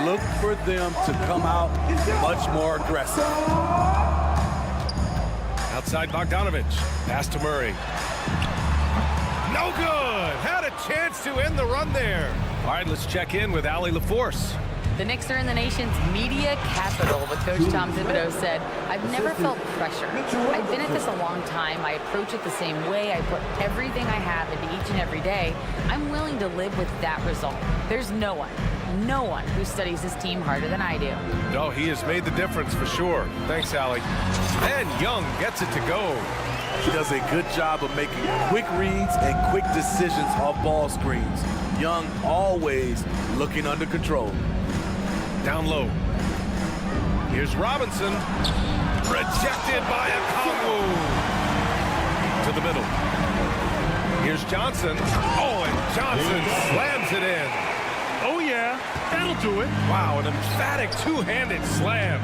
Look for them to come out much more aggressive. Outside Bogdanovich. Pass to Murray. No good. Had a chance to end the run there. All right, let's check in with Allie LaForce. The Knicks are in the nation's media capital, but Coach Tom Thibodeau said, I've never felt pressure. I've been at this a long time. I approach it the same way. I put everything I have into each and every day. I'm willing to live with that result. There's no one who studies this team harder than I do. No, he has made the difference for sure. Thanks, Allie. And Young gets it to go. He does a good job of making quick reads and quick decisions off ball screens. Young always looking under control. Down low. Here's Robinson. Rejected by Kongwu. To the middle. Here's Johnson. Oh, and Johnson slams it in. Oh, yeah. That'll do it. Wow, an emphatic two-handed slam.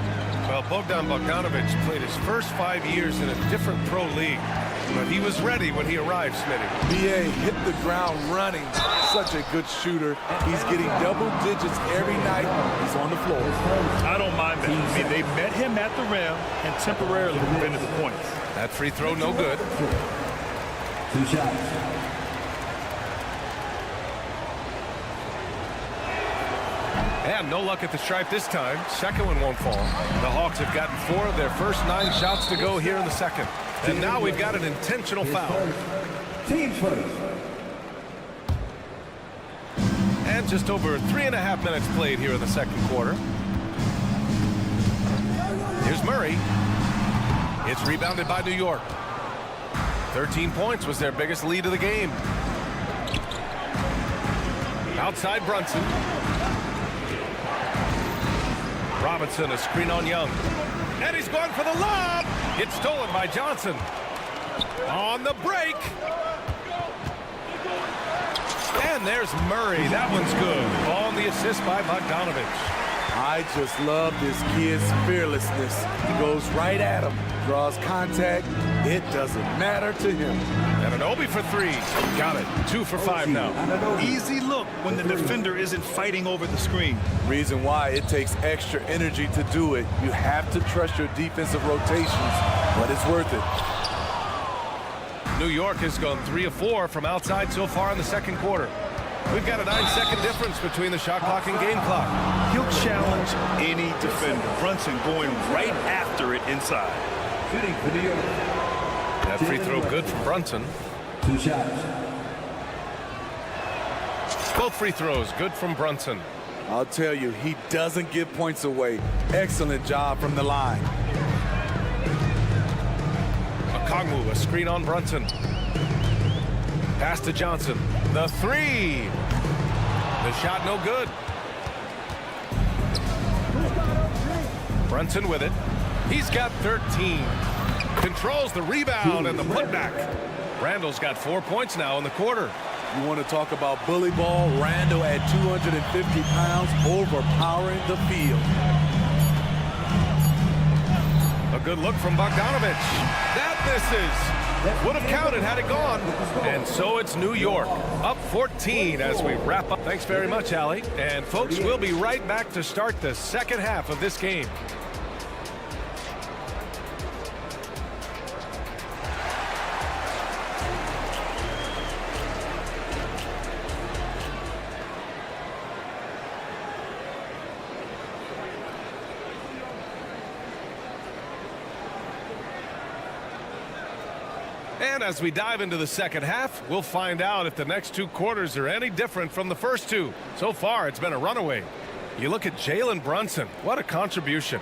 Well, Bogdanovich played his first 5 years in a different pro league. but he was ready when he arrived, Smitty. BA hit the ground running. Such a good shooter. He's getting double digits every night he's on the floor. I don't mind that. I mean, they met him at the rim and temporarily prevented the points. That free throw no good. 2 shots. And no luck at the stripe this time. Second one won't fall. The Hawks have gotten 4 of their first 9 shots to go here in the second. And now we've got an intentional foul. Team first. And just over 3.5 minutes played here in the second quarter. Here's Murray. It's rebounded by New York. 13 points was their biggest lead of the game. Outside Brunson. Robinson, a screen on Young. And he's going for the lob. It's stolen by Johnson. On the break. And there's Murray. That one's good. On the assist by Bogdanovich. I just love this kid's fearlessness. He goes right at him, draws contact. It doesn't matter to him. And Anunoby for 3. Got it. 2 for 5 now. Easy look when the defender isn't fighting over the screen. Reason why it takes extra energy to do it. You have to trust your defensive rotations, but it's worth it. New York has gone 3 of 4 from outside so far in the second quarter. We've got a 9-second difference between the shot clock and game clock. He'll challenge any defender. Brunson going right after it inside. That free throw good from Brunson. 2 shots. Both free throws good from Brunson. I'll tell you, he doesn't give points away. Excellent job from the line. Okongwu, a screen on Brunson. Pass to Johnson. The 3. The shot no good. Brunson with it. He's got 13. Controls the rebound and the putback. Randall's got 4 points now in the quarter. You want to talk about bully ball? Randall at 250 pounds, overpowering the field. A good look from Bogdanovich. That misses. Would have counted had it gone. And so it's New York, up 14 as we wrap up. Thanks very much, Allie. And folks, we'll be right back to start the second half of this game. And as we dive into the second half, we'll find out if the next 2 quarters are any different from the first 2. So far, it's been a runaway. You look at Jalen Brunson. What a contribution.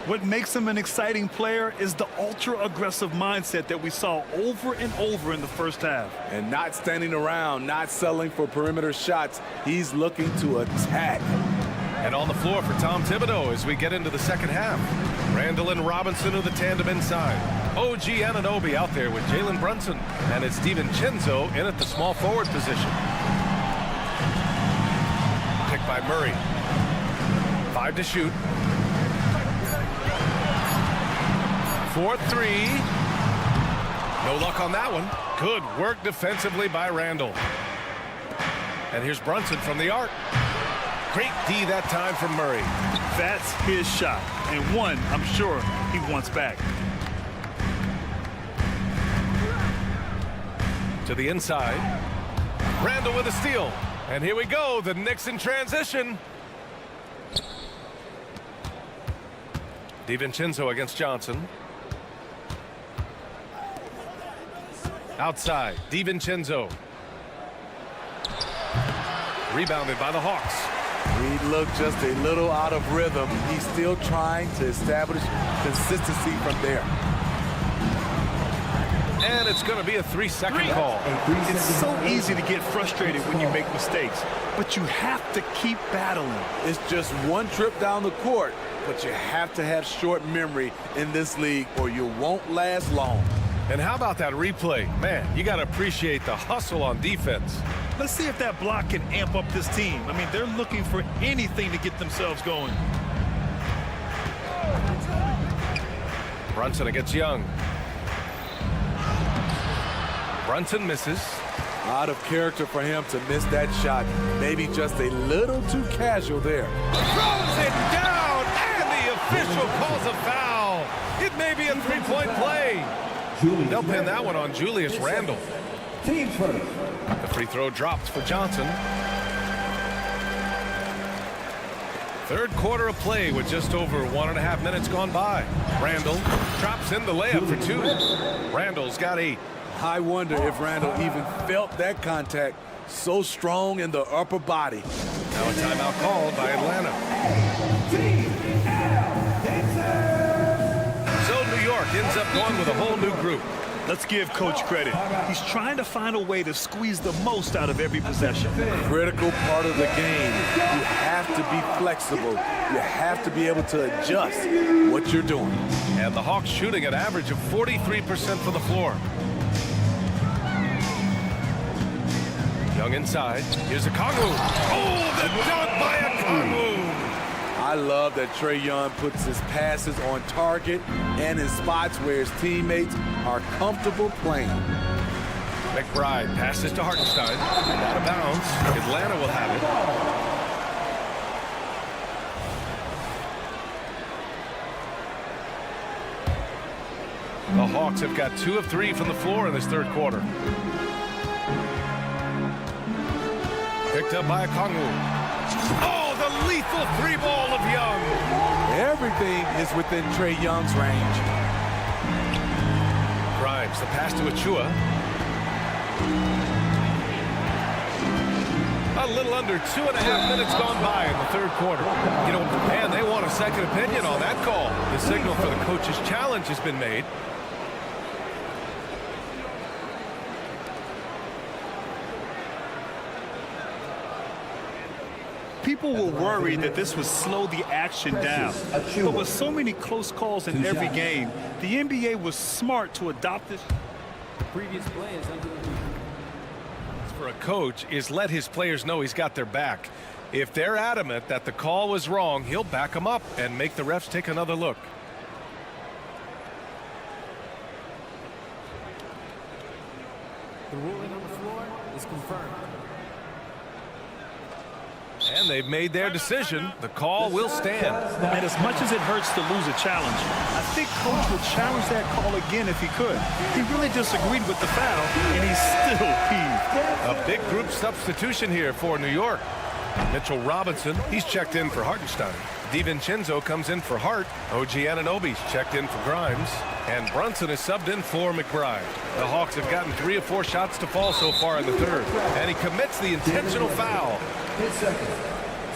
What makes him an exciting player is the ultra-aggressive mindset that we saw over and over in the first half. And not standing around, not settling for perimeter shots. He's looking to attack. And on the floor for Tom Thibodeau as we get into the second half. Randall and Robinson are the tandem inside. OG Anunoby out there with Jalen Brunson. And it's DiVincenzo in at the small forward position. Picked by Murray. 5 to shoot. 4-3. No luck on that one. Good work defensively by Randall. And here's Brunson from the arc. Great D that time from Murray. That's his shot, and one I'm sure he wants back. To the inside. Randall with a steal. And here we go, the Knicks in transition. DiVincenzo against Johnson. Outside, DiVincenzo. Rebounded by the Hawks. He looked just a little out of rhythm. He's still trying to establish consistency from there. And it's going to be a 3-second call. It's so easy to get frustrated when you make mistakes, but you have to keep battling. It's just one trip down the court, but you have to have short memory in this league or you won't last long. And how about that replay? Man, you got to appreciate the hustle on defense. Let's see if that block can amp up this team. I mean, they're looking for anything to get themselves going. Brunson against Young. Brunson misses. Out of character for him to miss that shot. Maybe just a little too casual there. Throws it down, and the official calls a foul. It may be a three-point play. They'll pin that one on Julius Randle. Teams first. The free throw dropped for Johnson. Third quarter of play with just over 1.5 minutes gone by. Randle drops in the layup for 2. Randle's got 8. I wonder if Randle even felt that contact. So strong in the upper body. Now a timeout called by Atlanta. So New York ends up going with a whole new group. Let's give Coach credit. He's trying to find a way to squeeze the most out of every possession. Critical part of the game. You have to be flexible. You have to be able to adjust what you're doing. And the Hawks shooting an average of 43% for the floor. Young inside. Here's a Kongu. Oh, the dunk by a Kongu. I love that Trae Young puts his passes on target and in spots where his teammates are comfortable playing. McBride passes to Hartenstein. Out of bounds. Atlanta will have it. The Hawks have got 2 of 3 from the floor in this third quarter. Picked up by a Kongu. Oh, the lethal 3-ball of Young. Everything is within Trae Young's range. Grimes, the pass to Achua. A little under 2.5 minutes gone by in the third quarter. You know, man, they want a second opinion on that call. The signal for the coach's challenge has been made. People were worried that this would slow the action down. But with so many close calls in every game, the NBA was smart to adopt this. The previous play is under review. For a coach is let his players know he's got their back. If they're adamant that the call was wrong, he'll back them up and make the refs take another look. The ruling on the floor is confirmed. And they've made their decision. The call will stand. And as much as it hurts to lose a challenge, I think Coach would challenge that call again if he could. He really disagreed with the foul, and he's still peeved. A big group substitution here for New York. Mitchell Robinson, he's checked in for Hartenstein. DiVincenzo comes in for Hart. OG Anunoby's checked in for Grimes. And Brunson is subbed in for McBride. The Hawks have gotten 3 of 4 shots to fall so far in the third. And he commits the intentional foul. 10 seconds.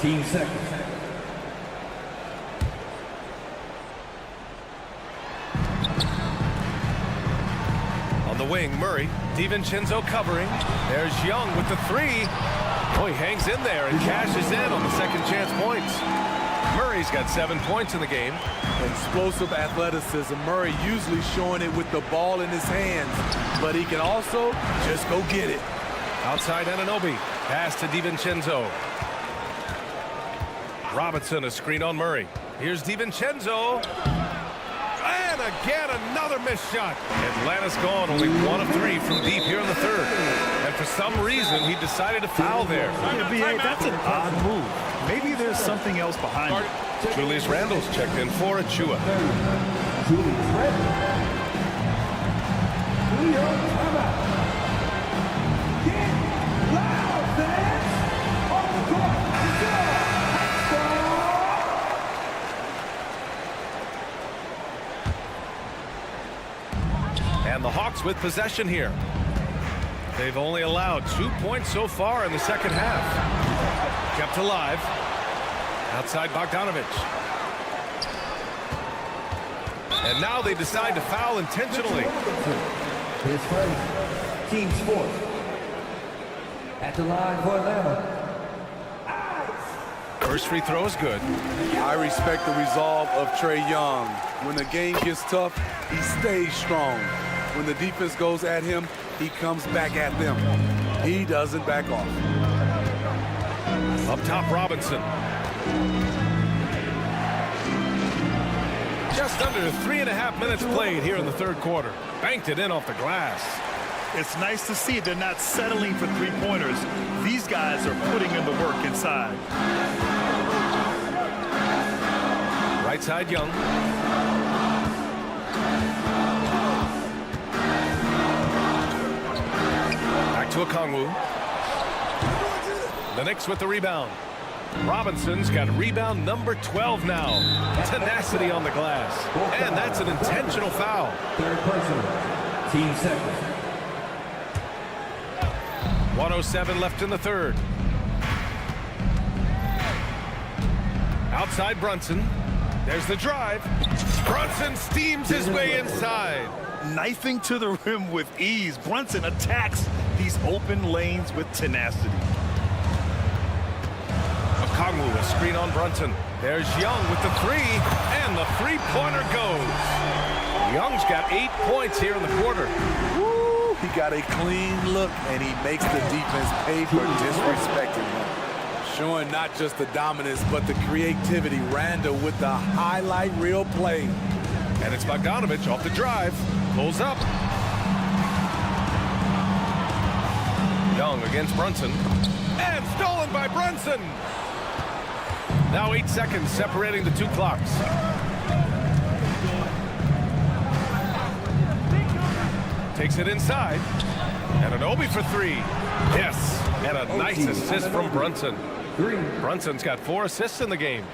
Team seconds. On the wing, Murray. DiVincenzo covering. There's Young with the 3. Oh, he hangs in there and cashes in on the second chance points. Murray's got 7 points in the game. Explosive athleticism. Murray usually showing it with the ball in his hands, but he can also just go get it. Outside Anunoby. Pass to DiVincenzo. Robinson, a screen on Murray. Here's DiVincenzo. And again, another missed shot. Atlanta's gone only 1 of 3 from deep here in the third. And for some reason, he decided to foul there. Yeah, BA, that's an odd move. Maybe there's something else behind it. Julius Randle's checked in for Achua. Julius Randle. New York timeout. Get loud, fans! On the court, And the Hawks with possession here. They've only allowed 2 points so far in the second half. Kept alive. Outside Bogdanovich. And now they decide to foul intentionally. His first. Team sport. At the line for Atlanta. First free throw is good. I respect the resolve of Trae Young. When the game gets tough, he stays strong. When the defense goes at him, he comes back at them. He doesn't back off. Up top, Robinson. Just under 3.5 minutes played here in the third quarter. Banked it in off the glass. It's nice to see they're not settling for three-pointers. These guys are putting in the work inside. Right side, Young. Back to Okongwu. The Knicks with the rebound. Robinson's got rebound number 12 now. Tenacity on the glass. And that's an intentional foul. Third personal. Team second. 1:07 left in the third. Outside Brunson. There's the drive. Brunson steams his way inside. Knifing to the rim with ease. Brunson attacks these open lanes with tenacity. Okongwu, a screen on Brunson. There's Young with the three, and the three-pointer goes. Young's got 8 points here in the quarter. Woo, he got a clean look, and he makes the defense pay for disrespecting him. Showing not just the dominance, but the creativity. Randall with the highlight reel play. And it's Bogdanovich off the drive. Pulls up. Young against Brunson. And stolen by Brunson. Now 8 seconds separating the two clocks. Takes it inside. And an Obi for three. Yes. And a nice assist from Brunson. Brunson's got 4 assists in the game.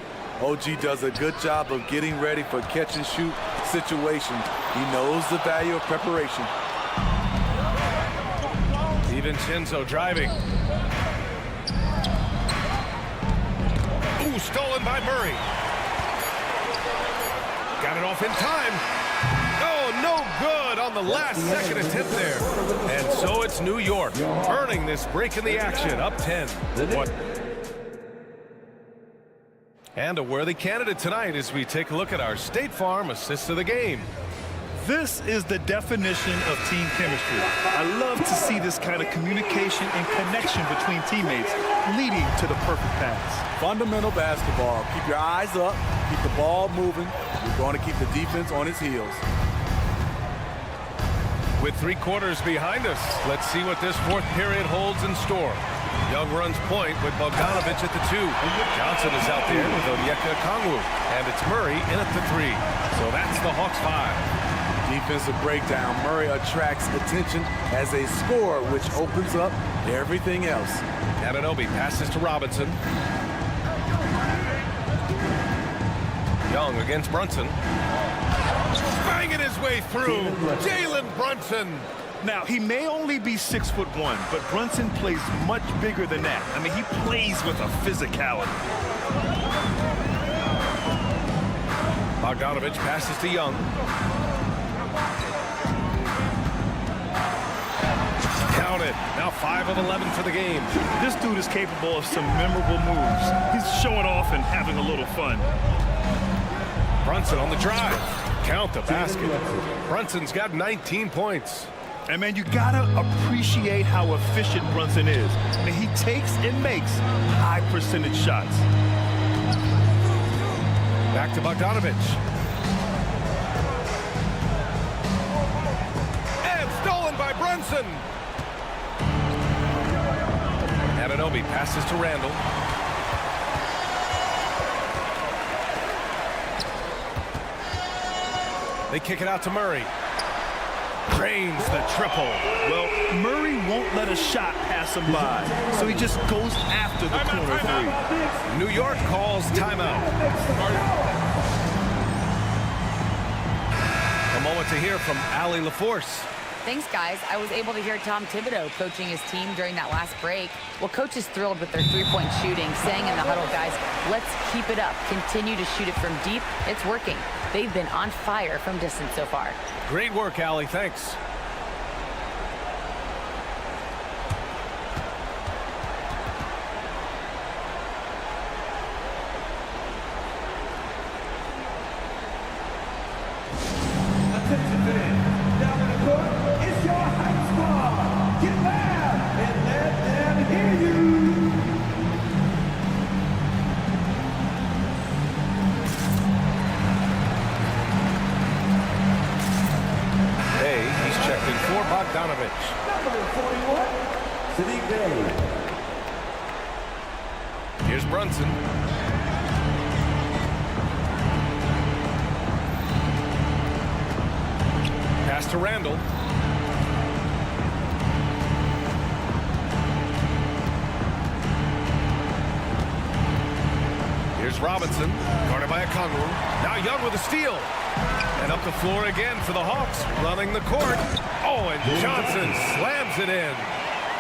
OG does a good job of getting ready for catch-and-shoot situations. He knows the value of preparation. DiVincenzo driving. Ooh, stolen by Murray. Got it off in time. Oh, no good on the last second attempt there. And so it's New York earning this break in the action, up 10. And a worthy candidate tonight as we take a look at our State Farm assist of the game. This is the definition of team chemistry. I love to see this kind of communication and connection between teammates leading to the perfect pass. Fundamental basketball. Keep your eyes up, keep the ball moving. You're going to keep the defense on its heels. With 3 quarters behind us, let's see what this fourth period holds in store. Young runs point with Bogdanovich at the 2. Johnson is out there with Onyeka Okongwu. And it's Murray in at the 3. So that's the Hawks 5. Defensive breakdown. Murray attracts attention as a scorer, which opens up everything else. Anunoby passes to Robinson. Young against Brunson. Banging his way through. Jalen Brunson. Now, he may only be 6'1", but Brunson plays much bigger than that. I mean, he plays with a physicality. Bogdanovich passes to Young. Count it. Now 5 of 11 for the game. This dude is capable of some memorable moves. He's showing off and having a little fun. Brunson on the drive. Count the basket. Brunson's got 19 points. And, man, you got to appreciate how efficient Brunson is. I mean, he takes and makes high-percentage shots. Back to Bogdanovich. And stolen by Brunson. Anunoby passes to Randall. They kick it out to Murray. Drains the triple. Well, Murray won't let a shot pass him by, so he just goes after the corner 3. New York calls timeout. A moment to hear from Allie LaForce. Thanks, guys. I was able to hear Tom Thibodeau coaching his team during that last break. Well, coach is thrilled with their three-point shooting, saying in the huddle, guys, let's keep it up. Continue to shoot it from deep. It's working. They've been on fire from distance so far. Great work, Allie. Thanks. Here's Brunson. Pass to Randall. Here's Robinson, guarded by Okongwu. Now Young with a steal. And up the floor again for the Hawks, running the court. Oh, and Johnson slams it in.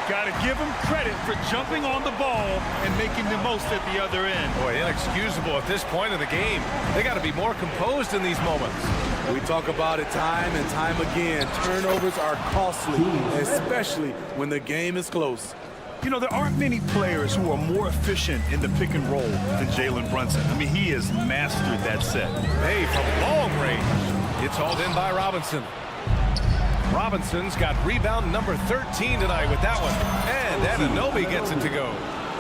Got to give him credit for jumping on the ball and making the most at the other end. Boy, inexcusable at this point of the game. They got to be more composed in these moments. We talk about it time and time again. Turnovers are costly, especially when the game is close. You know, there aren't many players who are more efficient in the pick and roll than Jalen Brunson. I mean, he has mastered that set. Hey, from long range, it's hauled in by Robinson. Robinson's got rebound number 13 tonight with that one. And Anunoby gets it to go.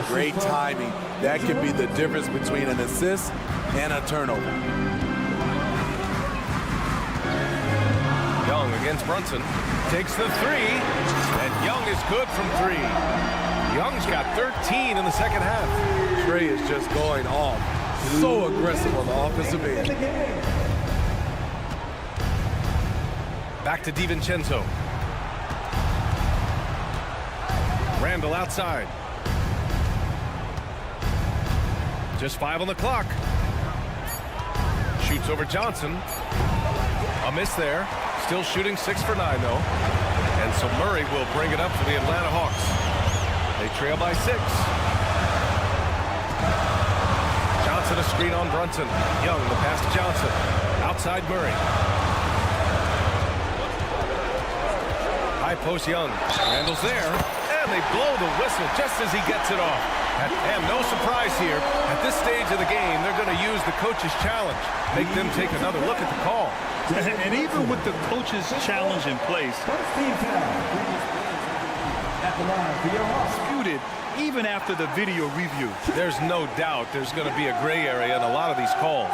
Great timing. That could be the difference between an assist and a turnover. Young against Brunson. Takes the three. And Young is good from three. Young's got 13 in the second half. Trey is just going off. So aggressive on the offensive end. Back to DiVincenzo. Randall outside. Just 5 on the clock. Shoots over Johnson. A miss there. Still shooting 6 for 9 though. And so Murray will bring it up for the Atlanta Hawks. They trail by 6. Johnson a screen on Brunson. Young the pass to Johnson. Outside Murray. High post Young. Randall's there. And they blow the whistle just as he gets it off. And no surprise here. At this stage of the game, they're going to use the coach's challenge. Make them take another look at the call. And even with the coach's challenge in place, disputed even after the video review. There's no doubt there's going to be a gray area in a lot of these calls.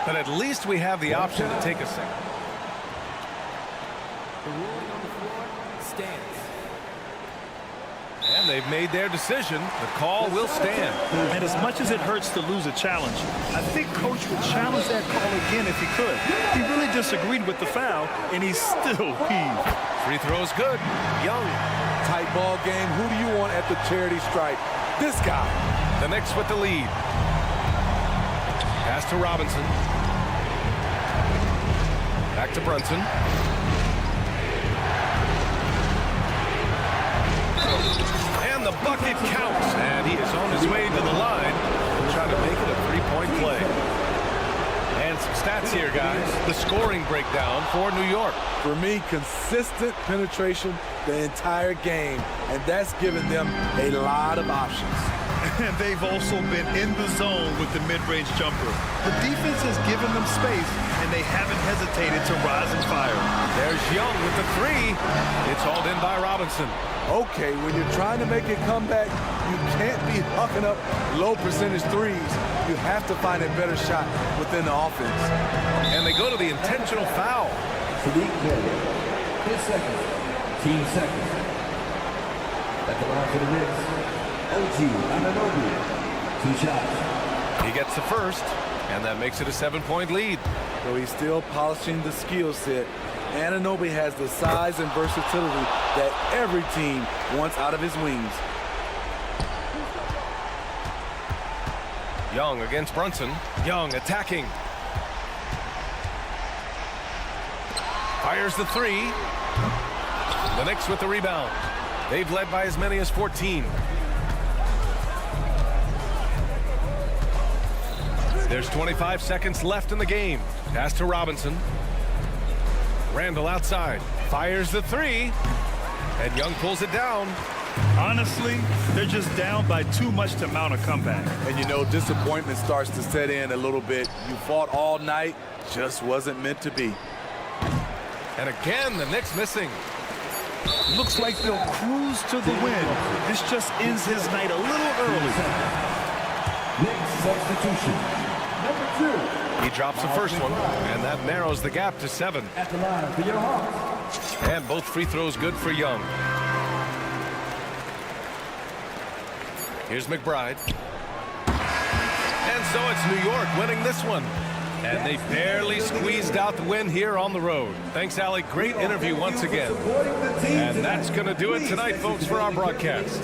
But at least we have the option to take a second. The ruling on the floor stands. And they've made their decision. The call will stand. And as much as it hurts to lose a challenge, I think Coach would challenge that call again if he could. He really disagreed with the foul, and he's still peeved. Free throw's good. Young. Tight ball game. Who do you want at the charity stripe? This guy. The Knicks with the lead. Pass to Robinson. Back to Brunson. And the bucket counts. And he is on his way to the line. Trying to make it a three-point play. And some stats here, guys. The scoring breakdown for New York. For me, consistent penetration the entire game, and that's given them a lot of options. And they've also been in the zone with the mid-range jumper. The defense has given them space, and they haven't hesitated to rise and fire. There's Young with the three. It's hauled in by Robinson. Okay, when you're trying to make a comeback, you can't be hucking up low percentage threes. You have to find a better shot within the offense. And they go to the intentional foul. His second. Team second. At the line for the Knicks, OG Anunoby. 2 shots. He gets the first, and that makes it a 7-point lead. So he's still polishing the skill set. Anunoby has the size and versatility that every team wants out of his wings. Young against Brunson. Young attacking. Fires the three. The Knicks with the rebound. They've led by as many as 14. There's 25 seconds left in the game. Pass to Robinson. Randall outside. Fires the three. And Young pulls it down. Honestly, they're just down by too much to mount a comeback. And you know, disappointment starts to set in a little bit. You fought all night, just wasn't meant to be. And again, the Knicks missing. Looks like they'll cruise to the win. This just ends his night a little early. Knicks substitution. Number 2. He drops the first one, and that narrows the gap to 7. At the line for your Hawks. And both free throws good for Young. Here's McBride. And so it's New York winning this one. And they barely squeezed out the win here on the road. Thanks, Allie. Great interview once again. And that's going to do it tonight, folks, for our broadcast.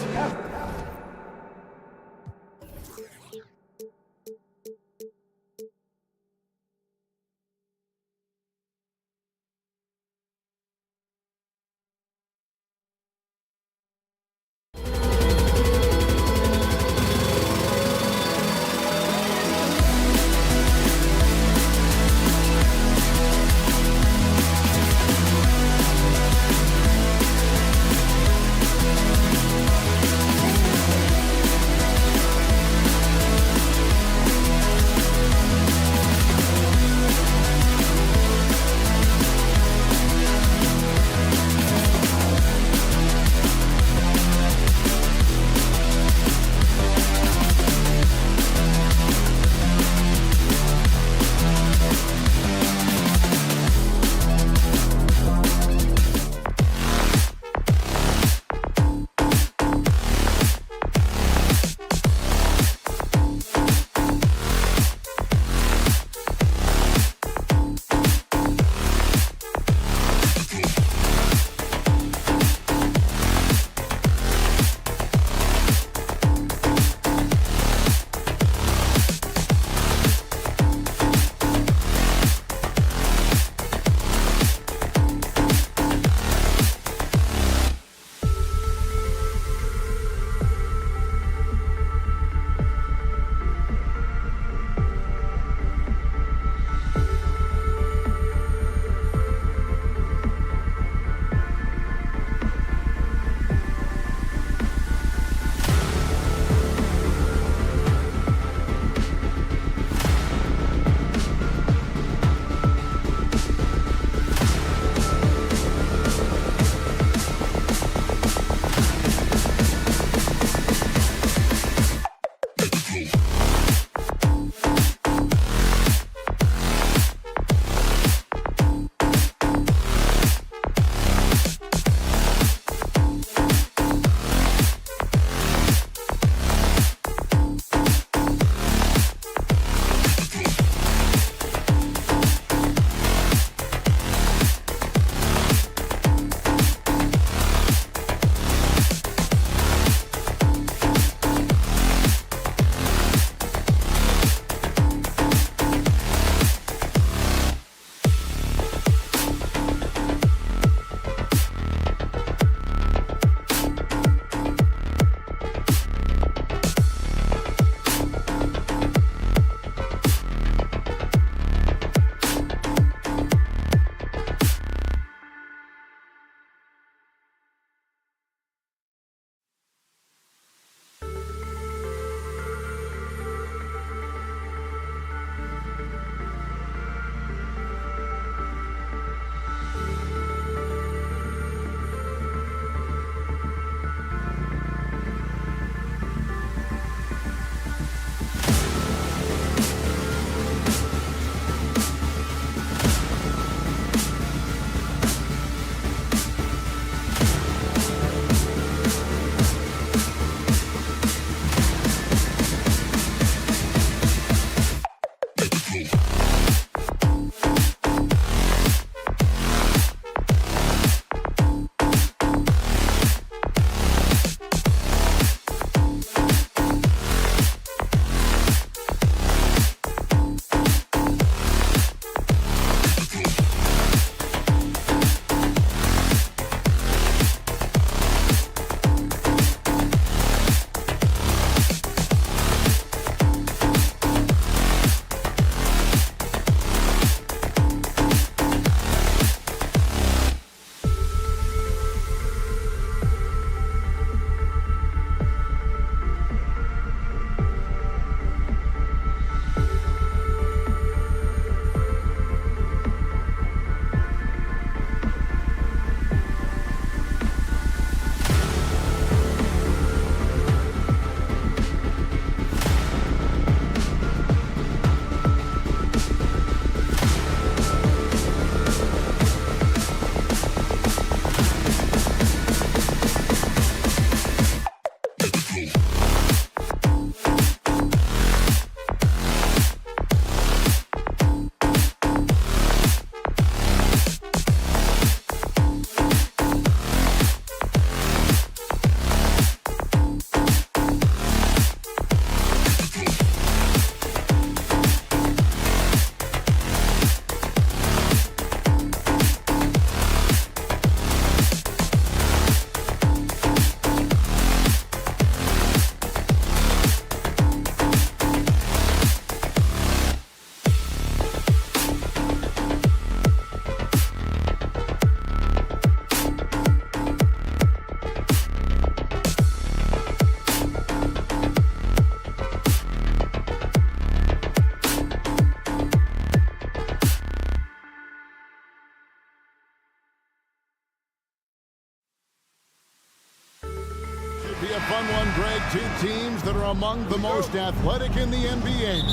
teams that are among the most athletic in the NBA.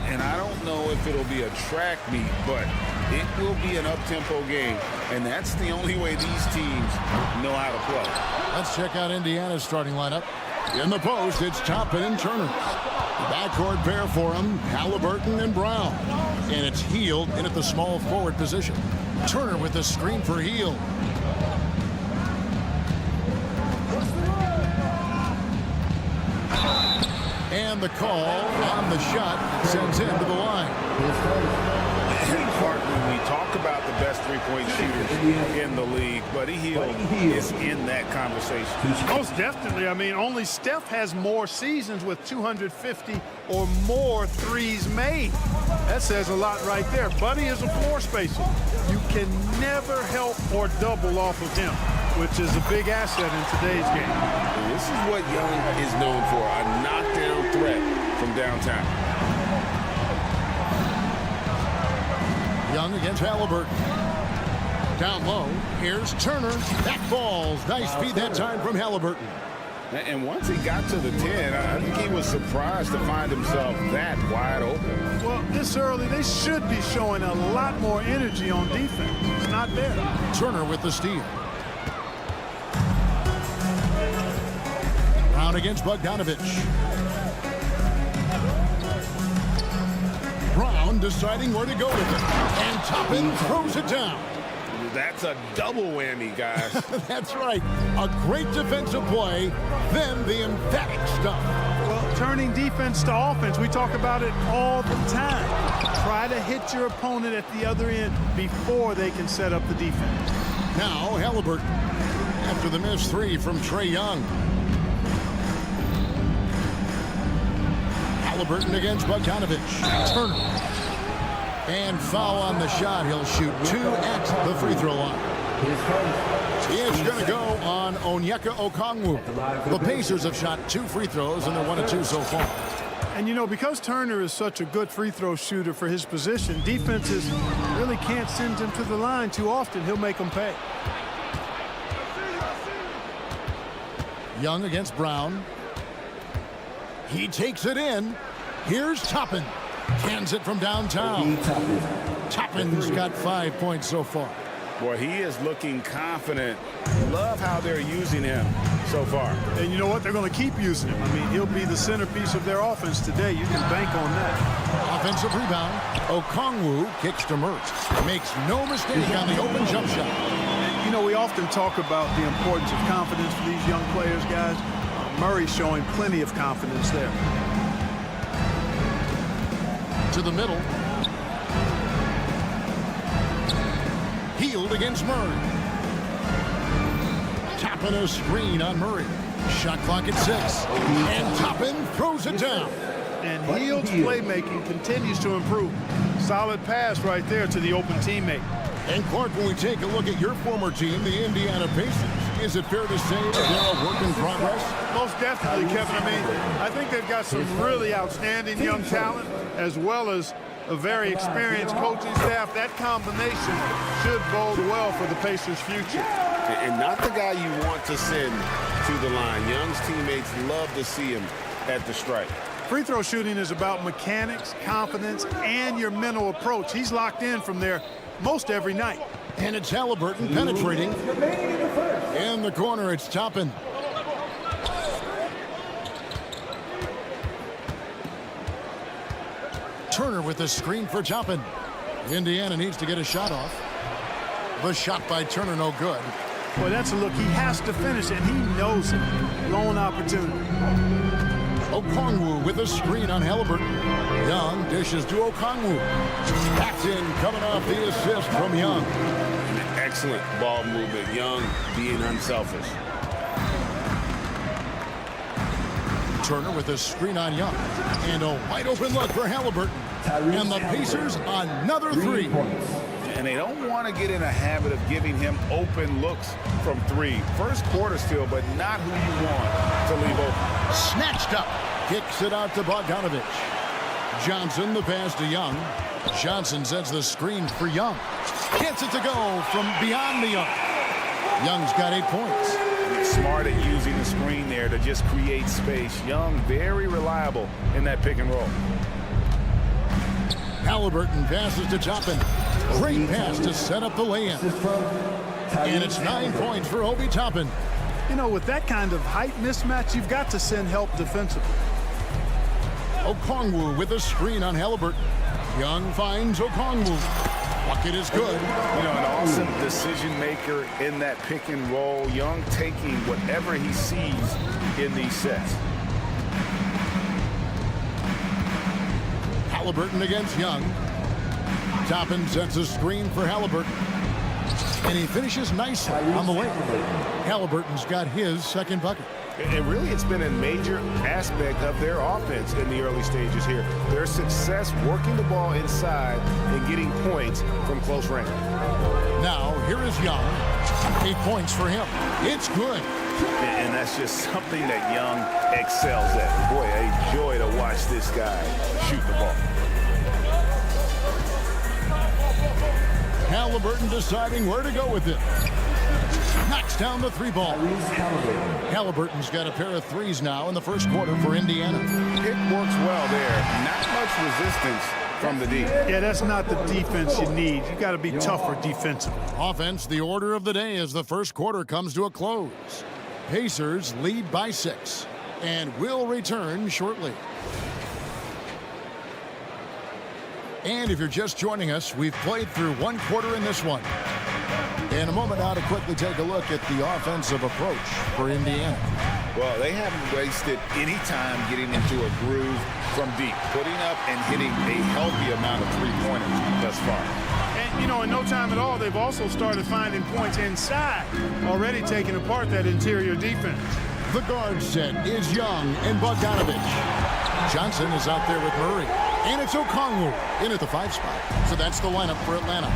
And I don't know if it'll be a track meet, but it will be an up-tempo game. And that's the only way these teams know how to play. Let's check out Indiana's starting lineup. In the post, it's Toppin and Turner. The backcourt pair for him, Halliburton and Brown. And it's Hield in at the small forward position. Turner with the screen for Hield. And the call on the shot sends him to the line. When we talk about the best three-point shooters in the league, Buddy Hield is in that conversation. Most definitely. I mean, only Steph has more seasons with 250 or more threes made. That says a lot right there. Buddy is a floor spacer. You can never help or double off of him, which is a big asset in today's game. This is what Young is known for, a knockdown threat from downtown. Young against Halliburton. Down low, here's Turner. That falls. Nice feed that time from Halliburton. And once he got to the 10, I think he was surprised to find himself that wide open. Well, this early, they should be showing a lot more energy on defense. It's not there. Turner with the steal. Brown against Bogdanovich. Brown deciding where to go with it. And Toppin throws it down. That's a double whammy, guys. That's right. A great defensive play, then the emphatic stuff. Well, turning defense to offense, we talk about it all the time. Try to hit your opponent at the other end before they can set up the defense. Now Halliburton after the missed three from Trae Young. Halliburton against Bogdanovich. Turner. And foul on the shot. He'll shoot 2 at the free throw line. It's going to go on Onyeka Okongwu. The Pacers have shot 2 free throws, and they're 1 of 2 so far. And, you know, because Turner is such a good free throw shooter for his position, defenses really can't send him to the line too often. He'll make them pay. Young against Brown. He takes it in. Here's Toppin. Cans it from downtown. Toppin's got 5 points so far. Boy, he is looking confident. Love how they're using him so far. And you know what? They're going to keep using him. I mean, he'll be the centerpiece of their offense today. You can bank on that. Offensive rebound. Okongwu kicks to Mertz. Makes no mistake on the open jump shot. And, you know, we often talk about the importance of confidence for these young players, guys. Murray's showing plenty of confidence there. To the middle. Hield against Murray. Toppin a screen on Murray. Shot clock at 6. And Toppin throws it down. And Hield's playmaking continues to improve. Solid pass right there to the open teammate. And Clark, when we take a look at your former team, the Indiana Pacers, is it fair to say that they're a work in progress? Most definitely, Kevin. I mean, I think they've got some really outstanding young talent, as well as a very experienced coaching staff. That combination should bode well for the Pacers' future. And not the guy you want to send to the line. Young's teammates love to see him at the stripe. Free throw shooting is about mechanics, confidence, and your mental approach. He's locked in from there most every night. And it's Halliburton penetrating. In the corner, it's Toppin. Turner with the screen for Toppin. Indiana needs to get a shot off. The shot by Turner, no good. Boy, that's a look. He has to finish, and he knows it. Lone opportunity. Okongwu with a screen on Halliburton. Young dishes to Okongwu. Paxton coming off the assist from Young. An excellent ball movement. Young being unselfish. Turner with a screen on Young. And a wide open look for Halliburton. And the Pacers another 3. And they don't want to get in a habit of giving him open looks from 3. First quarter still, but not who you want to leave open. Snatched up. Kicks it out to Bogdanovich. Johnson, the pass to Young. Johnson sets the screen for Young. Gets it to go from beyond the arc. Young's got 8 points. Smart at using the screen there to just create space. Young, very reliable in that pick and roll. Halliburton passes to Toppin. Great pass to set up the lay-in. And it's 9 points for Obi Toppin. You know, with that kind of height mismatch, you've got to send help defensively. Okongwu with a screen on Halliburton. Young finds Okongwu. Bucket is good. You know, an awesome decision maker in that pick and roll. Young taking whatever he sees in these sets. Halliburton against Young. Toppin sets a screen for Halliburton. And he finishes nicely on the layup. Halliburton's got his second bucket. And really, it's been a major aspect of their offense in the early stages here. Their success working the ball inside and getting points from close range. Now, here is Young. 8 points for him. It's good. And that's just something that Young excels at. Boy, a joy to watch this guy shoot the ball. Halliburton deciding where to go with it. Knocks down the three ball. Halliburton's got a pair of threes now in the first quarter for Indiana. It works well there. Not much resistance from the D. Yeah, that's not the defense you need. You got to be tougher defensively. Offense, the order of the day as the first quarter comes to a close. Pacers lead by 6 and will return shortly. And if you're just joining us, we've played through one quarter in this one. In a moment now to quickly take a look at the offensive approach for Indiana. Well, they haven't wasted any time getting into a groove from deep, putting up and hitting a healthy amount of three-pointers thus far. And, you know, in no time at all, they've also started finding points inside, already taking apart that interior defense. The guard set is Young and Bogdanovich. Johnson is out there with Murray. And it's Okongwu in at the 5 spot. So that's the lineup for Atlanta.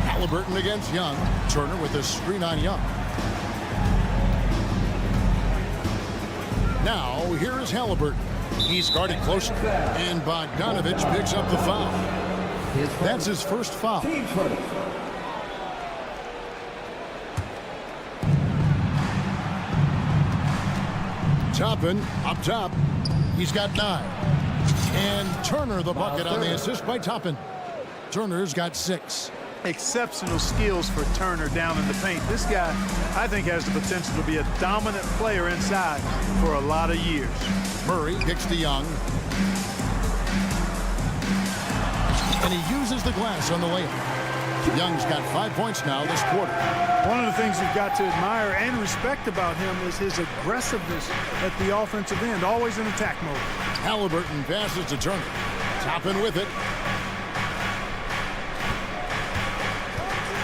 Halliburton against Young. Turner with a screen on Young. Now, here is Halliburton. He's guarded closer. And Bogdanovich picks up the foul. That's his first foul. Toppin up top. He's got 9. And Turner the bucket on the assist by Toppin. Turner's got 6. Exceptional skills for Turner down in the paint. This guy, I think, has the potential to be a dominant player inside for a lot of years. Murray kicks to Young. And he uses the glass on the layup. Young's got 5 points now this quarter. One of the things you've got to admire and respect about him is his aggressiveness at the offensive end, always in attack mode. Halliburton passes to Turner. Toppin with it.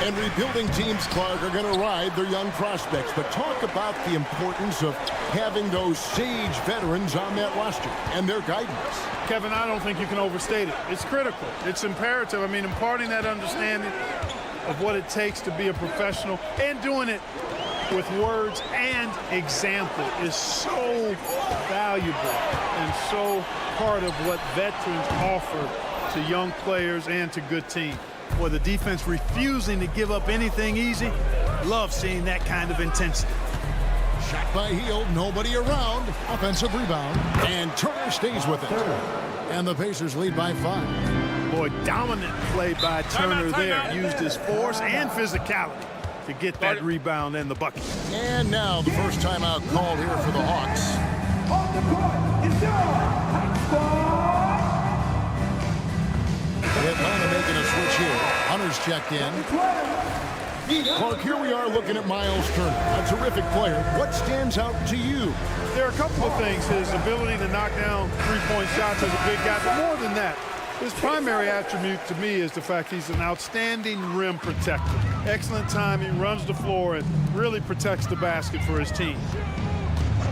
And rebuilding teams, Clark, are going to ride their young prospects. But talk about the importance of having those sage veterans on that roster and their guidance. Kevin, I don't think you can overstate it. It's critical. It's imperative. I mean, imparting that understanding of what it takes to be a professional and doing it with words and example is so valuable and so part of what veterans offer to young players and to good teams. Boy, the defense refusing to give up anything easy. Love seeing that kind of intensity. Shot by Hield, nobody around. Offensive rebound, and Turner stays with it. And the Pacers lead by 5. Boy, dominant play by Turner there. Used his force and physicality to get that rebound and the bucket. And now the first timeout called here for the Hawks. On the court is Atlanta making a switch here. Hunter's checked in. Clark, here we are looking at Miles Turner, a terrific player. What stands out to you? There are a couple of things. His ability to knock down three-point shots as a big guy, but more than that, his primary attribute to me is the fact he's an outstanding rim protector. Excellent timing, runs the floor, and really protects the basket for his team.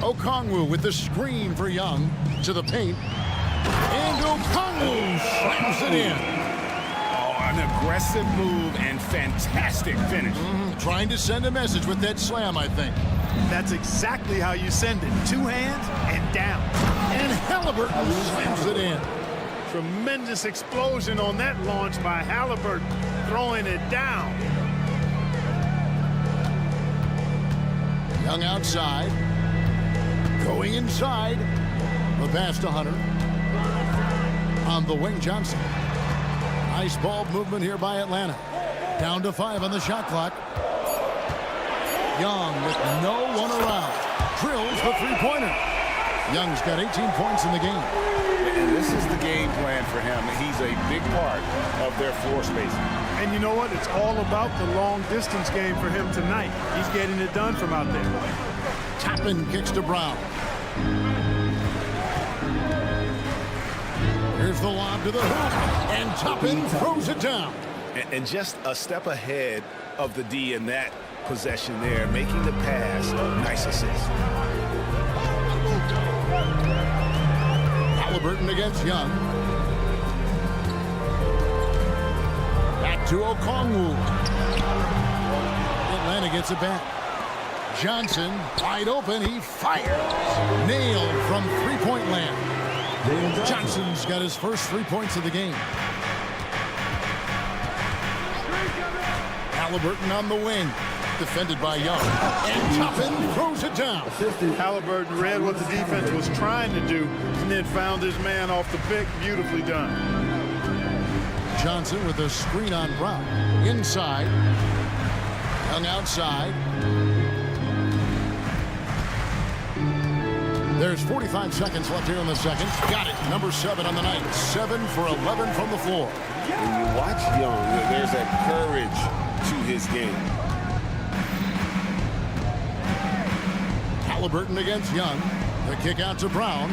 Okongwu with the screen for Young to the paint. And Okongwu slams it in. An aggressive move and fantastic finish. Trying to send a message with that slam, I think. That's exactly how you send it. 2 hands and down. And Halliburton slams it in. Tremendous explosion on that launch by Halliburton, throwing it down. Young outside. Going inside. The pass to Hunter. On the wing, Johnson. Nice ball movement here by Atlanta. Down to 5 on the shot clock. Young with no one around. Drills the three-pointer. Young's got 18 points in the game. And this is the game plan for him. He's a big part of their floor spacing. And you know what? It's all about the long-distance game for him tonight. He's getting it done from out there. Toppin kicks to Brown. Here's the lob to the hoop. And Toppin throws it down. And just a step ahead of the D in that possession there, making the pass. Nice assist. Halliburton against Young. Back to Okongwu. Atlanta gets it back. Johnson wide open. He fires. Nailed from three-point land. Johnson's got his first 3 points of the game. Halliburton on the wing. Defended by Young. And Toppin throws it down. Halliburton read what the defense was trying to do and then found his man off the pick. Beautifully done. Johnson with a screen on Brown. Inside. Young outside. There's 45 seconds left here in the second. Got it. Number 7 on the night. 7 for 11 from the floor. When you watch Young, there's that courage to his game. Halliburton against Young. The kick out to Brown.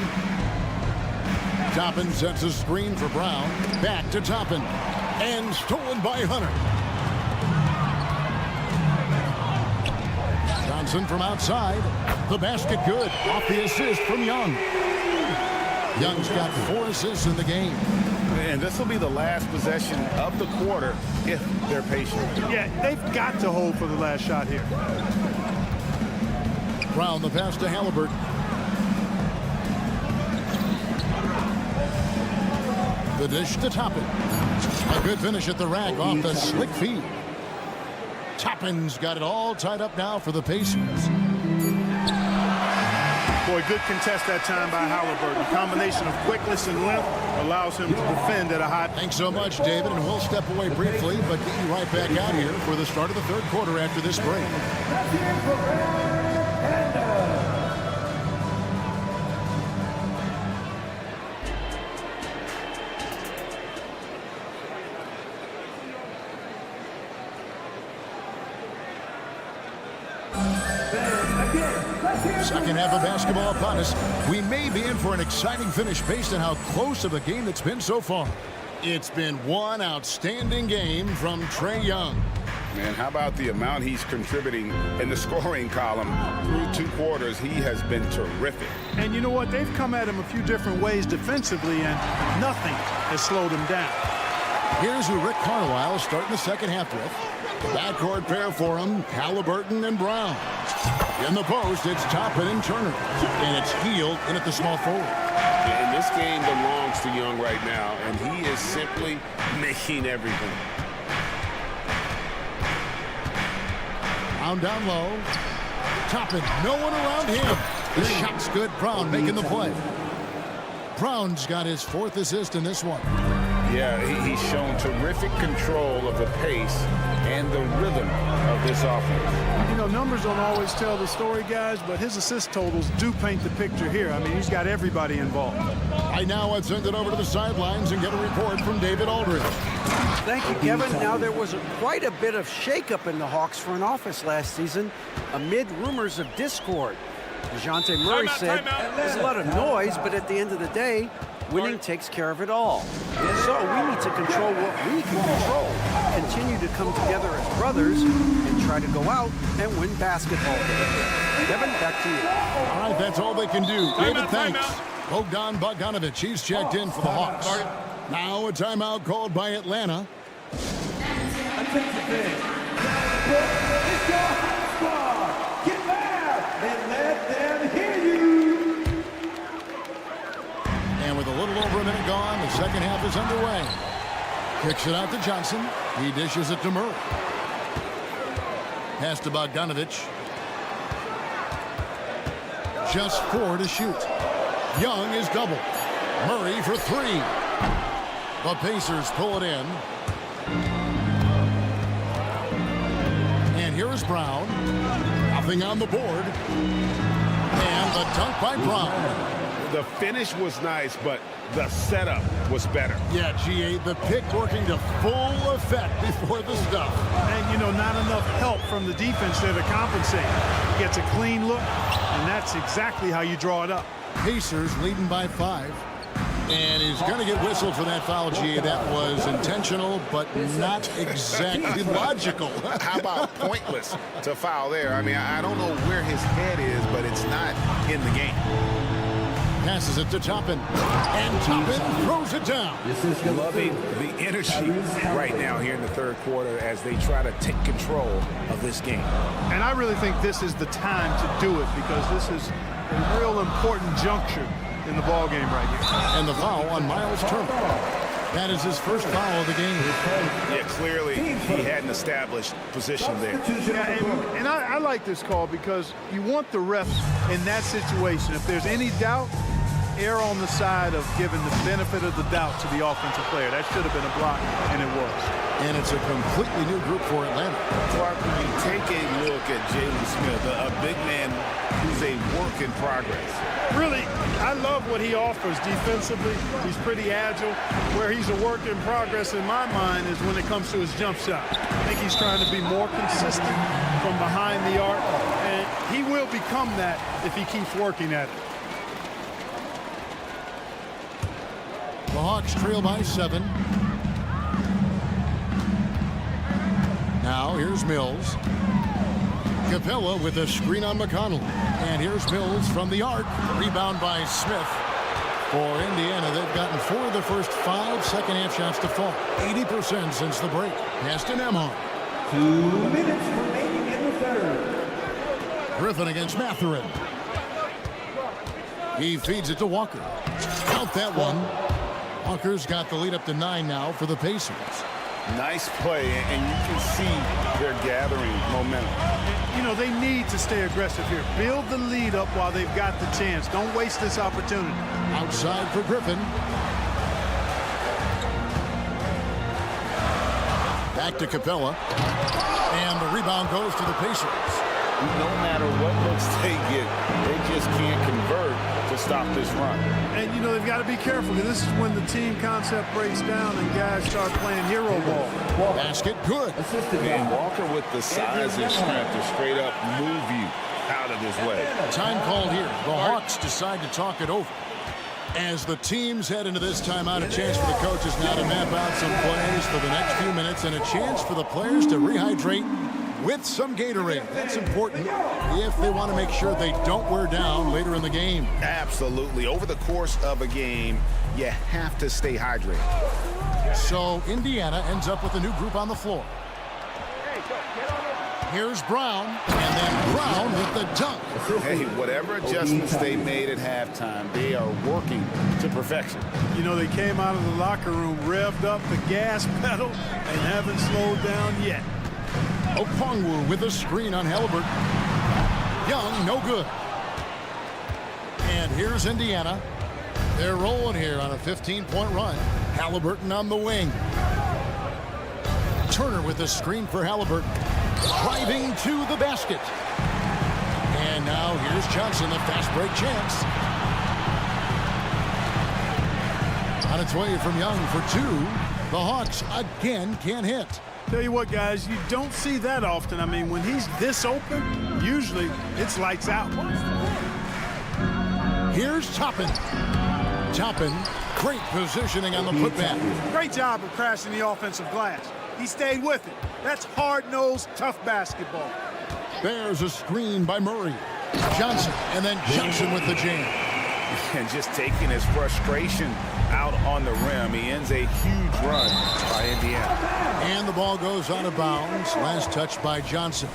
Toppin sets a screen for Brown. Back to Toppin. And stolen by Hunter. Johnson from outside. The basket good. Off the assist from Young. Young's got 4 assists in the game. And this will be the last possession of the quarter if they're patient. Yeah, they've got to hold for the last shot here. Brown, the pass to Halliburton. The dish to Toppin. A good finish at the rack off the slick feed. Toppin's got it all tied up now for the Pacers. Boy, good contest that time by Halliburton. Combination of quickness and length allows him to defend at a high. Thanks so much, David, and we'll step away briefly, but get you right back out here for the start of the third quarter after this break. Second half of basketball upon us. We may be in for an exciting finish based on how close of a game it's been so far. It's been one outstanding game from Trae Young. Man, how about the amount he's contributing in the scoring column through 2 quarters? He has been terrific. And you know what? They've come at him a few different ways defensively, and nothing has slowed him down. Here's who Rick Carlisle starting the second half with. Backcourt pair for him, Halliburton and Brown. In the post, it's Toppin and Turner. And it's Hield in at the small forward. And this game belongs to Young right now, and he is simply making everything. Brown down low. Toppin, no one around him. The shot's good. Brown making the play. Brown's got his 4th assist in this one. Yeah, he's shown terrific control of the pace and the rhythm of this offense. You know, numbers don't always tell the story, guys, but his assist totals do paint the picture here. I mean, he's got everybody involved. Right now, I've sent it over to the sidelines and get a report from David Aldridge. Thank you, Kevin. Now, there was quite a bit of shakeup in the Hawks front office last season amid rumors of discord. DeJounte Murray said there's a lot of noise, but at the end of the day, winning takes care of it all. So we need to control what we can control, continue to come together as brothers, and try to go out and win basketball games. Kevin, back to you. All right, that's all they can do. David, thanks. Bogdan Bogdanovic, he's checked in for the Hawks. Now a timeout called by Atlanta. And with a little over a minute gone, the second half is underway. Kicks it out to Johnson. He dishes it to Murray. Pass to Bogdanovic. just 4 to shoot. Young is double. Murray for 3. The Pacers pull it in. And here is Brown. Nothing on the board. And the dunk by Brown. The finish was nice, but the setup was better. Yeah, GA, the pick working to full effect before the stuff. And, you know, not enough help from the defense there to compensate. He gets a clean look, and that's exactly how you draw it up. Pacers leading by 5. And he's going to get whistled for that foul, GA. That was intentional, but not exactly logical. How about pointless to foul there? I mean, I don't know where his head is, but it's not in the game. Passes it to Toppin. And Toppin throws it down. Loving the energy right now here in the third quarter as they try to take control of this game. And I really think this is the time to do it because this is a real important juncture in the ball game right here. And the foul on Miles Turner. That is his first foul of the game. Yeah, clearly he hadn't established position there. Yeah, and I like this call because you want the ref in that situation. If there's any doubt, err on the side of giving the benefit of the doubt to the offensive player. That should have been a block, and it was. And it's a completely new group for Atlanta. Clark, when you take a look at Jalen Smith, a big man who's a work in progress. Really, I love what he offers defensively. He's pretty agile. Where he's a work in progress in my mind is when it comes to his jump shot. I think he's trying to be more consistent from behind the arc, and he will become that if he keeps working at it. The Hawks trail by 7. Now here's Mills. Capella with a screen on McConnell. And here's Mills from the arc. Rebound by Smith. For Indiana, they've gotten 4 of the first 5 second-half shots to fall. 80% since the break. Pass to Nemhard. 2 minutes remaining in the third. Griffin against Mathurin. He feeds it to Walker. Count that one. Walker's got the lead up to 9 now for the Pacers. Nice play, and you can see they're gathering momentum. You know, they need to stay aggressive here. Build the lead up while they've got the chance. Don't waste this opportunity. Outside for Griffin. Back to Capella. And the rebound goes to the Pacers. No matter what looks they get, they just can't convert to stop this run. And, you know, they've got to be careful because this is when the team concept breaks down and guys start playing hero ball. Basket good. And Walker with the size and strength to straight up move you out of his way. Time called here. The Hawks decide to talk it over. As the teams head into this timeout, a chance for the coaches now to map out some plays for the next few minutes and a chance for the players to rehydrate with some Gatorade. That's important if they want to make sure they don't wear down later in the game. Absolutely. Over the course of a game, you have to stay hydrated. So Indiana ends up with a new group on the floor. Here's Brown, and then Brown with the dunk. Hey, whatever adjustments they made at halftime, they are working to perfection. You know, they came out of the locker room, revved up the gas pedal, and haven't slowed down yet. Okongwu with a screen on Halliburton. Young, no good. And here's Indiana. They're rolling here on a 15-point run. Halliburton on the wing. Turner with a screen for Halliburton. Driving to the basket. And now here's Johnson, the fast break chance. On its way from Young for 2. The Hawks again can't hit. Tell you what, guys, you don't see that often. I mean, when he's this open, usually it's lights out. Here's Toppin. Toppin, great positioning on the putback. Great job of crashing the offensive glass. He stayed with it. That's hard-nosed, tough basketball. There's a screen by Murray. Johnson, and then Johnson with the jam. And just taking his frustration out on the rim. He ends a huge run by Indiana. And the ball goes out of bounds. Last touch by Johnson.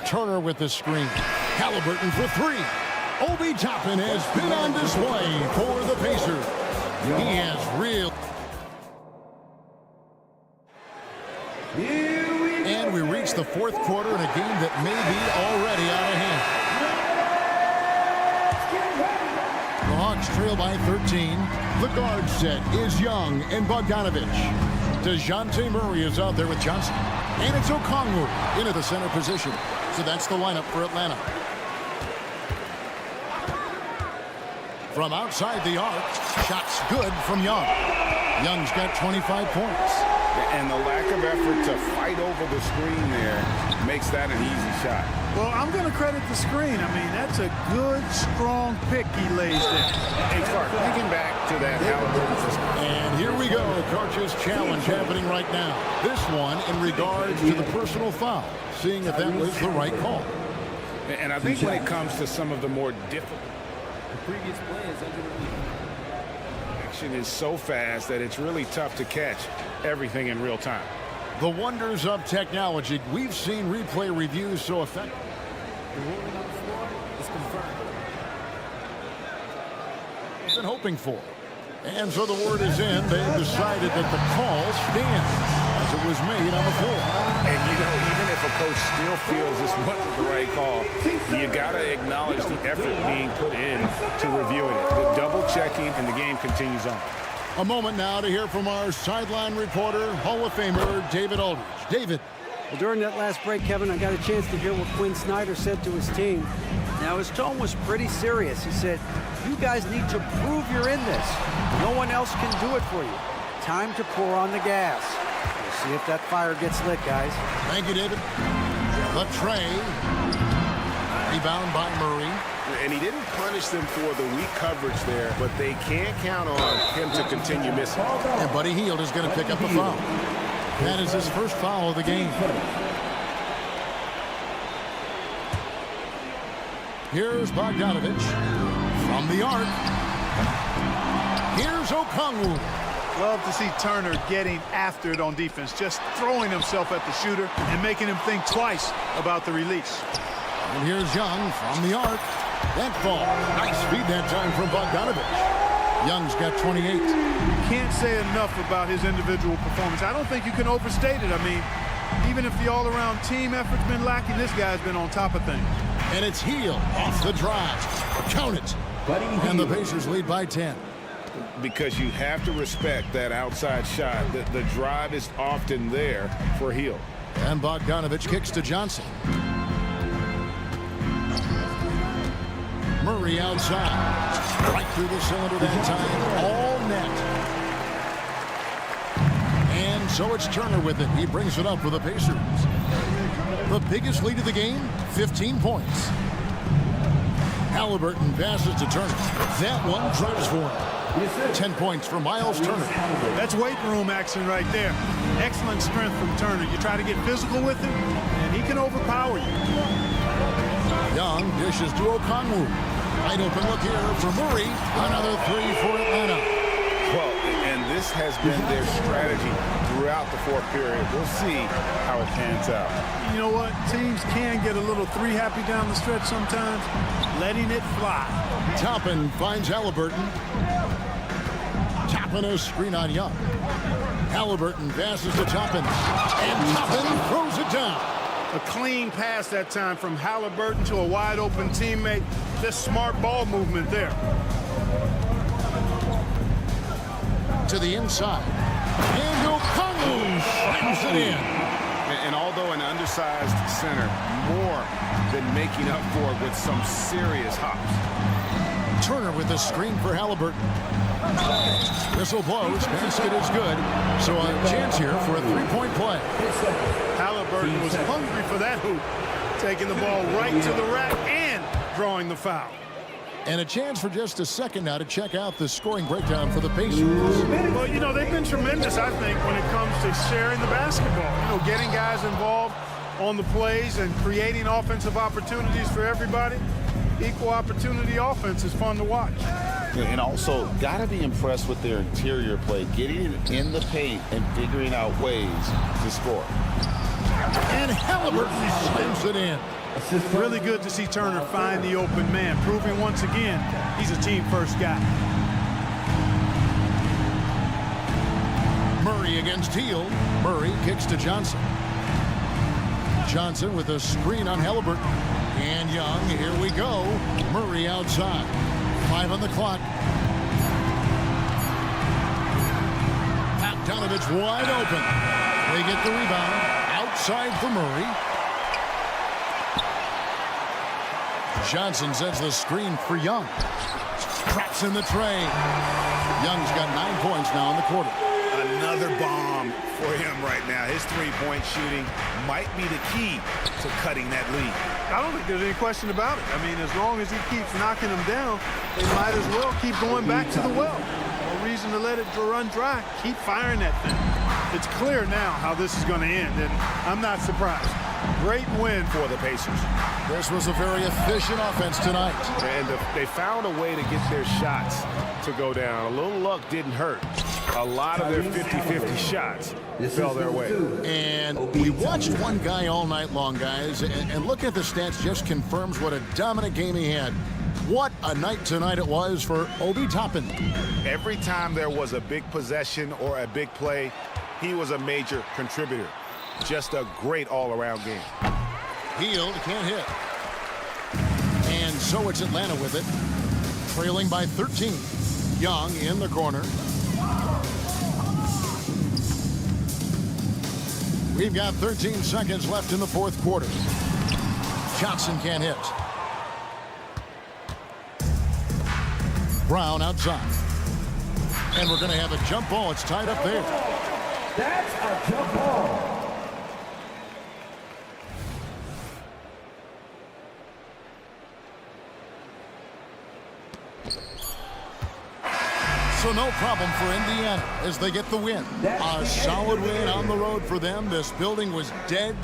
Turner with the screen. Halliburton for 3. Obi Toppin has been on display for the Pacers. He has real... And we reach the fourth quarter in a game that may be already out of hand. The Hawks trail by 13. The guard set is Young and Bogdanovich. DeJounte Murray is out there with Johnson. And it's Okongwu into the center position. So that's the lineup for Atlanta. From outside the arc, shots good from Young. Young's got 25 points. And the lack of effort to fight over the screen there makes that an easy shot. Well, I'm going to credit the screen. I mean, that's a good, strong pick he lays there. Hey, Clark, thinking back to that Halliburton. And here we go. Coach's challenge happening right now. This one in regards to the personal foul, seeing if that was the right call. And I think when it comes to some of the more difficult, The previous play is under review. action is so fast that it's really tough to catch everything in real time. The wonders of technology. We've seen replay reviews so effective. The ruling on the floor is confirmed. Been hoping for. And so the word is in. They've decided that the call stands as it was made on the floor. And, you know, even if a coach still feels this wasn't the right call, you got to acknowledge the effort being put in to reviewing it. The double checking, and the game continues on. A moment now to hear from our sideline reporter, Hall of Famer David Aldridge. David. Well, during that last break, Kevin, I got a chance to hear what Quinn Snyder said to his team. Now, his tone was pretty serious. He said, you guys need to prove you're in this. No one else can do it for you. Time to pour on the gas. We'll see if that fire gets lit, guys. Thank you, David. The tray. Rebound by Murray. And he didn't punish them for the weak coverage there, but they can't count on him to continue missing. And Buddy Hield is going to pick up the foul. That is his first foul of the game. Here's Bogdanovich from the arc. Here's Okongwu. Love to see Turner getting after it on defense, just throwing himself at the shooter and making him think twice about the release. And here's Young from the arc. That ball. Nice feed that time from Bogdanovich. Young's got 28. You can't say enough about his individual performance. I don't think you can overstate it. I mean, even if the all-around team effort's been lacking, this guy's been on top of things. And it's Hield off the drive. Count it. And the Pacers lead by 10. Because you have to respect that outside shot. The drive is often there for Hield. And Bogdanovich kicks to Johnson. Murray outside. Right through the cylinder that time. All net. And so it's Turner with it. He brings it up for the Pacers. The biggest lead of the game, 15 points. Halliburton passes to Turner. That one drives for him. 10 points for Miles Turner. That's weight room action right there. Excellent strength from Turner. You try to get physical with him, and he can overpower you. Young dishes to Okongwu. Wide open look here for Murray. Another three for Atlanta. Well, and this has been their strategy throughout the fourth period. We'll see how it pans out. You know what? Teams can get a little three happy down the stretch sometimes. Letting it fly. Toppin finds Halliburton. Toppin a screen on Young. Halliburton passes to Toppin. And Toppin throws it down. A clean pass that time from Halliburton to a wide open teammate. Just smart ball movement there. To the inside. And Okongwu slams it in. And although an undersized center, more than making up for it with some serious hops. Turner with the screen for Halliburton. Whistle blows. Basket is good. So a chance here for a three-point play. Halliburton was hungry for that hoop. Taking the ball right to the rack and drawing the foul. And a chance for just a second now to check out the scoring breakdown for the Pacers. Well, you know, they've been tremendous, I think, when it comes to sharing the basketball. You know, getting guys involved on the plays and creating offensive opportunities for everybody. Equal opportunity offense is fun to watch. And also, got to be impressed with their interior play, getting it in the paint and figuring out ways to score. And Halliburton slams it in. Really good to see Turner find the open man, proving once again he's a team-first guy. Murray against Hield. Murray kicks to Johnson. Johnson with a screen on Halliburton. And Young, here we go. Murray outside. 5 on the clock. Donovich wide open. They get the rebound. Outside for Murray. Johnson sets the screen for Young. Traps in the tray. Young's got 9 points now in the quarter. Another bomb for him right now. His three-point shooting might be the key to cutting that lead. I don't think there's any question about it. I mean, as long as he keeps knocking them down, they might as well keep going back to the well. No reason to let it run dry. Keep firing that thing. It's clear now how this is going to end, and I'm not surprised. Great win for the Pacers. This was a very efficient offense tonight. And they found a way to get their shots to go down. A little luck didn't hurt. A lot of their 50-50 shots fell their way. And we watched one guy all night long, guys, and looking at the stats just confirms what a dominant game he had. What a night tonight it was for Obi Toppin. Every time there was a big possession or a big play, he was a major contributor. Just a great all-around game. Hield can't hit. And so it's Atlanta with it, trailing by 13. Young in the corner. We've got 13 seconds left in the fourth quarter. Johnson can't hit. Brown outside. And we're going to have a jump ball. It's tied up there. That's a jump ball. So no problem for Indiana as they get the win. A solid win on the road for them. This building was dead.